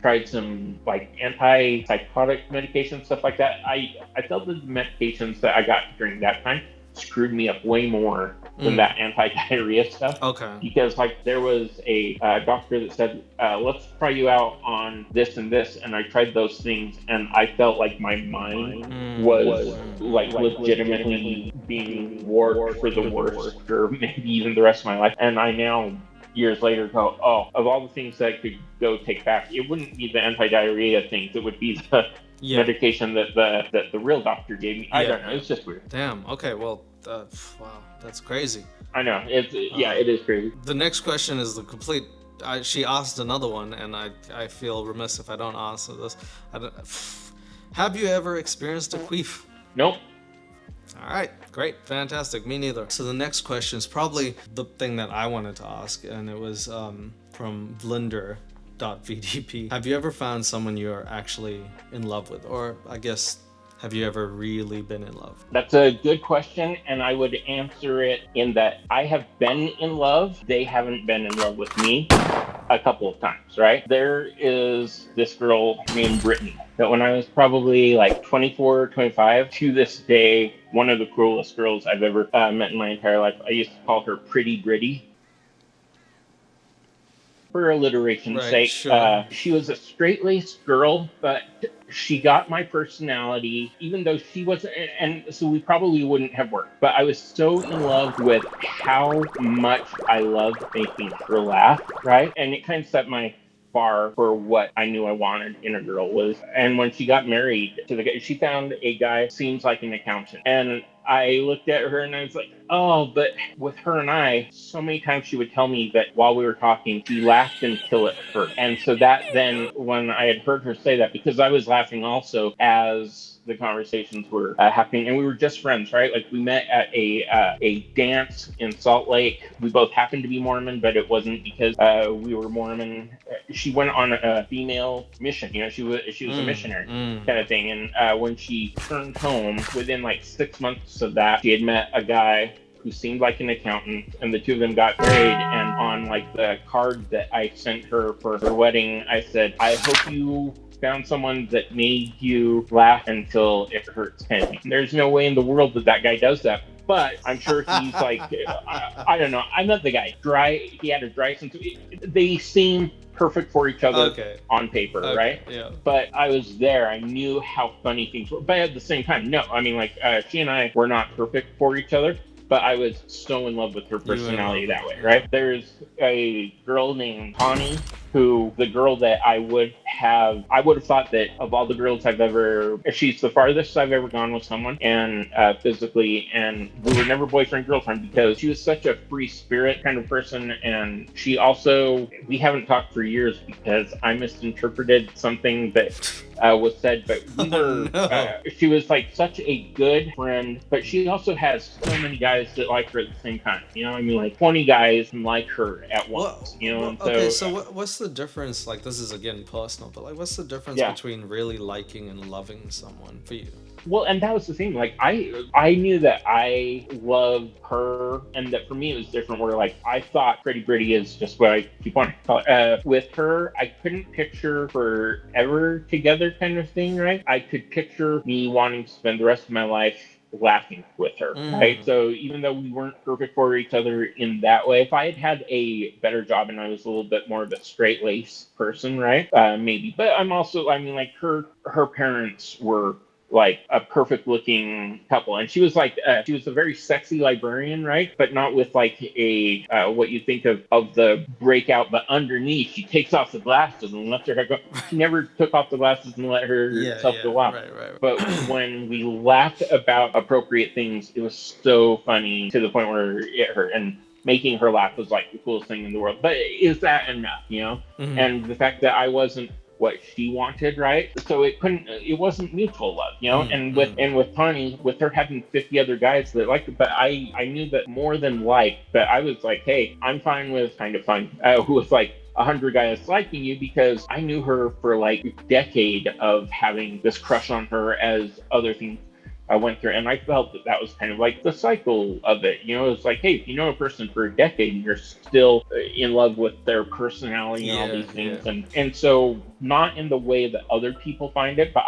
tried some antipsychotic medication, stuff like that. I felt that the medications that I got during that time screwed me up way more than that anti-diarrhea stuff. Okay. Because there was a doctor that said, let's try you out on this and this, and I tried those things, and I felt like my mind was legitimately being warped for the worst, or maybe even the rest of my life. And I now, years later, go, oh, of all the things that I could go take back, it wouldn't be the anti-diarrhea things, it would be the medication that the real doctor gave me. I don't know, it's just weird. Damn. Okay, well, wow, that's crazy. I know, it is crazy. The next question is the complete. She asked another one, and I feel remiss if I don't answer this. Have you ever experienced a queef? Nope. All right, great, fantastic. Me neither. So the next question is probably the thing that I wanted to ask, and it was from Blinder.vdp. Have you ever found someone you're actually in love with, or I guess, have you ever really been in love? That's a good question, and I would answer it in that I have been in love. They haven't been in love with me a couple of times, right? There is this girl named Brittany that when I was probably 24, 25, to this day, one of the coolest girls I've ever met in my entire life. I used to call her Pretty Britty, for alliteration's sake. Sure. She was a straight-laced girl, but she got my personality, even though she wasn't, and so we probably wouldn't have worked. But I was so in love with how much I loved making her laugh, right? And it kind of set my bar for what I knew I wanted in a girl was. And when she got married to the guy, she found a guy seems like an accountant. And I looked at her and I was like, oh, but with her and I, so many times she would tell me that while we were talking, she laughed until it hurt. And so that then, when I had heard her say that, because I was laughing also as the conversations were happening, and we were just friends, right? Like, we met at a dance in Salt Lake. We both happened to be Mormon, but it wasn't because we were Mormon. She went on a female mission. She was a missionary kind of thing. And when she turned home, within 6 months of that, she had met a guy who seemed like an accountant, and the two of them got married. And on the card that I sent her for her wedding, I said, I hope you found someone that made you laugh until it hurts, kind of thing. There's no way in the world that guy does that, but I'm sure he's I don't know. I met the guy. He had a dry sense. They seem perfect for each other on paper, right? Yeah. But I was there. I knew how funny things were. But at the same time, no. I mean, she and I were not perfect for each other, but I was so in love with her personality that way, right? There's a girl named Connie, the girl that I would I would have thought that of all the girls she's the farthest I've ever gone with someone, and physically, and we were never boyfriend girlfriend because she was such a free spirit kind of person, and she also, we haven't talked for years because I misinterpreted something that was said, but we were, she was like such a good friend, but she also has so many guys that like her at the same time, you know, I mean, like 20 guys can like her at once, you know, and okay, so what's the difference, like, this is again personal, but like, what's the difference between really liking and loving someone for you? Well, and that was the thing. Like, I knew that I loved her, and that for me it was different. Where like I thought Pretty Pretty is just what I keep on calling. With her, I couldn't picture forever together, kind of thing, right? I could picture me wanting to spend the rest of my life laughing with her, right? So even though we weren't perfect for each other in that way, if I had had a better job and I was a little bit more of a straight-laced person, right? Maybe. But I'm also, I mean, like her parents were like a perfect looking couple, and she was a very sexy librarian, right? But not with like a what you think of the breakout, but underneath she takes off the glasses and lets her hair go. She never took off the glasses and let herself go out. Right. But when we laughed about appropriate things, it was so funny to the point where it hurt, and making her laugh was like the coolest thing in the world. But is that enough, you know? And the fact that I wasn't what she wanted, right? So it wasn't mutual love, you know? And with Tawny, with her having 50 other guys that liked it, but I knew that more than like, but I was like, hey, I'm fine with kind of fun, with like 100 guys liking you, because I knew her for like a decade of having this crush on her as other things I went through, and I felt that was kind of like the cycle of it. You know, it's like, hey, if you know a person for a decade and you're still in love with their personality and all these things, and so not in the way that other people find it, but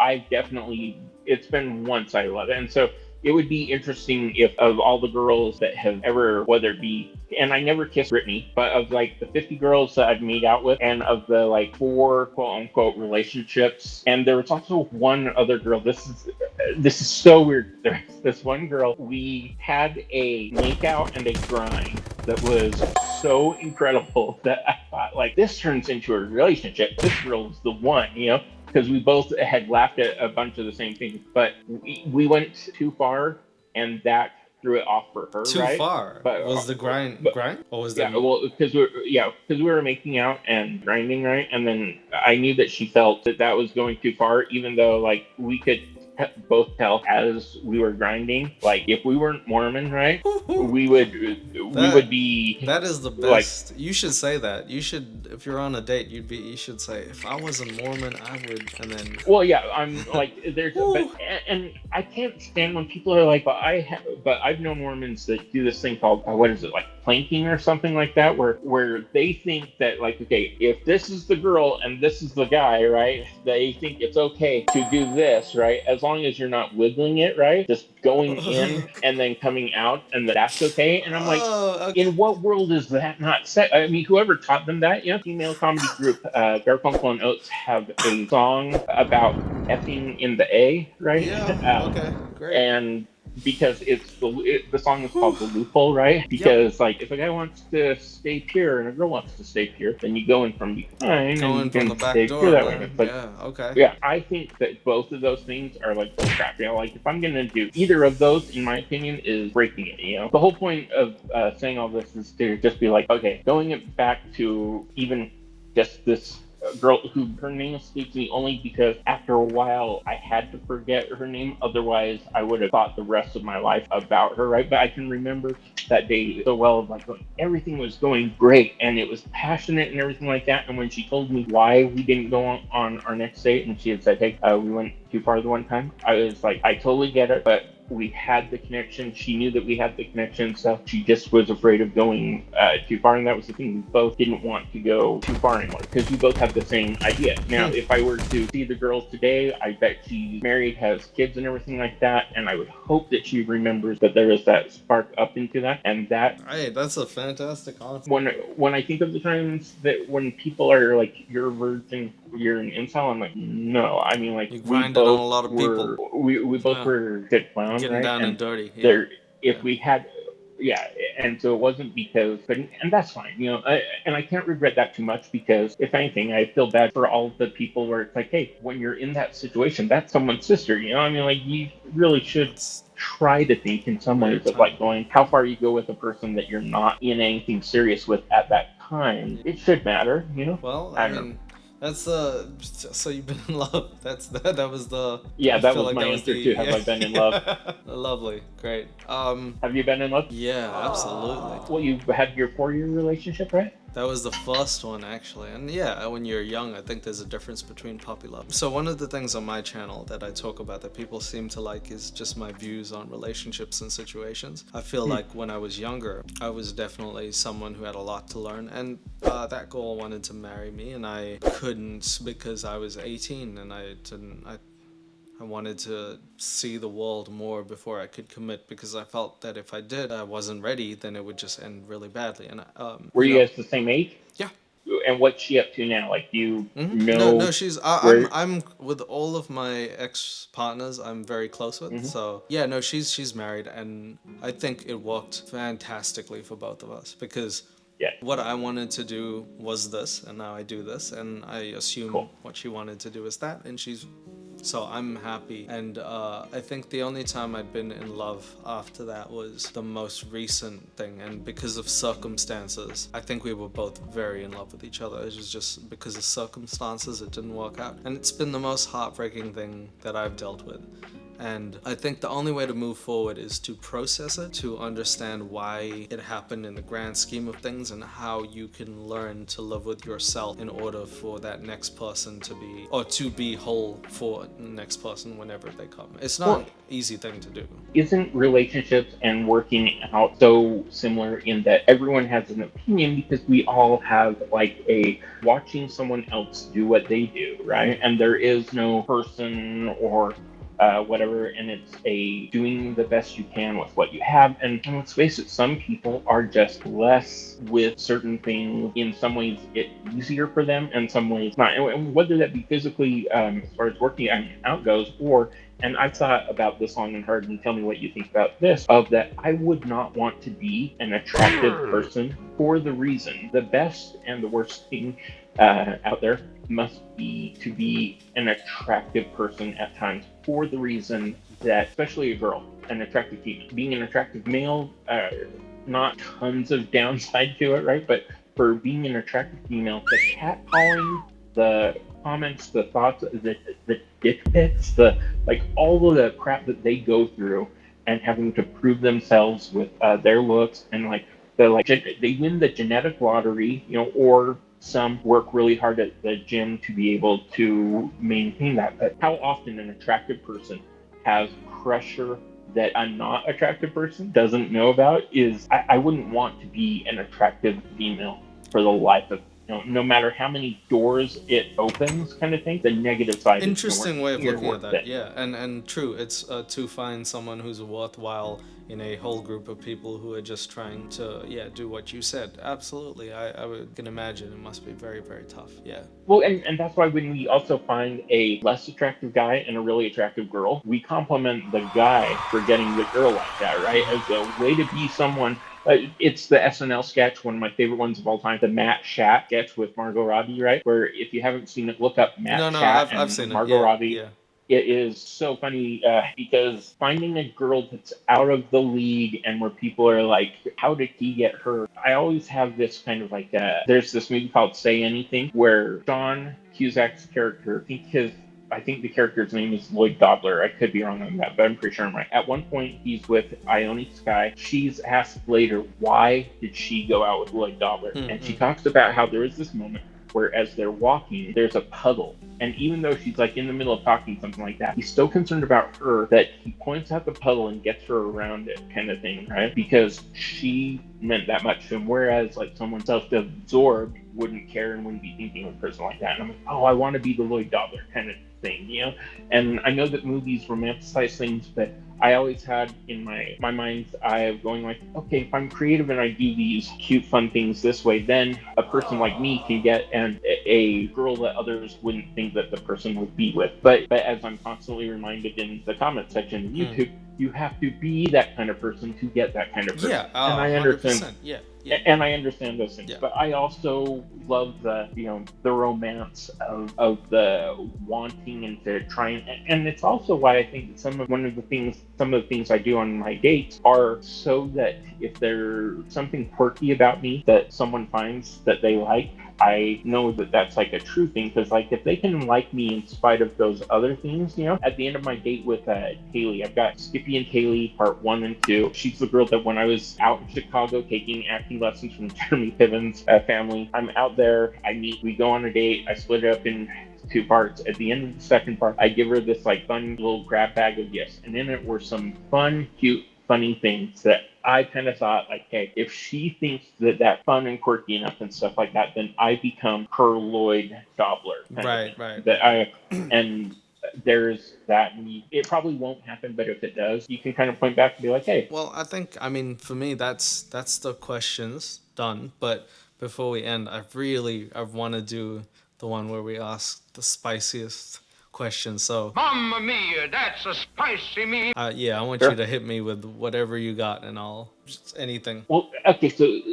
it's been once I love it, and so it would be interesting if of all the girls that have ever, whether it be, and I never kissed Brittany, but of like the 50 girls that I've made out with, and of the like 4 quote unquote relationships, and there was also one other girl. This is so weird. There's this one girl, we had a makeout and a grind that was so incredible that I thought, like, this turns into a relationship. This girl's the one, you know? Because we both had laughed at a bunch of the same things, but we went too far, and that threw it off for her. Too far. But was the grind, or was that? Yeah, well, because we were making out and grinding, right? And then I knew that she felt that was going too far, even though like we could both tell as we were grinding, like if we weren't Mormon, right, we would be. That is the best. Like, you should say that. You should, if you're on a date, you should say, if I was a Mormon, I would, and then. Well, yeah, I'm like there's, and I can't stand when people are like, but I've known Mormons that do this thing called what is it, like planking or something like that, where they think that like, okay, if this is the girl and this is the guy, right, they think it's okay to do this, right, as long as you're not wiggling it, right, just going in and then coming out, and that's okay. And I'm like, in what world is that not set? I mean, whoever taught them that, you know, female comedy group Garfunkel and Oates have a song about effing in the A, right? Yeah. Okay. Great. And because the song is called The Loophole, right? Because like if a guy wants to stay pure and a girl wants to stay pure, then you go in from behind and from the back door. That way. But, yeah, okay. Yeah, I think that both of those things are like bull crap. You know, like if I'm gonna do either of those, in my opinion, is breaking it. You know, the whole point of saying all this is to just be like, okay, going it back to even just this girl who her name escapes me only because after a while I had to forget her name, otherwise I would have thought the rest of my life about her, right? But I can remember that day so well, like everything was going great and it was passionate and everything like that, and when she told me why we didn't go on our next date and she had said, hey, we went too far the one time, I was like, I totally get it, but we had the connection. She knew that we had the connection, so she just was afraid of going too far, and that was the thing. We both didn't want to go too far anymore because we both had the same idea. Now, if I were to see the girl today, I bet she's married, has kids and everything like that, and I would hope that she remembers that there is that spark up into that, and that. Hey, that's a fantastic answer. When I think of the times that when people are like, you're a virgin, you're an incel, I'm like, no. I mean, like, you grinded on a lot of people. We both were good clowns. Getting right? down and dirty. Yeah. If we had, Yeah, and so it wasn't because, but and that's fine, and I can't regret that too much because if anything, I feel bad for all the people where it's like, hey, when you're in that situation, that's someone's sister, I mean, like you really should It's try to think in some very ways of time. like going how far you go with a person that you're not in anything serious with at that time. It should matter. Well, I I don't know. mean, that's the. So you've been in love. That was the. Yeah, I that feel was like my that was answer the. too. Have I been in love? Lovely, great. Have you been in love? Yeah, absolutely. Well, you had your 4-year relationship, right? That was the first one, actually. And yeah, when you're young, I think there's a difference between puppy love. So one of the things on my channel that I talk about that people seem to like is just my views on relationships and situations. I feel like when I was younger, I was definitely someone who had a lot to learn. And that girl wanted to marry me, and I couldn't because I was 18 and I wanted to see the world more before I could commit because I felt that if I did, I wasn't ready, then it would just end really badly. And Were you guys the same age? yeah. And what's she up to now? Like, do you No, know she's. where? I'm with all of my ex partners. I'm very close with. Mhm. So yeah, no, she's married, and I think it worked fantastically for both of us because Yeah, what I wanted to do was this, and now I do this, and I assume cool. what she wanted to do is that, and she's. So I'm happy, and I think the only time I'd been in love after that was the most recent thing, and because of circumstances, I think we were both very in love with each other. It was just because of circumstances it didn't work out, and it's been the most heartbreaking thing that I've dealt with. And I think the only way to move forward is to process it, to understand why it happened in the grand scheme of things, and how you can learn to live with yourself in order for that next person to be whole for the next person whenever they come. It's not an easy thing to do. Isn't relationships and working out so similar in that everyone has an opinion because we all have like a watching someone else do what they do, right? And there is no person or whatever, and it's a doing the best you can with what you have. And let's face it, some people are just less with certain things. In some ways, it's easier for them, and some ways not. And whether that be physically, as far as working out goes, or and I've thought about this long and hard, and tell me what you think about this, of that I would not want to be an attractive person for the reason, the best and the worst thing out there must be to be an attractive person at times for the reason that, especially a girl, an attractive female, being an attractive male, not tons of downside to it, right? But for being an attractive female, the catcalling, the comments, the thoughts, the dick pics, the like all of the crap that they go through, and having to prove themselves with their looks, and like they win the genetic lottery, or some work really hard at the gym to be able to maintain that. But how often an attractive person has pressure that a not attractive person doesn't know about is I wouldn't want to be an attractive female for the life of no matter how many doors it opens, kind of thing. The negative side. Interesting way of looking at that. it. Yeah, and true. It's to find someone who's worthwhile in a whole group of people who are just trying to do what you said. Absolutely, I can imagine it must be very, very tough. Yeah. Well, and that's why when we also find a less attractive guy and a really attractive girl, we compliment the guy for getting the girl like that, right? As a way to be someone. It's the SNL sketch, one of my favorite ones of all time, the Matt Shat sketch with Margot Robbie, right? Where if you haven't seen it, look up Matt Shat I've seen Margot it. Robbie. Yeah. It is so funny because finding a girl that's out of the league and where people are like, how did he get her? I always have this kind of like, there's this movie called Say Anything where John Cusack's character, I think the character's name is Lloyd Dobler. I could be wrong on that, but I'm pretty sure I'm right. At one point, he's with Ione Skye. She's asked later, why did she go out with Lloyd Dobler? Mm-hmm. And she talks about how there is this moment where as they're walking, there's a puddle. And even though she's like in the middle of talking something like that, he's still concerned about her, that he points out the puddle and gets her around it kind of thing, right? Because she meant that much to him. Whereas like someone self-absorbed wouldn't care and wouldn't be thinking of a person like that. And I'm like, oh, I want to be the Lloyd Dobler kind of thing, And I know that movies romanticize things, but I always had in my mind's eye of going like, okay, if I'm creative and I do these cute, fun things this way, then a person like me can get a girl that others wouldn't think that the person would be with. But as I'm constantly reminded in the comment section of YouTube, you have to be that kind of person to get that kind of person. Yeah, and I 100%. understand. Yeah. And I understand those things, Yeah. but I also love the the romance of the wanting and to try and it's also why I think some of the things I do on my dates are so that if there's something quirky about me that someone finds that they like, I know that that's like a true thing, because like if they can like me in spite of those other things, at the end of my date with Kaylee, I've got Skippy and Kaylee part 1 and 2. She's the girl that when I was out in Chicago taking acting lessons from Jeremy Piven's family, I'm out there, we go on a date, I split it up in 2 parts. At the end of the second part, I give her this like fun little grab bag of gifts, and in it were some fun, cute, funny things that I kind of thought, like, hey, if she thinks that that's fun and quirky enough and stuff like that, then I become her Lloyd Dobler. Right. And there's that. It probably won't happen, but if it does, you can kind of point back and be like, hey. Well, I mean, for me, that's the questions done. But before we end, I want to do the one where we ask the spiciest question. So, Mamma mia, that's a spicy meal. I want Sure. you to hit me with whatever you got, and I'll just anything. Well, okay,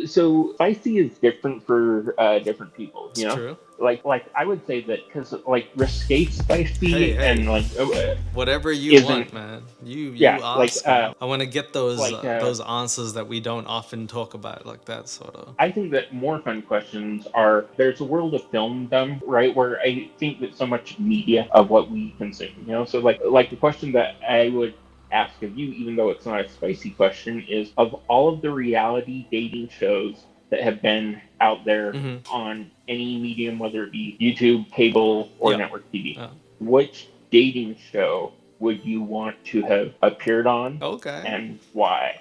so spicy is different for different people. It's true. Like I would say that because like risque spicy Hey. and like Whatever you isn't- want, man. You Yeah, ask. like, I want to get those like, those answers that we don't often talk about, like that sort of. I think that more fun questions are, there's a world of filmdom, right, where I think that so much media of what we consume, so like the question that I would ask of you, even though it's not a spicy question, is of all of the reality dating shows that have been out there on any medium, whether it be YouTube, cable, or network TV, which dating show would you want to have appeared on? Okay. And why?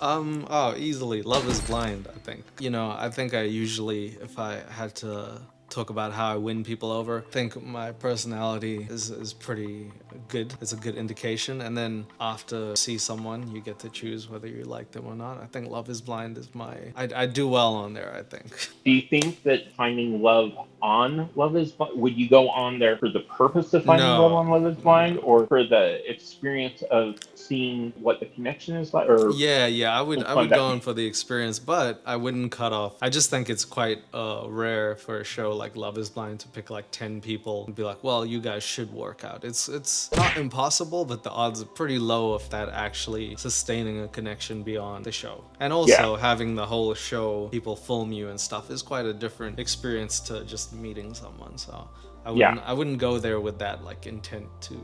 Easily. Love is Blind, I think. I think I usually, if I had to talk about how I win people over, I think my personality is pretty good. It's a good indication. And then after see someone, you get to choose whether you like them or not. I think Love is Blind is I do well on there, I think. Do you think that finding love on Love is Blind, would you go on there for the purpose of finding love on Love is Blind, or for the experience of seeing what the connection is like? Or I would go on for the experience, but I wouldn't cut off. I just think it's quite rare for a show like Love is Blind to pick like 10 people and be like, well, you guys should work out. It's not impossible, but the odds are pretty low of that actually sustaining a connection beyond the show. And also having the whole show, people film you and stuff, is quite a different experience to just meeting someone. So I wouldn't go there with that like intent to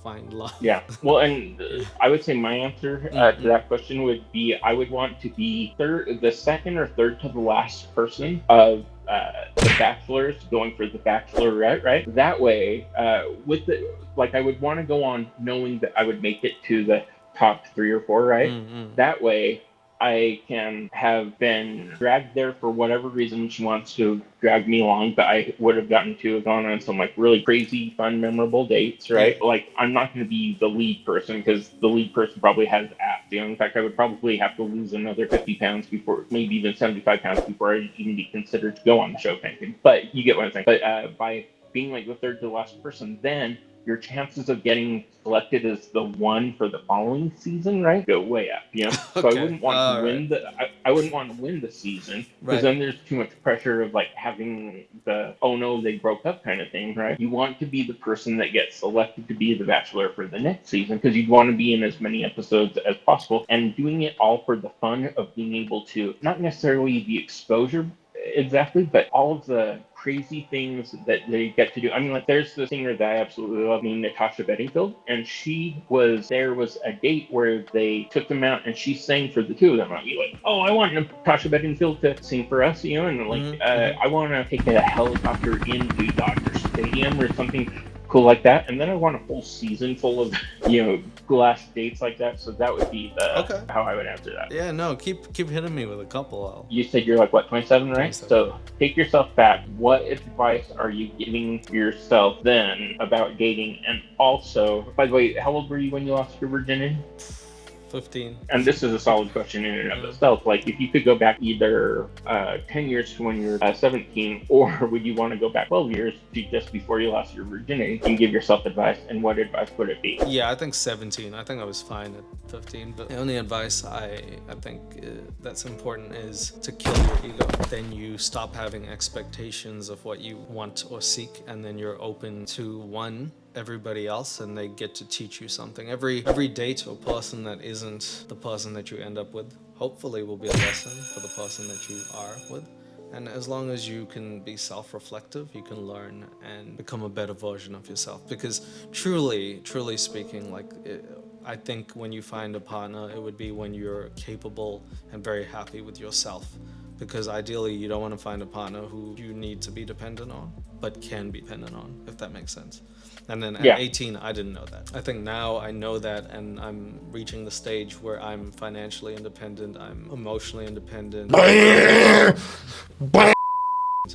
find love. Yeah. Well, and I would say my answer to that question would be, I would want to be the second or third to the last person of the bachelors going for the bachelorette, right? That way, I would want to go on knowing that I would make it to the top 3 or 4, right? That way, I can have been dragged there for whatever reason she wants to drag me along, but I would have gone on some like really crazy, fun, memorable dates, right? Like, I'm not going to be the lead person, because the lead person probably has abs. In fact, I would probably have to lose another 50 pounds before, maybe even 75 pounds before I'd even be considered to go on the show, kind of thing. But you get what I'm saying. But by being like the third to the last person, then your chances of getting selected as the one for the following season, right, go way up. So I wouldn't want to win I wouldn't want to win the season, because then there's too much pressure of like having the oh no, they broke up kind of thing, right? You want to be the person that gets selected to be the bachelor for the next season, because you'd want to be in as many episodes as possible, and doing it all for the fun of being able to, not necessarily the exposure exactly, but all of the crazy things that they get to do. I mean, like, there's the singer that I absolutely love named Natasha Bedingfield, and there was a date where they took them out and she sang for the two of them. I'd be like, oh, I want Natasha Bedingfield to sing for us, and like, I want to take a helicopter into Dodger Stadium or something cool like that, and then I want a whole season full of glass dates like that. So that would be how I would answer that. Yeah, no, keep hitting me with a couple. You said you're like, what, 27, right? 27. So take yourself back. What advice are you giving yourself then about dating? And also, by the way, how old were you when you lost your virginity? 15. And this is a solid question in and of itself. Like, if you could go back either 10 years to when you're 17, or would you want to go back 12 years to just before you lost your virginity and give yourself advice, and what advice would it be? Yeah, I think 17. I think I was fine at 15. But the only advice I think that's important is to kill your ego. Then you stop having expectations of what you want or seek, and then you're open to everybody else, and they get to teach you something. Every date or person that isn't the person that you end up with, hopefully will be a lesson for the person that you are with. And as long as you can be self-reflective, you can learn and become a better version of yourself. Because truly speaking, like, I think when you find a partner, it would be when you're capable and very happy with yourself. Because ideally, you don't want to find a partner who you need to be dependent on, but can be dependent on, if that makes sense. And then at 18, I didn't know that. I think now I know that, and I'm reaching the stage where I'm financially independent, I'm emotionally independent.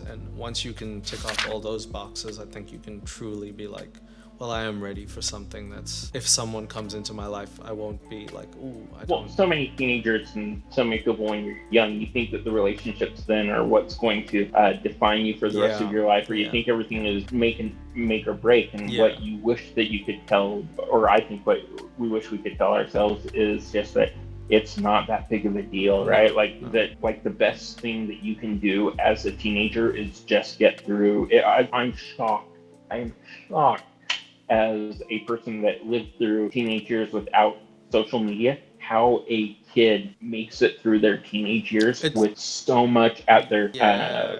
And once you can tick off all those boxes, I think you can truly be like, well, I am ready for something that's, if someone comes into my life, I won't be like, ooh, I don't. Well, so many teenagers and so many people when you're young, you think that the relationships then are what's going to define you for the rest of your life, or you think everything is make or break. And what you wish that you could tell, or I think what we wish we could tell ourselves is just that it's not that big of a deal, right? That the best thing that you can do as a teenager is just get through it. I'm shocked. As a person that lived through teenage years without social media, how a kid makes it through their teenage years with so much at their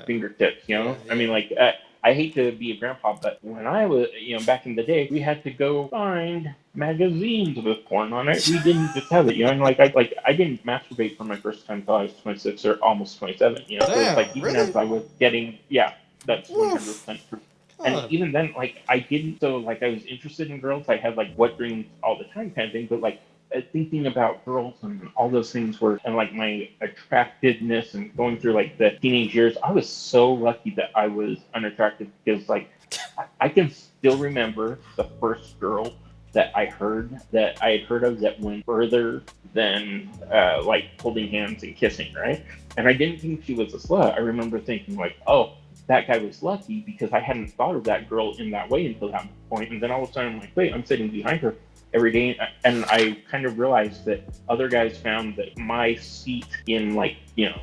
fingertips, you know? I mean, I hate to be a grandpa, but when I was, back in the day, we had to go find magazines with porn on it. We didn't just have it, and I didn't masturbate for my first time until I was 26 or almost 27, Damn, so it's even as I was getting, that's 100% true. And even then, I didn't, so, I was interested in girls. I had, wet dreams all the time kind of thing, but, thinking about girls and all those things were, and, my attractiveness and going through, the teenage years, I was so lucky that I was unattractive because, I can still remember the first girl that I had heard of that went further than, holding hands and kissing, right? And I didn't think she was a slut. I remember thinking, oh, that guy was lucky because I hadn't thought of that girl in that way until that point. And then all of a sudden I'm like, wait, I'm sitting behind her every day. And I kind of realized that other guys found that my seat in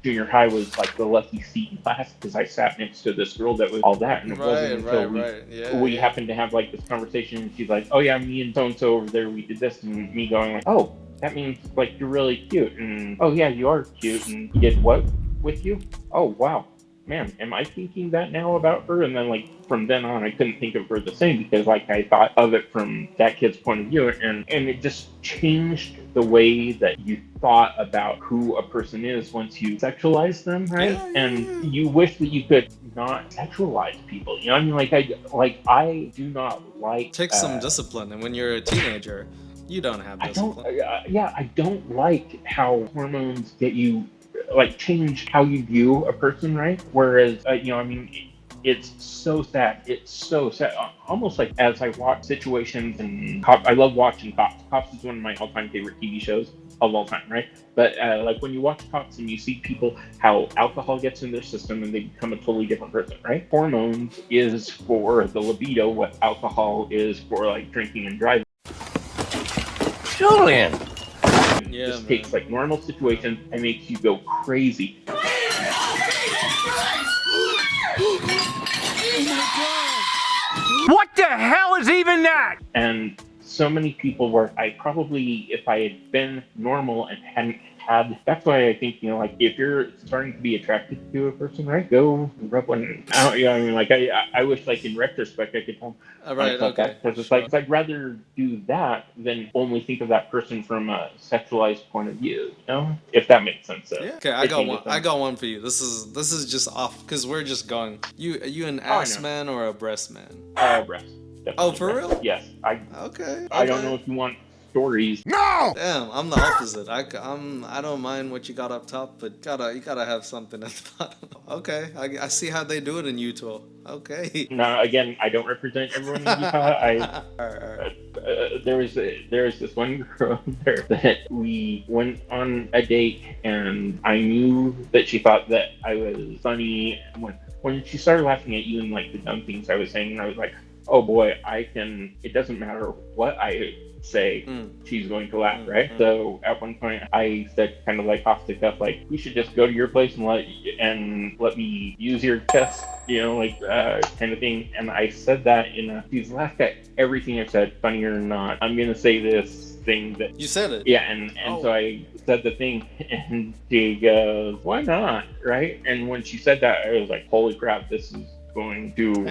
junior high was the lucky seat in class because I sat next to this girl that was all that. And it wasn't until we happened to have this conversation and she's like, oh yeah, me and so-and-so over there, we did this. And me going oh, that means you're really cute. And oh yeah, you are cute. And you did what with you? Oh, wow. Man, am I thinking that now about her? And then from then on, I couldn't think of her the same because I thought of it from that kid's point of view, and it just changed the way that you thought about who a person is once you sexualize them, right? And you wish that you could not sexualize people. I mean, I do not like. Takes some discipline, and when you're a teenager, you don't have discipline. I don't like how hormones get you. Change how you view a person, right? Whereas, it's so sad. It's so sad. Almost as I watch situations and I love watching Cops. Cops is one of my all-time favorite TV shows of all time, right? But when you watch Cops and you see people, how alcohol gets in their system and they become a totally different person, right? Hormones is for the libido what alcohol is for drinking and driving. Julian! It just takes normal situations and makes you go crazy. What the hell is even that? And so many people were, if I had been normal and hadn't had, that's why I think, if you're starting to be attracted to a person, right, go rub one out. I wish, in retrospect, I could tell because it's I'd rather do that than only think of that person from a sexualized point of view, if that makes sense. Yeah. Okay, I got one for you. This is just off because we're just going. You an ass man or a breast man? Breast. Oh, for real? Yes. Okay. I don't know if you want stories. No! Damn, I'm the opposite. I don't mind what you got up top, but you gotta have something at the bottom. Okay, I see how they do it in Utah. Okay. Now, again, I don't represent everyone in Utah. there was this one girl there that we went on a date, and I knew that she thought that I was funny. When she started laughing at you and like the dumb things I was saying, I was like, oh boy, it doesn't matter what I say, she's going to laugh, right? So at one point I said, kind of like off the cuff, like, we should just go to your place and let me use your chest, like kind of thing. And I said that she's laughed at everything I've said, funny or not. I'm gonna say this thing that You said it. yeah, and so I said the thing, and she goes, why not, right? And when she said that, I was like, holy crap, this is going to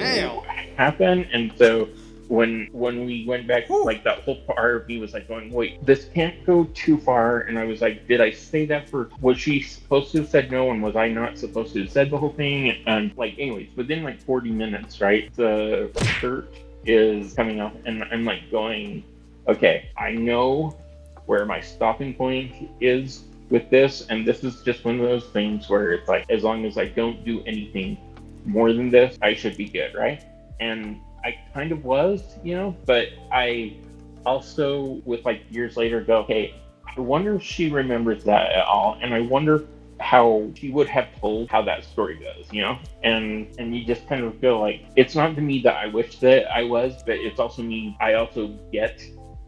happen. And so when we went back, like that whole part of me was like going, wait, this can't go too far. And I was like, did I say that was she supposed to have said no, and was I not supposed to have said the whole thing? And like, anyways, within like 40 minutes, right, the shirt is coming up, and I'm like going, okay, I know where my stopping point is with this, and this is just one of those things where it's like, as long as I don't do anything more than this, I should be good, right? And I kind of was, but I also, with like years later, go, hey, I wonder if she remembers that at all, and I wonder how she would have told how that story goes, and you just kind of go like, it's not to me that I wish that I was, but it's also me, I also get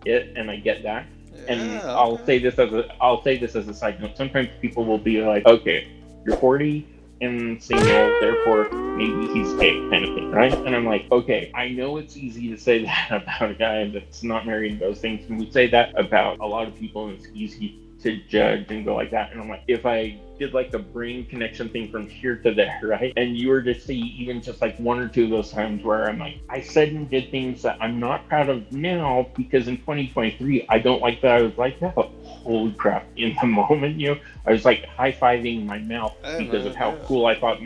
it, and I get that. And I'll say this as a side note. Sometimes people will be like, okay, you're 40 and single, therefore maybe he's gay, kind of thing, right? And I'm like, okay, I know it's easy to say that about a guy that's not married and those things, and we say that about a lot of people, and it's easy to judge and go like that. And I'm like, if I did like the brain connection thing from here to there, right? And you were to see even just like one or two of those times where I'm like, I said and did things that I'm not proud of now, because in 2023, I don't like that I was like that. But holy crap, in the moment, I was like high-fiving my mouth because of how cool I thought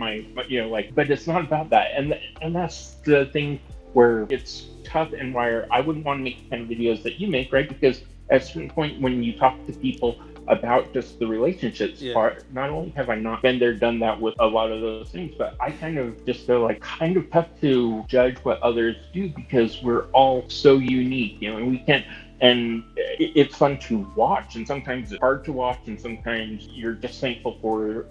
but it's not about that. And that's the thing where it's tough, and why I wouldn't want to make the kind of videos that you make, right? Because at a certain point when you talk to people about just the relationships part, not only have I not been there, done that with a lot of those things, but I kind of just feel like kind of tough to judge what others do, because we're all so unique, and we can't, and it's fun to watch, and sometimes it's hard to watch, and sometimes you're just thankful for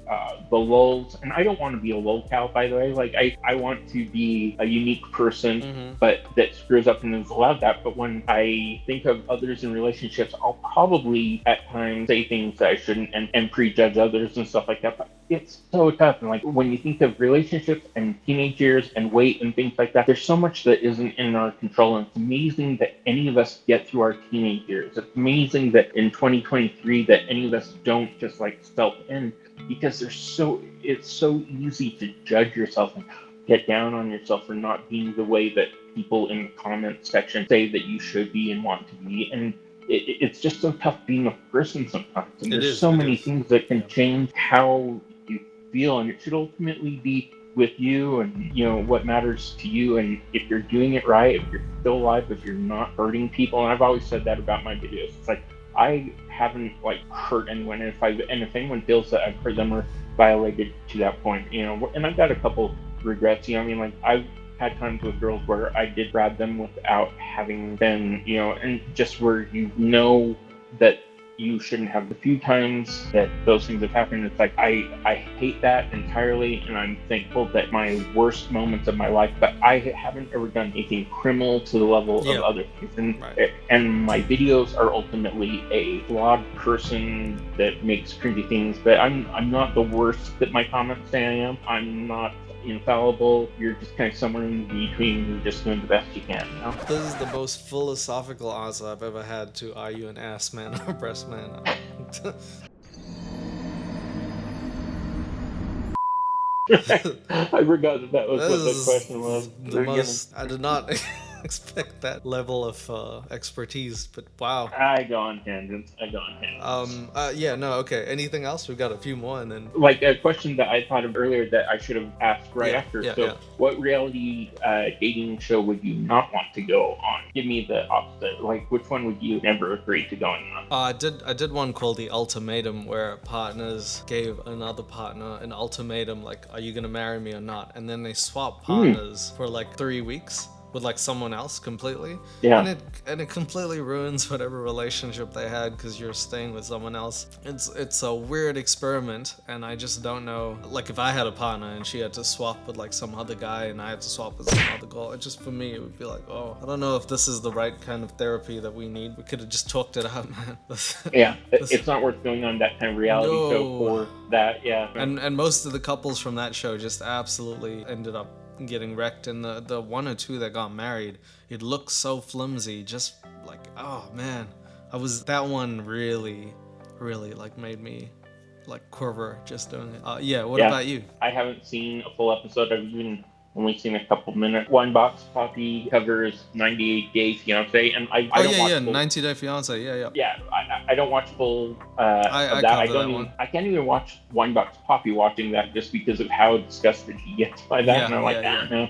the lulls. And I don't want to be a lolcow, by the way. Like, I want to be a unique person, but that screws up and is allowed that. But when I think of others in relationships, I'll probably at times say things that I shouldn't, and prejudge others and stuff like that. But it's so tough. And like, when you think of relationships and teenage years and weight and things like that, there's so much that isn't in our control. And it's amazing that any of us get through our teenage years. It's amazing that in 2023 that any of us don't just like self-end, because it's so easy to judge yourself and get down on yourself for not being the way that people in the comment section say that you should be and want to be. And it's just so tough being a person sometimes. And there's so many things that can change how you feel, and it should ultimately be with you and what matters to you, and if you're doing it right, if you're still alive, if you're not hurting people. And I've always said that about my videos. It's like, I haven't like hurt anyone, and if anyone feels that I've hurt them or violated to that point, and I've got a couple regrets, like I've had times with girls where I did grab them without having been, and just where that you shouldn't have. The few times that those things have happened, it's like I hate that entirely, and I'm thankful that my worst moments of my life, but I haven't ever done anything criminal to the level of other things. And my videos are ultimately a flawed person that makes cringy things, but I'm not the worst that my comments say I am. I'm not infallible. You're just kind of somewhere in between. You're just doing the best you can. This is the most philosophical answer I've ever had to, are you an ass man or a breast man? I forgot that was what the question was. I did not expect that level of expertise, but wow. I go on tangents. Okay. Anything else? We've got a few more, and then like a question that I thought of earlier that I should have asked after. What reality dating show would you not want to go on? Give me the opposite. Like, which one would you never agree to going on? I did one called The Ultimatum, where partners gave another partner an ultimatum, like, are you gonna marry me or not? And then they swap partners for like 3 weeks. with like someone else completely. Yeah. And it completely ruins whatever relationship they had because you're staying with someone else. It's a weird experiment, and I just don't know. Like if I had a partner and she had to swap with like some other guy and I had to swap with some other girl, it just for me it would be like, oh, I don't know if this is the right kind of therapy that we need. We could have just talked it out, man. Yeah, it's not worth going on that kind of reality show for that. Yeah. And most of the couples from that show just absolutely ended up getting wrecked, and the one or two that got married, it looked so flimsy, just like, oh man, that one really like made me like quiver just doing it. What about you? I haven't seen a full episode. I've even only seen a couple minutes. One box Poppy covers 98 Day Fiance, and I don't watch full, 90 Day Fiance, yeah. Yeah, I don't watch full I of that. I can't even watch Winebox Poppy watching that just because of how disgusted he gets by that. And I'm like, no.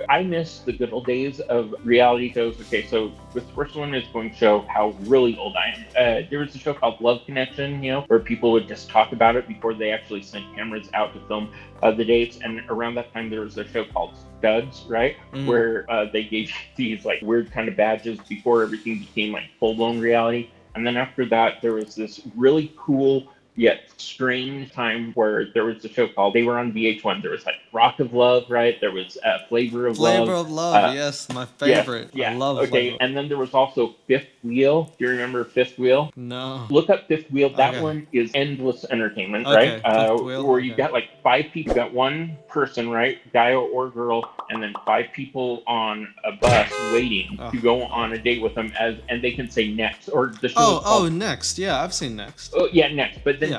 I miss the good old days of reality shows. Okay, so this first one is going to show how really old I am. There was a show called Love Connection, where people would just talk about it before they actually sent cameras out to film the dates. And around that time, there was a show called Studs, right? Where they gave these like weird kind of badges before everything became like full-blown reality. And then after that, there was this really cool yet strange time where there was a show called, they were on VH1. There was like Rock of Love, right? There was Flavor of Love. Flavor of Love, yes, my favorite. Yeah. I love Okay, Flavor. And then there was also Fifth Wheel. Do you remember Fifth Wheel? No. Look up Fifth Wheel. That one is endless entertainment, Okay, right? Fifth Wheel, where you got like 5 people. You got one person, right? Guy or girl, and then 5 people on a bus waiting to go on a date with them, and they can say next. Or the show Next. Yeah, I've seen Next. Oh, yeah, Next. But then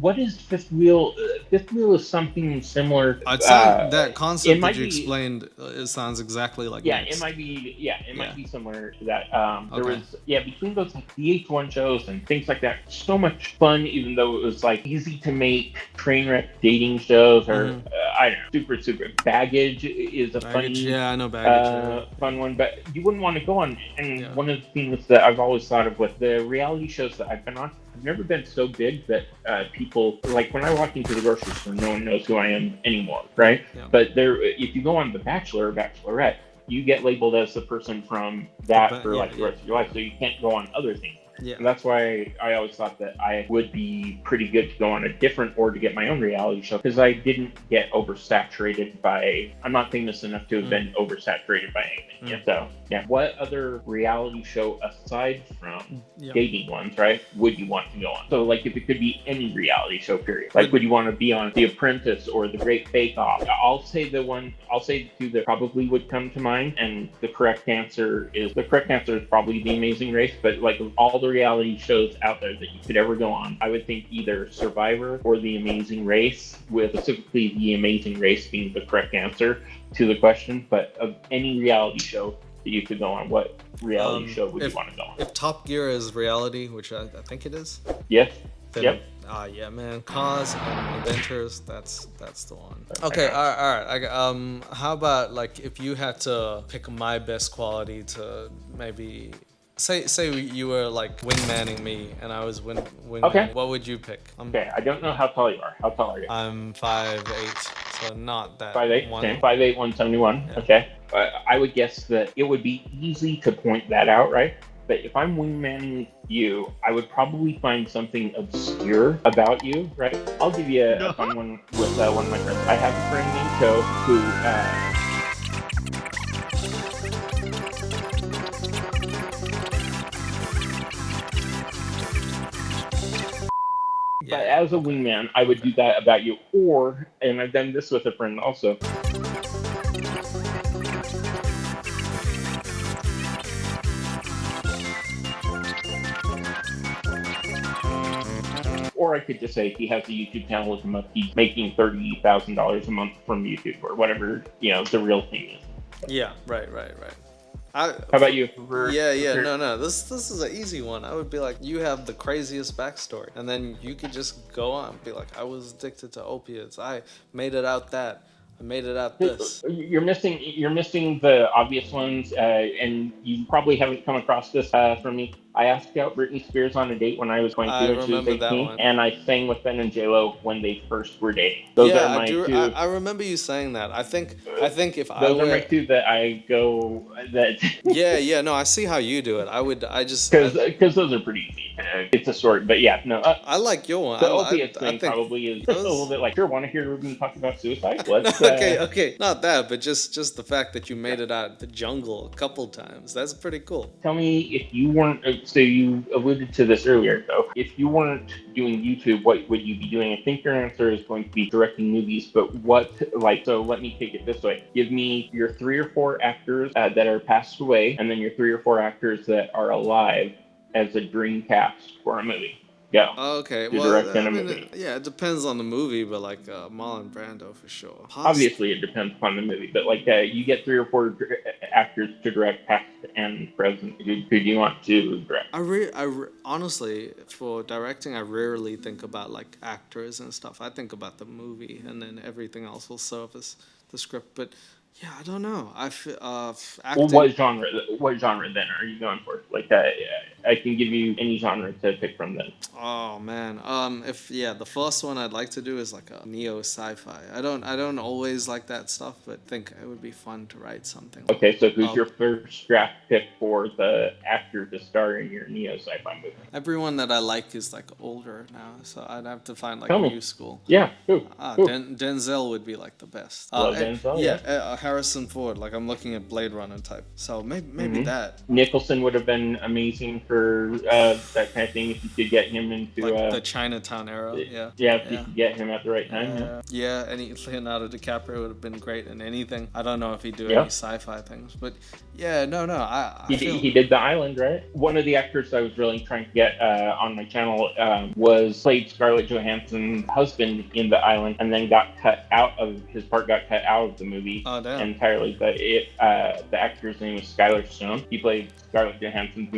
what is Fifth Wheel? Fifth Wheel is something similar. I'd say that concept that you explained, it sounds exactly like Next. It might be. Yeah, it might be similar to that. There was between those like VH1 shows and things like that, so much fun. Even though it was like easy to make train wreck dating shows, or I don't know, super. Baggage is a funny. Yeah, I know Baggage. Fun one, but you wouldn't want to go on. And one of the things that I've always thought of with the reality shows that I've been on, I've never been so big that people, like when I walk into the grocery store, no one knows who I am anymore, right? Yeah. But if you go on The Bachelor or Bachelorette, you get labeled as the person from that for the rest of your life, so you can't go on other things. Yeah. And that's why I always thought that I would be pretty good to go on a different or to get my own reality show, because I didn't get oversaturated by, I'm not famous enough to have been oversaturated by anything yet. So, what other reality show aside from dating ones, right, would you want to go on? So, like, if it could be any reality show, period. Like, would you want to be on The Apprentice or The Great Bake Off? I'll say the two that probably would come to mind, and the correct answer is probably The Amazing Race, but like all the reality shows out there that you could ever go on, I would think either Survivor or The Amazing Race, with specifically The Amazing Race being the correct answer to the question. But of any reality show that you could go on, what reality show would you want to go on? If Top Gear is reality, which I think it is. Yes. Then, yeah, man. Cause and Adventures, that's the one. Okay, all right. How about like if you had to pick my best quality to maybe say you were like wingmanning me and I was wingmanning. Okay. What would you pick? Okay, I don't know how tall you are. How tall are you? I'm 5'8", so not that. 5'8", 5'8", 171. Yeah. Okay. I would guess that it would be easy to point that out, right? But if I'm wingmanning you, I would probably find something obscure about you, right? I'll give you a fun one with one of my friends. I have a friend named Joe who... But as a wingman, I would do that about you. Or, and I've done this with a friend also. Or I could just say he has a YouTube channel, look him up. He's making $30,000 a month from YouTube or whatever, the real thing is. Yeah, right. How about you? No. This is an easy one. I would be like, you have the craziest backstory, and then you could just go on and be like, I was addicted to opiates. I made it out that. I made it out this. You're missing the obvious ones, and you probably haven't come across this from me. I asked out Britney Spears on a date when I was 22 I and she was remember that 18, one. and I sang with Ben and J-Lo when they first were dating. Those Yeah, are my I do. two. I remember you saying that. I think if I Those are my were, two that I go that. yeah. No, I see how you do it. Because those are pretty easy. It's a story, but yeah, no. I like your one. The opiates I thing think probably is those- a little bit like, sure, want to hear me talk about suicide? No, Let's. okay, not that, but just the fact that you made it out of the jungle a couple times. That's pretty cool. Tell me if you weren't. So you alluded to this earlier, though. If you weren't doing YouTube, what would you be doing? I think your answer is going to be directing movies, but what, like, so let me take it this way. Give me your 3 or 4 actors that are passed away, and then your 3 or 4 actors that are alive as a dream cast for a movie. Go. Okay, To well, direct in I a mean, movie. yeah, it depends on the movie, but like Marlon Brando for sure. Obviously, it depends upon the movie, but like you get 3 or 4 actors to direct past and present. Who do you want to direct? Honestly, for directing, I rarely think about like actors and stuff. I think about the movie, and then everything else will serve as the script. But yeah, I don't know. Acting. Well, what genre then are you going for? Like I can give you any genre to pick from then. Oh man. The first one I'd like to do is like a neo sci-fi. I don't always like that stuff, but think it would be fun to write something. Okay, so who's your first draft pick for the actor to star in your neo sci-fi movie? Everyone that I like is like older now, so I'd have to find like Tell me. new school. Yeah, who? Who? Denzel would be like the best. Love Denzel, Yeah, Harrison Ford. Like I'm looking at Blade Runner type. So maybe that. Nicholson would have been amazing for that kind of thing if you could get him into Like the Chinatown era. Yeah. if you could get him at the right time. Yeah, any Leonardo DiCaprio would have been great in anything. I don't know if he'd do Yeah. any sci-fi things, but yeah, no. He did The Island, right? One of the actors I was really trying to get on my channel played Scarlett Johansson's husband in The Island, and then his part got cut out of the movie entirely. But the actor's name was Skylar Stone. He played Scarlett Johansson's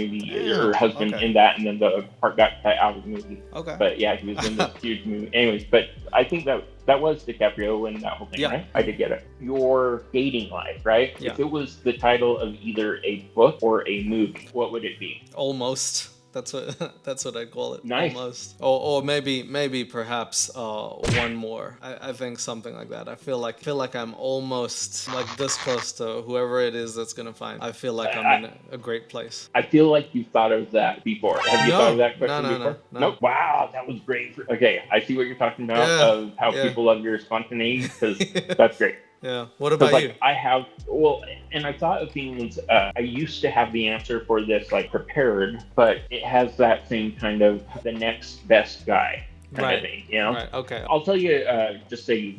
her husband in that, and then the part got cut out of the movie. Okay. But yeah, he was in this huge movie. Anyways, but I think that was DiCaprio and that whole thing, right? I did get it. Your dating life, right? Yeah. If it was the title of either a book or a movie, what would it be? Almost. That's what I call it. Nice. Almost. Or maybe perhaps one more. I think something like that. I feel like I'm almost like this close to whoever it is that's gonna find. I feel like I'm in a great place. I feel like you thought of that before. Have you thought of that question before? No. Nope. Wow, that was great. Okay, I see what you're talking about of how people love your spontaneity, because that's great. Yeah. What about you? I have, and I thought of things, I used to have the answer for this, like, prepared, but it has that same kind of the next best guy kind of thing, you know? Right, okay. I'll tell you, just a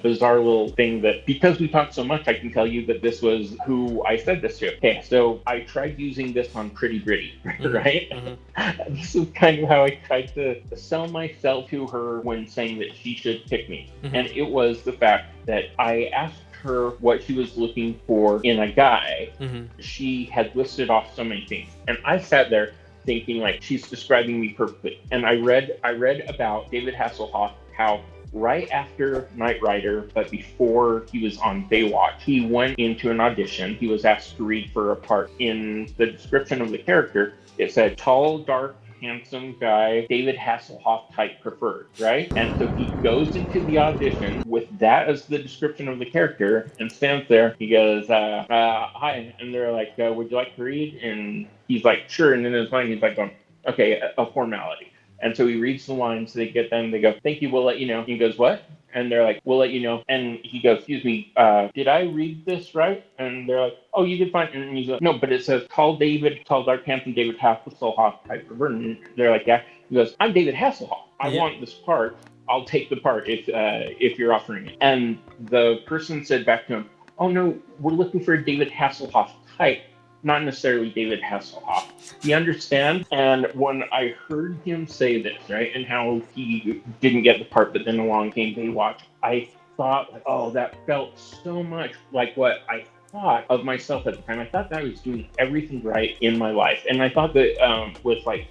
bizarre little thing that, because we talked so much, I can tell you that this was who I said this to. Okay, so I tried using this on Pretty Gritty, right? Mm-hmm. This is kind of how I tried to sell myself to her when saying that she should pick me. Mm-hmm. And it was the fact that I asked her what she was looking for in a guy. Mm-hmm. She had listed off so many things. And I sat there thinking, like, she's describing me perfectly. And I read about David Hasselhoff, how right after Knight Rider, but before he was on Baywatch, he went into an audition. He was asked to read for a part. In the description of the character, it said, tall, dark, handsome guy, David Hasselhoff type preferred, right? And so he goes into the audition with that as the description of the character and stands there. He goes, hi. And they're like, would you like to read? And he's like, sure. And in his mind, he's like, okay, a formality. And so he reads the lines, they get them, they go, thank you, we'll let you know. He goes, what? And they're like, we'll let you know. And he goes, excuse me, did I read this right? And they're like, oh, you did fine. And he's like, no, but it says tall, dark, handsome David Hasselhoff type of burden. And they're like, yeah. He goes, I'm David Hasselhoff. I want this part. I'll take the part if you're offering it. And the person said back to him, oh no, we're looking for a David Hasselhoff type, not necessarily David Hasselhoff. Do you understand? And when I heard him say this, right, and how he didn't get the part, but then along came Baywatch, I thought, oh, that felt so much like what I thought of myself at the time. I thought that I was doing everything right in my life. And I thought that with like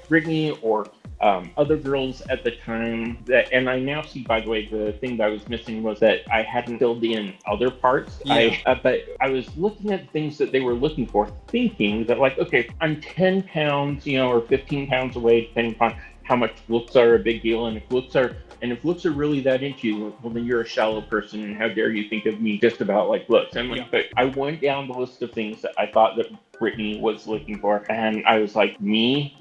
Brittany or other girls at the time that, and I now see, by the way, the thing that I was missing was that I hadn't filled in other parts. Yeah. But I was looking at things that they were looking for, thinking that like, okay, I'm 10 pounds, or 15 pounds away, depending upon how much looks are a big deal, and if looks are really that into you, well, then you're a shallow person, and how dare you think of me just about like looks? And like, but I went down the list of things that I thought that Brittany was looking for, and I was like, me.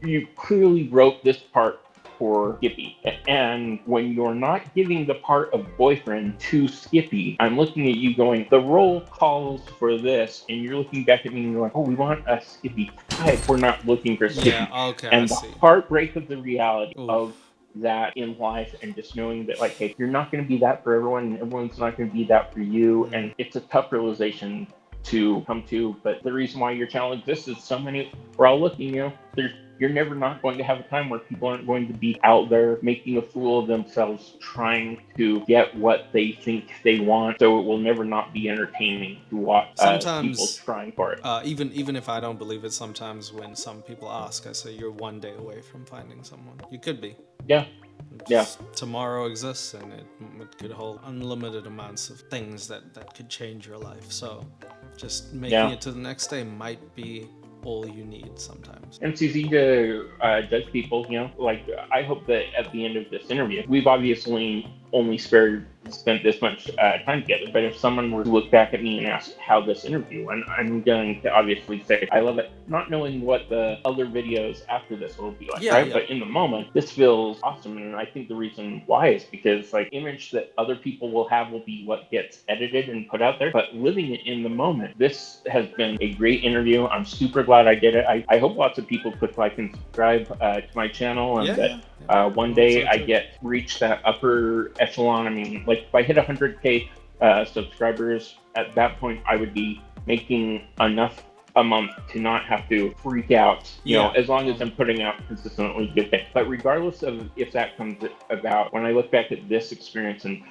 You clearly wrote this part for Skippy, and when you're not giving the part of boyfriend to Skippy, I'm looking at you going, the role calls for this, and you're looking back at me and you're like, oh, we want a Skippy type. We're not looking for Skippy. Yeah, okay, and I the see. heartbreak of the reality Oof. of that in life, and just knowing that like, hey, you're not going to be that for everyone, and everyone's not going to be that for you, and it's a tough realization to come to. But the reason why your channel exists is we're all looking, you're never not going to have a time where people aren't going to be out there making a fool of themselves, trying to get what they think they want. So it will never not be entertaining to watch people trying for it. Even if I don't believe it, sometimes when some people ask, I say you're one day away from finding someone. You could be. Yeah. Yeah. Tomorrow exists, and it could hold unlimited amounts of things that could change your life. So just making it to the next day might be all you need sometimes. And it's easy to judge people, like I hope that at the end of this interview, we've obviously only spent this much time together, but if someone were to look back at me and ask how this interview went, I'm going to obviously say I love it, not knowing what the other videos after this will be like, right? But in the moment, this feels awesome, and I think the reason why is because like image that other people will have will be what gets edited and put out there, but living it in the moment, this has been a great interview. I'm super glad I did it. I hope lots of people click like and subscribe to my channel, and that one day I reach that upper echelon. I mean, like if I hit 100K subscribers, at that point I would be making enough a month to not have to freak out, as long as I'm putting out consistently good things. But regardless of if that comes about, when I look back at this experience and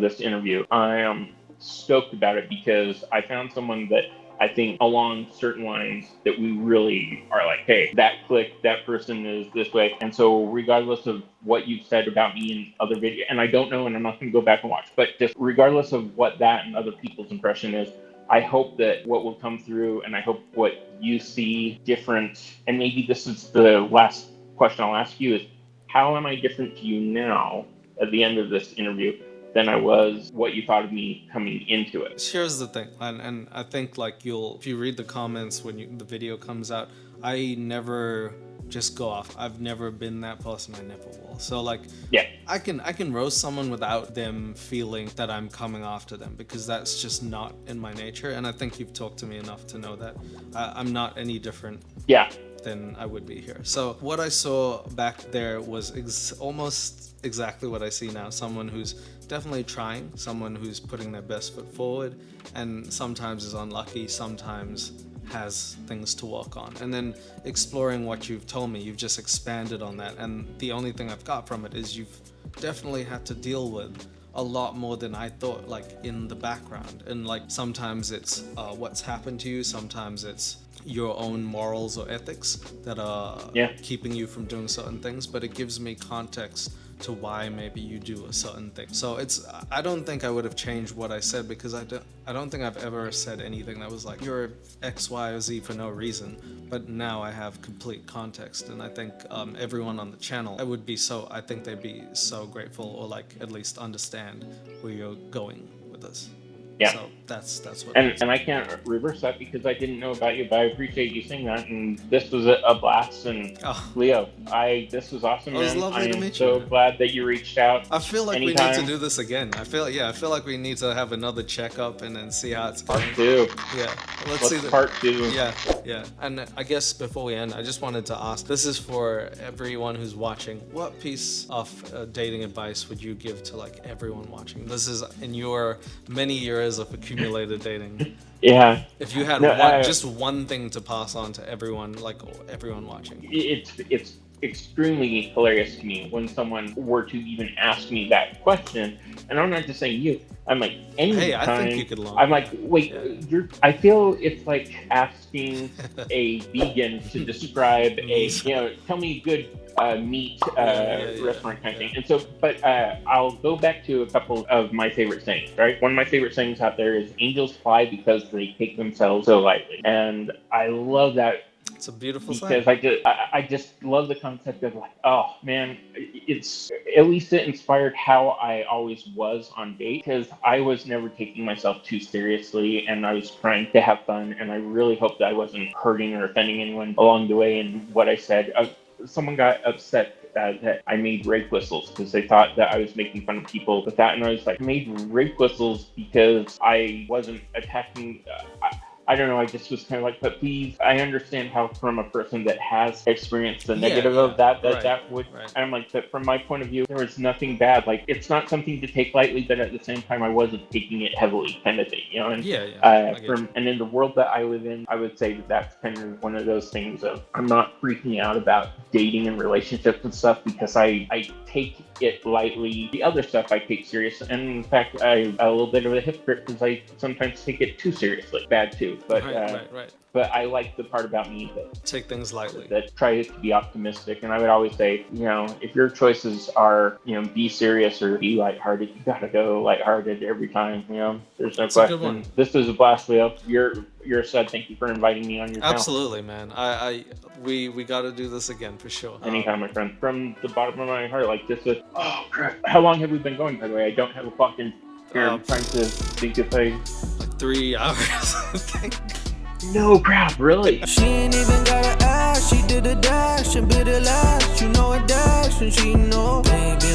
this interview, I am stoked about it because I found someone that I think along certain lines that we really are like, hey, that click, that person is this way. And so regardless of what you've said about me in other videos, and I don't know, and I'm not going to go back and watch, but just regardless of what that and other people's impression is, I hope that what will come through, and I hope what you see different, and maybe this is the last question I'll ask you, is how am I different to you now at the end of this interview than I was what you thought of me coming into it? Here's the thing, and I think like if you read the comments when the video comes out, I never just go off. I've never been that person. I never will. So like, I can roast someone without them feeling that I'm coming after them, because that's just not in my nature. And I think you've talked to me enough to know that I'm not any different than I would be here. So what I saw back there was almost exactly what I see now. Someone who's definitely trying, someone who's putting their best foot forward, and sometimes is unlucky, sometimes has things to work on. And then exploring what you've told me, you've just expanded on that, and the only thing I've got from it is you've definitely had to deal with a lot more than I thought, like in the background. And like sometimes it's what's happened to you, sometimes it's your own morals or ethics that are keeping you from doing certain things, but it gives me context to why maybe you do a certain thing. So I don't think I would have changed what I said, because I don't think I've ever said anything that was like you're X, Y, or Z for no reason. But now I have complete context, and I think everyone on the channel, I think they'd be so grateful, or like at least understand where you're going with this. So that's what. And I can't reverse that because I didn't know about you, but I appreciate you saying that. And this was a blast. And Leo, this was awesome. It was lovely to meet you. I'm so glad that you reached out. I feel like anytime. we need to do this again. I feel like we need to have another checkup and then see how it's going. Part 2. Yeah. Let's see part 2. Yeah. And I guess before we end, I just wanted to ask, this is for everyone who's watching, what piece of dating advice would you give to like everyone watching? This is in your many years of accumulated dating. If you had just one thing to pass on to everyone, like everyone watching. It's extremely hilarious to me when someone were to even ask me that question. And I'm not just saying you. I'm like, anytime. Hey, I think you could learn. I'm like, wait, Yeah. I feel it's like asking a vegan to describe tell me a good meat restaurant kind of thing. And so, but I'll go back to a couple of my favorite sayings, right? One of my favorite sayings out there is angels fly because they take themselves so lightly. And I love that. It's a beautiful Because saying. I just love the concept of like, oh man, it's at least it inspired how I always was on date, because I was never taking myself too seriously and I was trying to have fun, and I really hoped that I wasn't hurting or offending anyone along the way in what I said. Someone got upset that I made rape whistles because they thought that I was making fun of people with that, and I was like, I made rape whistles because I wasn't attacking. I don't know, I just was kind of like, but please, I understand how from a person that has experienced the negative of that would, and I'm like, that from my point of view, there was nothing bad. Like, it's not something to take lightly, but at the same time, I wasn't taking it heavily kind of thing, And, and in the world that I live in, I would say that that's kind of one of those things of, I'm not freaking out about dating and relationships and stuff because I take it lightly. The other stuff I take serious, and in fact, I'm a little bit of a hypocrite because I sometimes take it too seriously. Bad too. But right. But I like the part about me that Take things lightly. That try to be optimistic. And I would always say, if your choices are, be serious or be lighthearted, you gotta go lighthearted every time. There's no That's a good question. one. This is a blast, Leo. You're a stud. Thank you for inviting me on your channel. Absolutely, man. We got to do this again for sure. Anytime, my friend. From the bottom of my heart, like this is. Oh crap! How long have we been going? By the way, I don't have a clock in here. I'm trying to think if I. Like 3 hours. I think. No crap, really? She ain't even gotta ask, she did a dash and bit the last. You know a dash and she know. Baby,